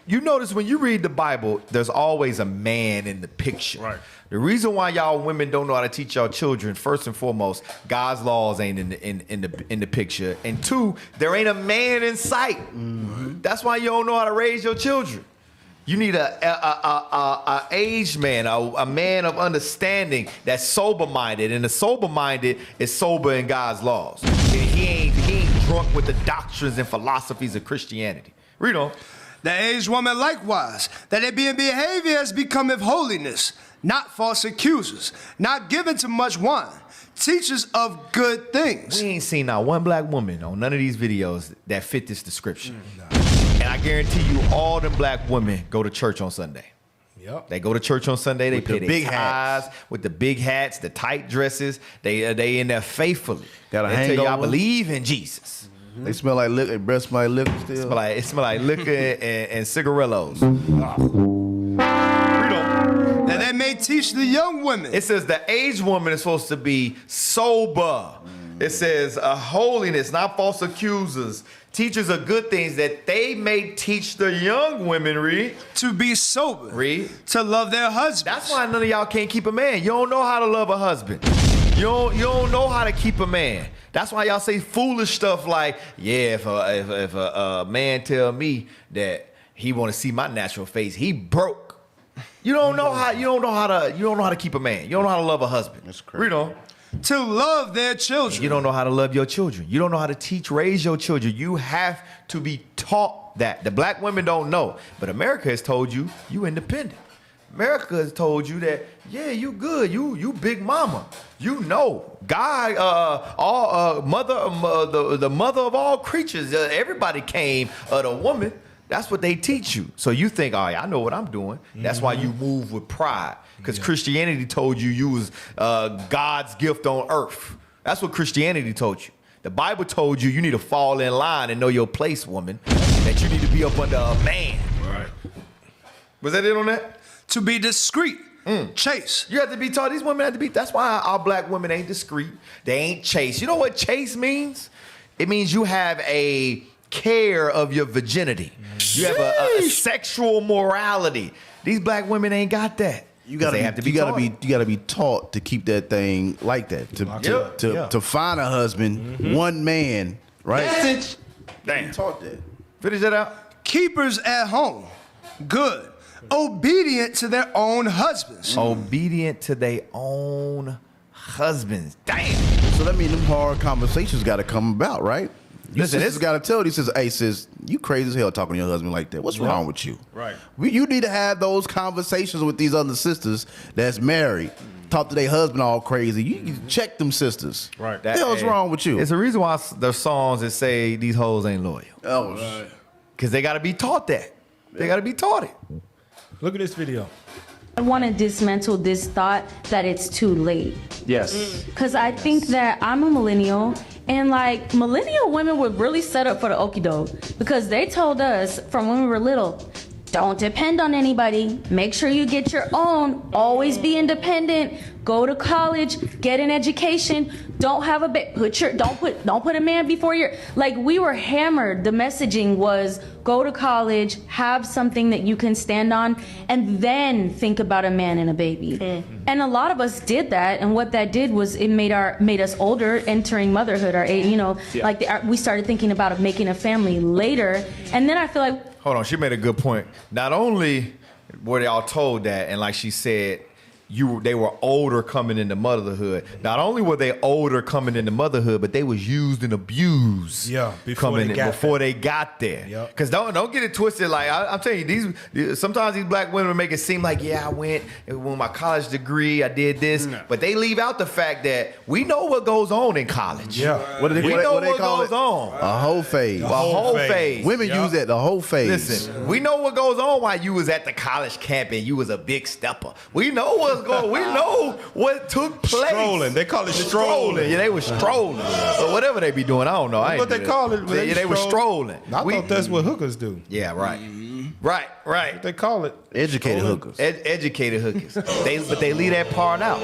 You notice when you read the Bible, there's always a man in the picture. Right. The reason why y'all women don't know how to teach y'all children, first and foremost, God's laws ain't in the picture, and 2, there ain't a man in sight. That's why you don't know how to raise your children. You need a aged man, a man of understanding that's sober-minded, and the sober-minded is sober in God's laws. He ain't drunk with the doctrines and philosophies of Christianity. Read on. The aged woman likewise, that they be in behavior as becometh holiness, not false accusers, not given to much wine, teachers of good things. We ain't seen not one black woman on none of these videos that fit this description. And I guarantee you all them black women go to church on Sunday. Yep. They go to church on Sunday, they With pay the their big ties, hats. with the big hats, the tight dresses. They in there faithfully. Got a They tell you I hangover. believe in Jesus. They smell like liquor. Their breath smell like liquor still. It smell like liquor and cigarillos. That they may teach the young women. It says the aged woman is supposed to be sober. It says holiness, not false accusers. Teachers of good things that they may teach the young women, read. To be sober. Read. To love their husbands. That's why none of y'all can't keep a man. You don't know how to love a husband. You don't know how to keep a man. That's why y'all say foolish stuff like, yeah, if a man tell me that he want to see my natural face, he broke. You don't know how to keep a man. You don't know how to love a husband. That's crazy. Read on. To love their children. You don't know how to love your children. You don't know how to raise your children. You have to be taught that. The black women don't know, but America has told you independent. America has told you that, yeah, you good. You big mama. You know, God, the mother of all creatures. Everybody came of the woman. That's what they teach you. So you think, all right, I know what I'm doing. That's why you move with pride. Because Christianity told you was God's gift on earth. That's what Christianity told you. The Bible told you need to fall in line and know your place, woman. That you need to be up under a man. Right. Was that it on that? To be discreet, Chase. You have to be taught. These women have to be. That's why our black women ain't discreet. They ain't chaste. You know what chaste means? It means you have a care of your virginity. You have a sexual morality. These black women ain't got that. You gotta be taught to keep that thing like that. To find a husband, one man, right? Message. Damn. Taught that. Finish that out. Keepers at home. Good. Obedient to their own husbands. Obedient to their own husbands. Damn. So that means them hard conversations got to come about, right? You sisters got to tell these sisters, hey, sis, you crazy as hell talking to your husband like that. What's wrong with you? Right. You need to have those conversations with these other sisters that's married. Talk to their husband all crazy. You check them sisters. Right. What the hell's wrong with you? It's the reason why there's songs that say these hoes ain't loyal. Oh, right. Because they got to be taught that. They got to be taught it. Look at this video. I want to dismantle this thought that it's too late. Yes. Because I think that I'm a millennial, and like millennial women were really set up for the okie doke because they told us from when we were little, don't depend on anybody. Make sure you get your own. Always be independent. Go to college. Get an education. Don't have a don't put a man before your. Like we were hammered. The messaging was go to college, have something that you can stand on, and then think about a man and a baby. And a lot of us did that, and what that did was it made us older, entering motherhood. We started thinking about making a family later, and then I feel like. Hold on, she made a good point. Not only were y'all told that, and like she said, they were older coming into motherhood. Not only were they older coming into motherhood, but they was used and abused. Yeah, before they got there. Yep. Because don't get it twisted. Like I'm telling you, sometimes these black women make it seem like, yeah, I went with my college degree, I did this, but they leave out the fact that we know what goes on in college. Yeah, what do they call goes on. A whole phase. A whole phase. Women use that, the whole phase. Listen, we know what goes on while you was at the college camp and you was a big stepper. We know what's going. We know what took place. Strolling. They call it strolling. Yeah, they were strolling. Or whatever they be doing. I don't know. What they call it. They were strolling. I thought that's what hookers do. Yeah, right. Right. What they call it. Educated hookers. Educated hookers. But they leave that part out.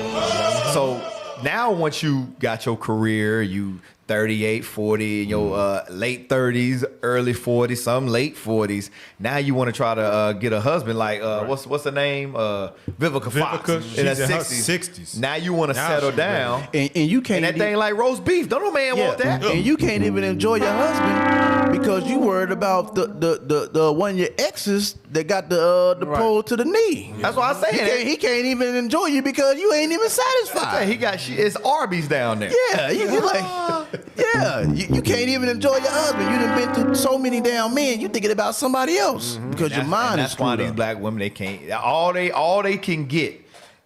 So now once you got your career, you 38, 40, in your late 30s, early 40s, some late 40s. Now you want to try to get a husband like, what's her name? Vivica Fox in her 60s. Now you want to settle down. And you can't. And that thing like roast beef. Don't no man want that. And you can't even enjoy your husband because you worried about the one of your exes that got the pole to the knee. That's what I'm saying. He can't even enjoy you because you ain't even satisfied. It's Arby's down there. Yeah, you like. Yeah, you can't even enjoy your husband. You done been through so many damn men. You thinking about somebody else because your mind is screwed up. That's why these black women, they can't. All they can get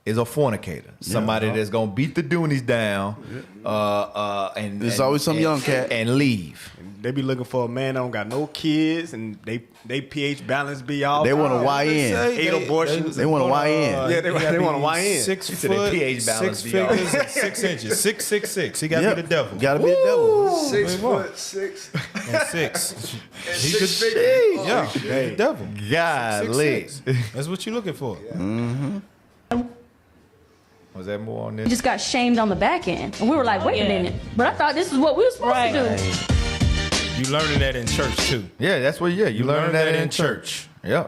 is a fornicator, somebody that's gonna beat the Doonies down, and there's always some young cat and leave. They be looking for a man that don't got no kids, and they pH balance be off. They want to YN. 8 abortions. They want to YN. Yeah, they want to YN. 6 foot, pH balance 6 figures, and 6 inches. 6'6". He got to be the devil. Got to be the devil. 6 foot 6 and 6. He could be. Yeah, the devil. Golly, that's what you looking for. Was there more on this? We just got shamed on the back end, and we were like, wait a minute, but I thought this is what we were supposed to do. You learning that in church too. Yeah, that's what. Yeah, you learning that in church. Yeah,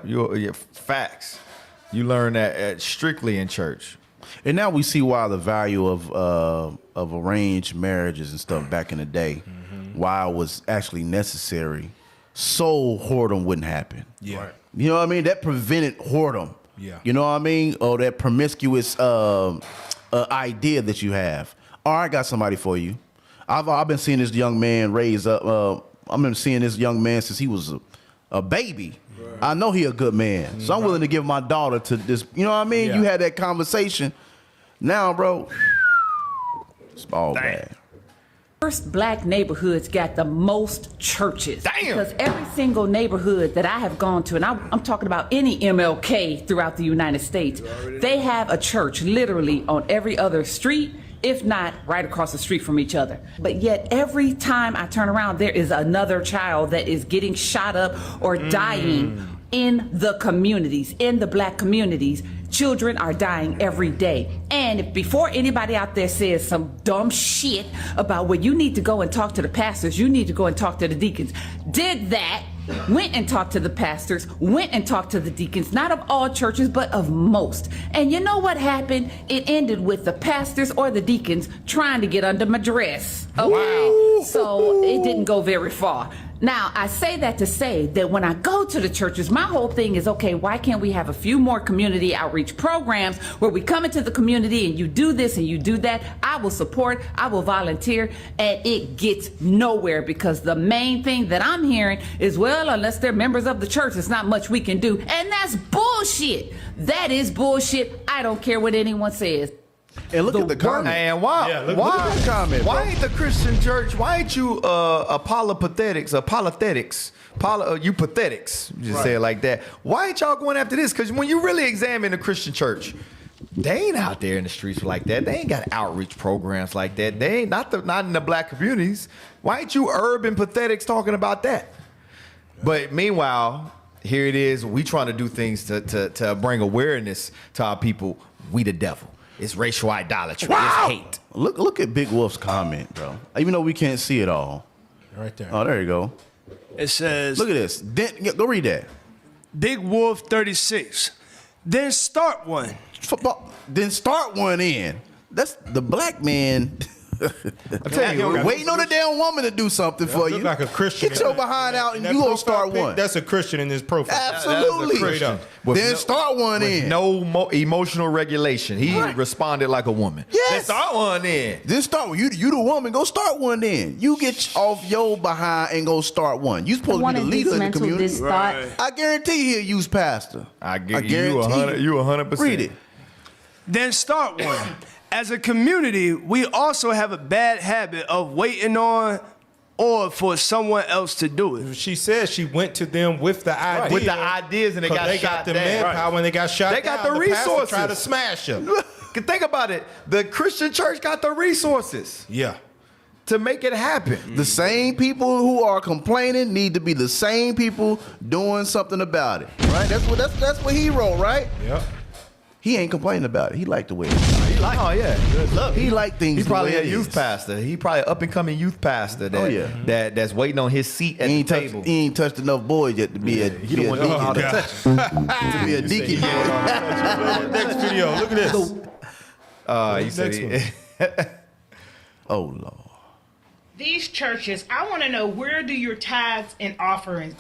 facts. You learn that strictly in church. And now we see why the value of arranged marriages and stuff back in the day, why it was actually necessary, so whoredom wouldn't happen. Yeah, right. You know what I mean? That prevented whoredom. Yeah, you know what I mean? Or that promiscuous idea that you have. All right, I got somebody for you. I've been seeing this young man raise up. I've been seeing this young man since he was a baby. Right. I know he a good man, so I'm willing to give my daughter to this. You know what I mean? Yeah. You had that conversation. Now, bro, it's all bad. First black neighborhoods got the most churches. Damn. Because every single neighborhood that I have gone to, and I'm talking about any MLK throughout the United States, they have a church literally on every other street, if not right across the street from each other. But yet every time I turn around, there is another child that is getting shot up or dying in the communities, in the black communities, children are dying every day. And if before anybody out there says some dumb shit about, well, you need to go and talk to the pastors, you need to go and talk to the deacons, did that, went and talked to the pastors, went and talked to the deacons, not of all churches, but of most. And you know what happened? It ended with the pastors or the deacons trying to get under my dress. Okay? Wow. So it didn't go very far. Now, I say that to say that when I go to the churches, my whole thing is, okay, why can't we have a few more community outreach programs where we come into the community and you do this and you do that? I will support, I will volunteer, and it gets nowhere because the main thing that I'm hearing is, well, unless they're members of the church, there's not much we can do. And that's bullshit. That is bullshit. I don't care what anyone says. And look at the comment. And why? Yeah, look at the comment, why bro. ain't the Christian church? Why ain't you apologetics? You pathetics. Just say it like that. Why ain't y'all going after this? Because when you really examine the Christian church, they ain't out there in the streets like that. They ain't got outreach programs like that. They ain't not in the black communities. Why ain't you urban pathetics talking about that? But meanwhile, here it is. We trying to do things to bring awareness to our people. We the devil. It's racial idolatry. Wow. It's hate. Look at Big Wolf's comment, bro. Even though we can't see it all. Right there. Oh, there you go. It says, look at this. Go read that. Big Wolf 36. Then start one. Then start one in. That's the black man. I'm telling you, waiting on a damn woman to do something for you. Look like a Christian. Get your behind out and you gonna start one. That's a Christian in this profile. Absolutely. Then start one in. No emotional regulation. He responded like a woman. Yes. Then start one in. Then start one. You the woman. Go start one then. You get off your behind and go start one. You supposed to be the leader in the community. This thought. I guarantee he'll use pastor. I guarantee you 100%. Read it. Then start one. As a community, we also have a bad habit of waiting on or for someone else to do it. She said she went to them with the idea. With the ideas and they got shot the down. manpower when they got shot They got down. the pastor resources. tried to smash them. Think about it. The Christian church got the resources. Yeah. To make it happen. The same people who are complaining need to be the same people doing something about it. Right? That's what he wrote, right? Yeah. He ain't complaining about it. He liked the way it He liked things. He probably the way a it youth is. pastor. He probably up and coming youth pastor that's waiting on his seat at the table. He ain't touched enough boys yet to be a He don't want to know how to touch him. to be a deacon. Next video. Look at this. He said oh Lord. These churches, I want to know, where do your tithes and offerings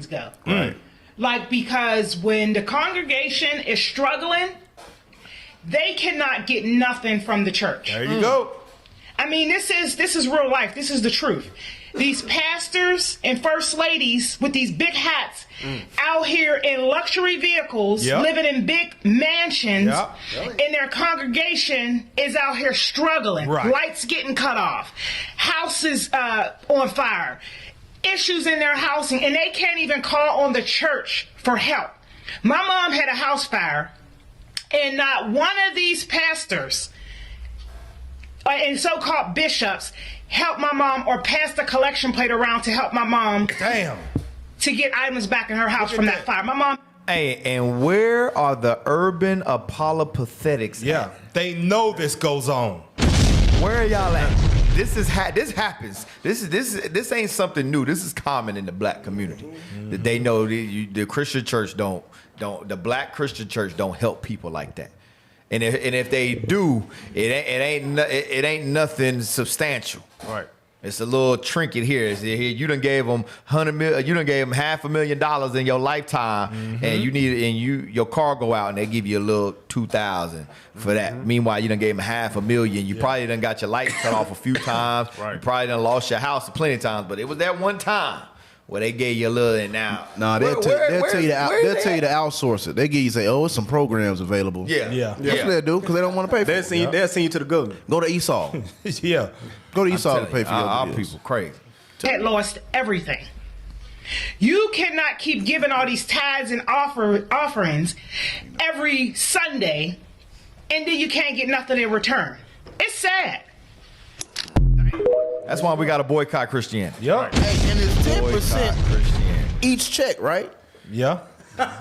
go? Right. Like, because when the congregation is struggling, they cannot get nothing from the church. There you go. I mean, this is real life. This is the truth. These pastors and first ladies with these big hats out here in luxury vehicles, living in big mansions, and their congregation is out here struggling. Right. Lights getting cut off, houses on fire, issues in their housing, and they can't even call on the church for help. My mom had a house fire, and not one of these pastors and so-called bishops help my mom or pass the collection plate around to help my mom to get items back in her house from that fire. My mom. Hey, and where are the urban apologetics? Yeah, they know this goes on. Where are y'all at? This happens. This ain't something new. This is common in the black community. That they know the Christian church don't the black Christian church don't help people like that. And if they do, it ain't nothing substantial. Right. It's a little trinket here. You done gave them you done gave them $500,000 in your lifetime, and your car go out and they give you a little $2,000 for that. Meanwhile, you done gave them $500,000. You probably done got your lights cut off a few times. You probably done lost your house plenty of times, but it was that one time where they gave you a little, and now. No, they'll tell you to outsource it. They give you it's some programs available. Yeah. That's what they'll do because they don't want to pay for it. They'll send you to the government. Go to Esau. Yeah. Go to Esau to pay for your our bills. people crazy. Had lost everything. You cannot keep giving all these tithes and offerings every Sunday, and then you can't get nothing in return. It's sad. That's why we got to boycott Christianity. Yeah. Hey, and it's 10% Christianity. each check, right? Yeah.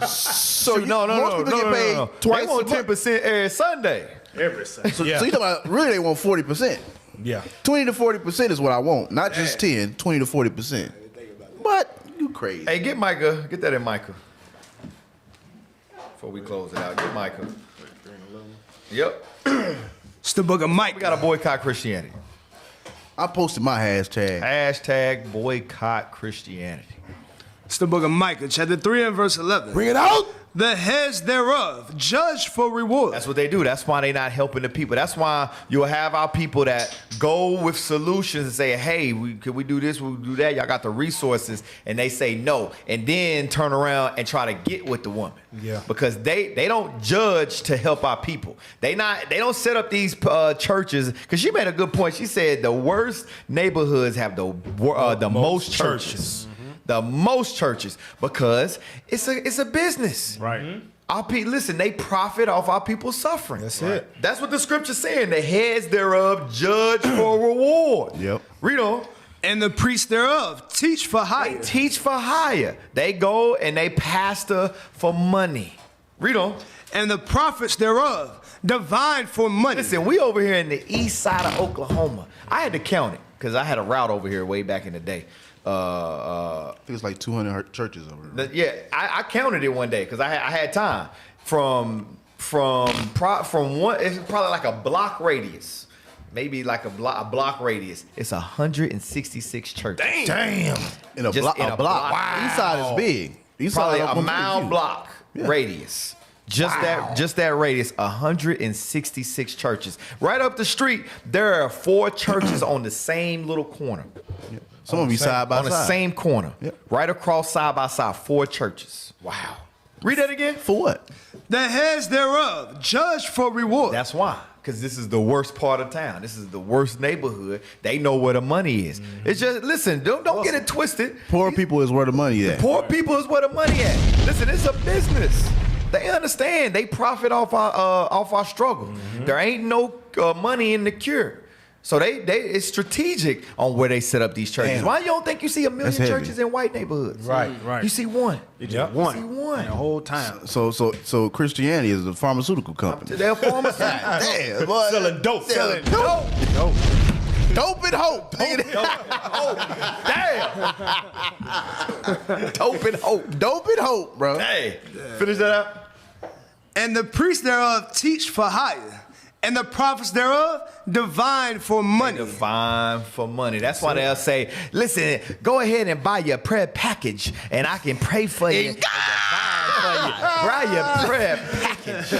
So no. Twice. They want 10% every Sunday. Every Sunday. So you talking about really they want 40%. Yeah. 20 to 40% is what I want. Not just 10, 20 to 40%. But you crazy. Hey, get Micah. Get that in Micah. Before we close it out, get Micah. Yep. It's the book of Micah. We got to boycott Christianity. I posted my hashtag. Hashtag boycott Christianity. It's the book of Micah, chapter 3 and verse 11. Bring it out. The heads thereof judge for reward. That's what they do. That's why they're not helping the people. That's why you'll have our people that go with solutions and say, hey, can we do this? We do that. Y'all got the resources. And they say no. And then turn around and try to get with the woman. Yeah. Because they don't judge to help our people. They don't set up these churches. Because she made a good point. She said the worst neighborhoods have the most churches. The most churches, because it's a business. Right. Mm-hmm. Our people, listen, they profit off our people suffering. That's it. That's what the scripture's saying. The heads thereof judge for reward. Yep. Read on. And the priests thereof teach for hire. They teach for hire. They go and they pastor for money. Read on. And the prophets thereof divine for money. Listen, we over here in the east side of Oklahoma. I had to count it because I had a route over here way back in the day. I think it's like 200 churches over there. Yeah, I counted it one day because I had time. From one, it's probably like a block radius, maybe like a block radius. It's 166 churches. Damn. In a block. Wow. East side is big. East Probably side a mile block radius. Just that radius, 166 churches. Right up the street, there are 4 churches on the same little corner. Yep. Some of them side by side. On the same corner. Yep. Right across side by side, 4 churches. Wow. Read that again. For what? The heads thereof judge for reward. That's why. Because this is the worst part of town. This is the worst neighborhood. They know where the money is. It's just, listen, don't get it twisted. Poor people is where the money at. Poor people is where the money at. Listen, it's a business. They understand. They profit off our struggle. Mm-hmm. There ain't no money in the cure. So it's strategic on where they set up these churches. Damn. Why you don't think you see a million churches in white neighborhoods? Right. You see one. One. You see one. And the whole time. So Christianity is a pharmaceutical company. They're pharmaceutical. Damn, boy. Selling dope. Selling dope. Dope and hope. Damn. Dope and hope. Dope and hope, bro. Hey, finish that up. And the priests thereof teach for hire. And the prophets thereof divine for money. Divine for money. That's why they'll say, listen, go ahead and buy your prayer package and I can pray for you. And divine for you. Buy your prayer package.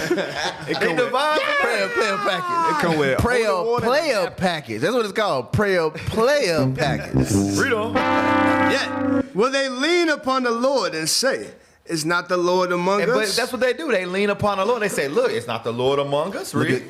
It divine prayer package. It come with player package. That's what it's called. Player package. Read on. Yet will they lean upon the Lord and say, is not the Lord among us? But that's what they do. They lean upon the Lord. They say, look, it's not the Lord among us. Read.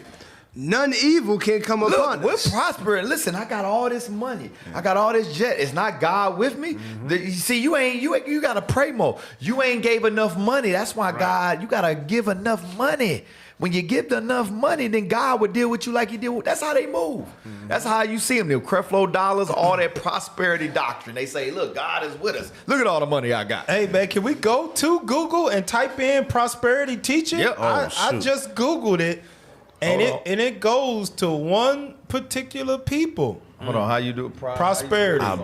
None evil can come upon us. We're prospering. Listen, I got all this money. I got all this jet. It's not God with me. You see, you gotta pray more. You ain't gave enough money. That's why God, you gotta give enough money. When you give enough money, then God would deal with you like he did with. That's how they move. That's how you see them. Them Creflo dollars, all that prosperity doctrine. They say, look, God is with us. Look at all the money I got. Hey, man, can we go to Google and type in prosperity teaching? Yep. I just Googled it, and it goes to one particular people. Hold on, how you do prosperity? I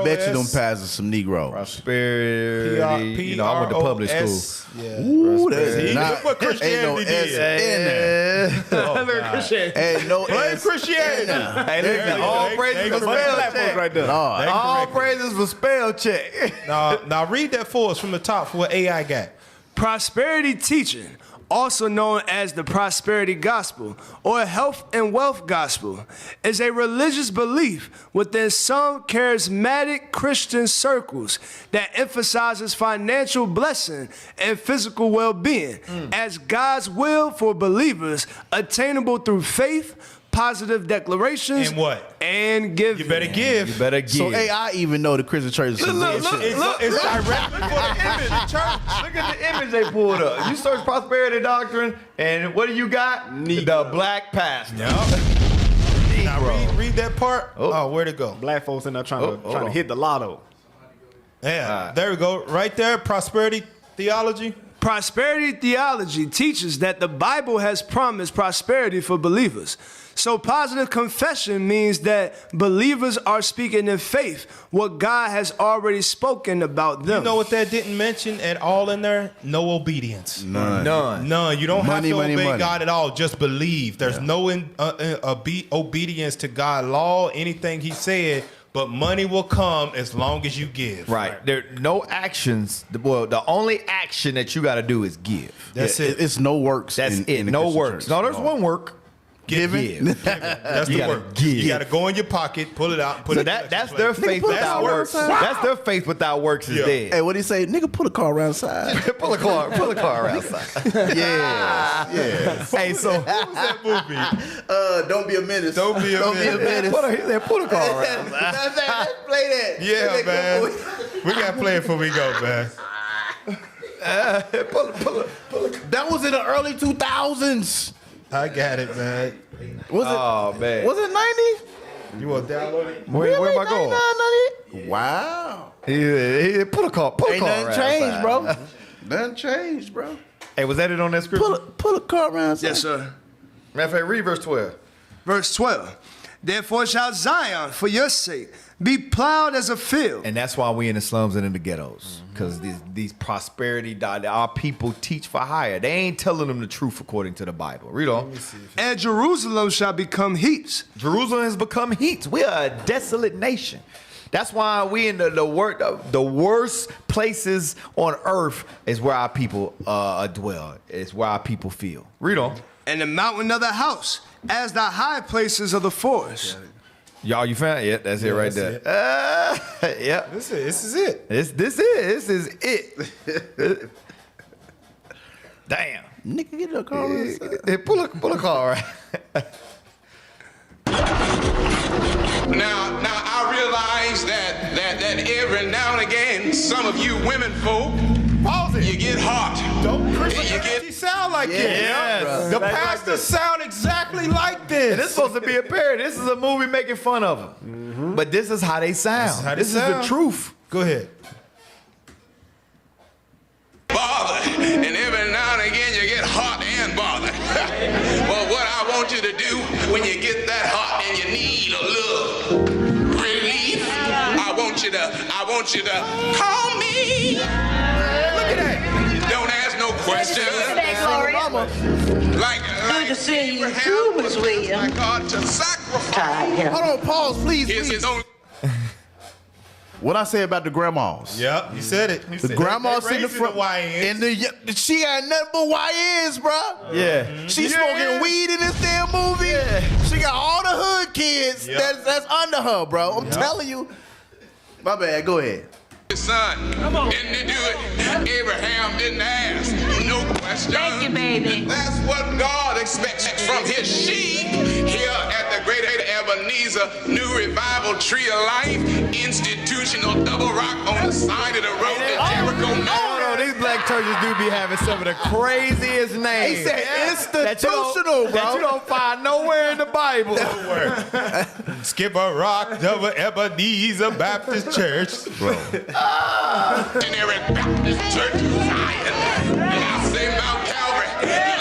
bet you them passes some Negro. Prosperity. I went to public school. Yeah. Ooh, that's not. Look what Christianity did. Ain't no Christianity. Hey, listen, all praises for spell check. Right there. All praises for spell check. Now read that for us from the top for what AI got. Prosperity teaching, also known as the prosperity gospel or health and wealth gospel, is a religious belief within some charismatic Christian circles that emphasizes financial blessing and physical well-being as God's will for believers, attainable through faith, positive declarations, and what? And giving. You better give. You better give. So AI even know the Christian church is some bullshit. It's directly for the image. Look at the image they pulled up. You search prosperity doctrine, and what do you got? The black pastor. Now read that part. Oh, where'd it go? Black folks in there trying to hit the lotto. Yeah, there we go. Right there, prosperity theology? Prosperity theology teaches that the Bible has promised prosperity for believers. So positive confession means that believers are speaking in faith what God has already spoken about them. You know what that didn't mention at all in there? No obedience. None. You don't have to obey money. God at all. Just believe. There's no obedience to God's law, anything he said, but money will come as long as you give. Right. There no actions. Well, the only action that you got to do is give. That's it. It's no works. That's in it. the No Christian works. church. No, there's one work. Giving. That's You the gotta work. give. You got to go in your pocket, pull it out, and put So it. that's their faith without works. That's their faith without works is dead. Hey, what do you say? Nigga, pull a car around side. pull a car around side. Yeah. Hey, so What was that movie? Don't be a menace. Don't be a menace. Pull a car around side. Play that. Yeah, man. We got to play it before we go, man. That was in the early 2000s. I got it, man. Was it? Man. Was it 90? You want to download it? Where am I going? 99, 90? Wow. He pull a car Ain't nothing around changed, side. bro. Nothing changed, bro. Hey, was that it on that scripture? Pull a car around side. Yes, sir. Matter of fact, read verse 12. Verse 12. Therefore shall Zion, for your sake, be plowed as a field. And that's why we in the slums and in the ghettos. Because these prosperity, our people teach for hire. They ain't telling them the truth according to the Bible. Read on. And Jerusalem shall become heaps. Jerusalem has become heaps. We are a desolate nation. That's why we in the worst places on earth is where our people dwell. It's where our people feel. Read on. And the mountain of the house, as the high places of the forest. Y'all, you found it? Yeah, that's it right there. Yeah. This is it. This is it. Damn. Nigga, get a car around side. Pull a car right. Now I realize that every now and again, some of you women folk, you get hot. Don't Christianity sound like this. Yes. The pastors sound exactly like this. And it's supposed to be a parody. This is a movie making fun of them. But this is how they sound. This is the truth. Go ahead. Bothered, and every now and again you get hot and bothered. Well, what I want you to do when you get that hot and you need a little relief, I want you to call me. Look at that. Don't ask no questions. Like Good to see you too, Miss Williams. My God, to sacrifice. Hold on, pause, please. His own. What I say about the grandmas? Yep, you said it. The grandma sitting in the front. And She got nothing but YNs, bro. Yeah. She smoking weed in this damn movie. Yeah. She got all the hood kids that's under her, bro. I'm telling you. My bad. Go ahead. His son. And to do it, Abraham didn't ask no questions. Thank you, baby. That's what God expects from his sheep here at the Great Ebenezer New Revival Tree of Life Institutional Double Rock on the side of the road to Jericho. No, these black churches do be having some of the craziest names. He said institutional, bro. That you don't find nowhere in the Bible. Skip a Rock, Double Ebenezer Baptist Church. Bro. In every Baptist church in Zion. And I say Mount Calvary.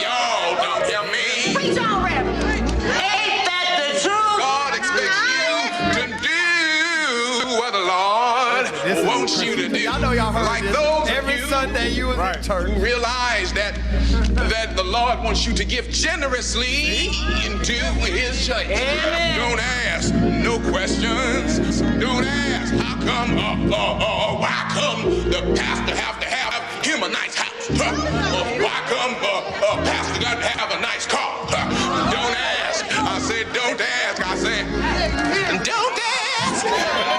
Y'all don't hear me. Preach on, Reverend. Ain't that the truth? God expects you to do what the Lord wants you to do. Y'all know y'all heard like this. those Every of you Sunday you was in church. who realize that the Lord wants you to give generously into his church. Don't ask no questions. Don't ask how come why come the pastor have to have him a nice house? Why come pastor got to have a nice car? Don't ask. I said don't ask. I said don't ask.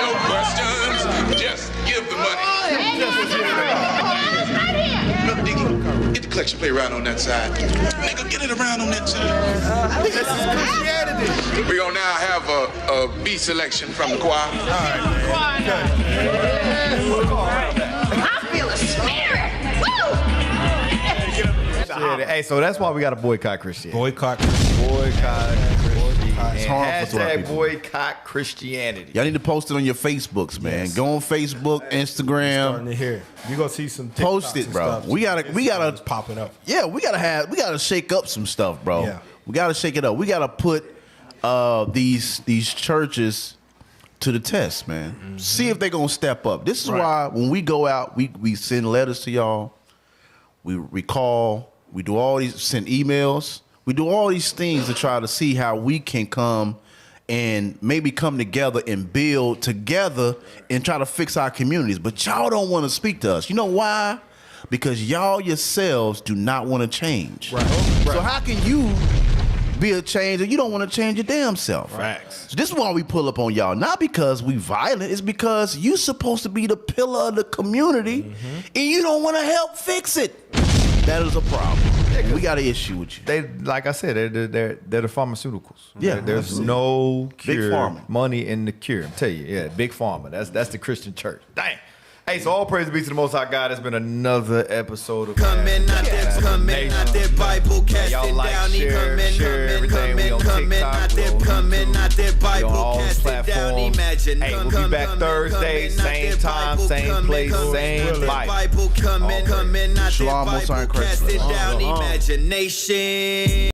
No questions. Just give the money. Brother Diggy, get the collection plate around on that side. Nigga, get it around on that side. This is Christianity. We're gonna now have a beat selection from the choir. I feel a spirit. Woo! Hey, so that's why we got to boycott Christianity. Boycott. Boycott Christianity. It's And harmful to our hashtag people. boycott Christianity. Y'all need to post it on your Facebooks, man. Yes. Go on Facebook, Instagram. Starting to hear. You're gonna see some Post TikToks it, and bro. stuff. We gotta It's popping up. Yeah, we gotta shake up some stuff, bro. Yeah. We gotta shake it up. We gotta put these churches to the test, man. See if they're gonna step up. This is why when we go out, we send letters to y'all, we call, we do all these, send emails, we do all these things to try to see how we can come and maybe come together and build together and try to fix our communities. But y'all don't want to speak to us. You know why? Because y'all yourselves do not want to change. Right. So how can you be a change and you don't want to change your damn self? Facts. So this is why we pull up on y'all. Not because we violent. It's because you supposed to be the pillar of the community and you don't want to help fix it. That is a problem. We got an issue with you. They, like I said, they're the pharmaceuticals. Yeah, there's no Big cure, pharma. money in the cure. I'm telling you, yeah, big pharma. That's the Christian church. Dang. Hey, so all praise be to the Most High God. It's been another episode of Coming out there Bible, casting down. share everything. We on TikTok, coming out there Bible, all casting down. Imagine. Hey, we'll be back Thursday, same time, same place, same life. Bible coming out there Shalom, Most High in Bible, Christ. casting down imagination.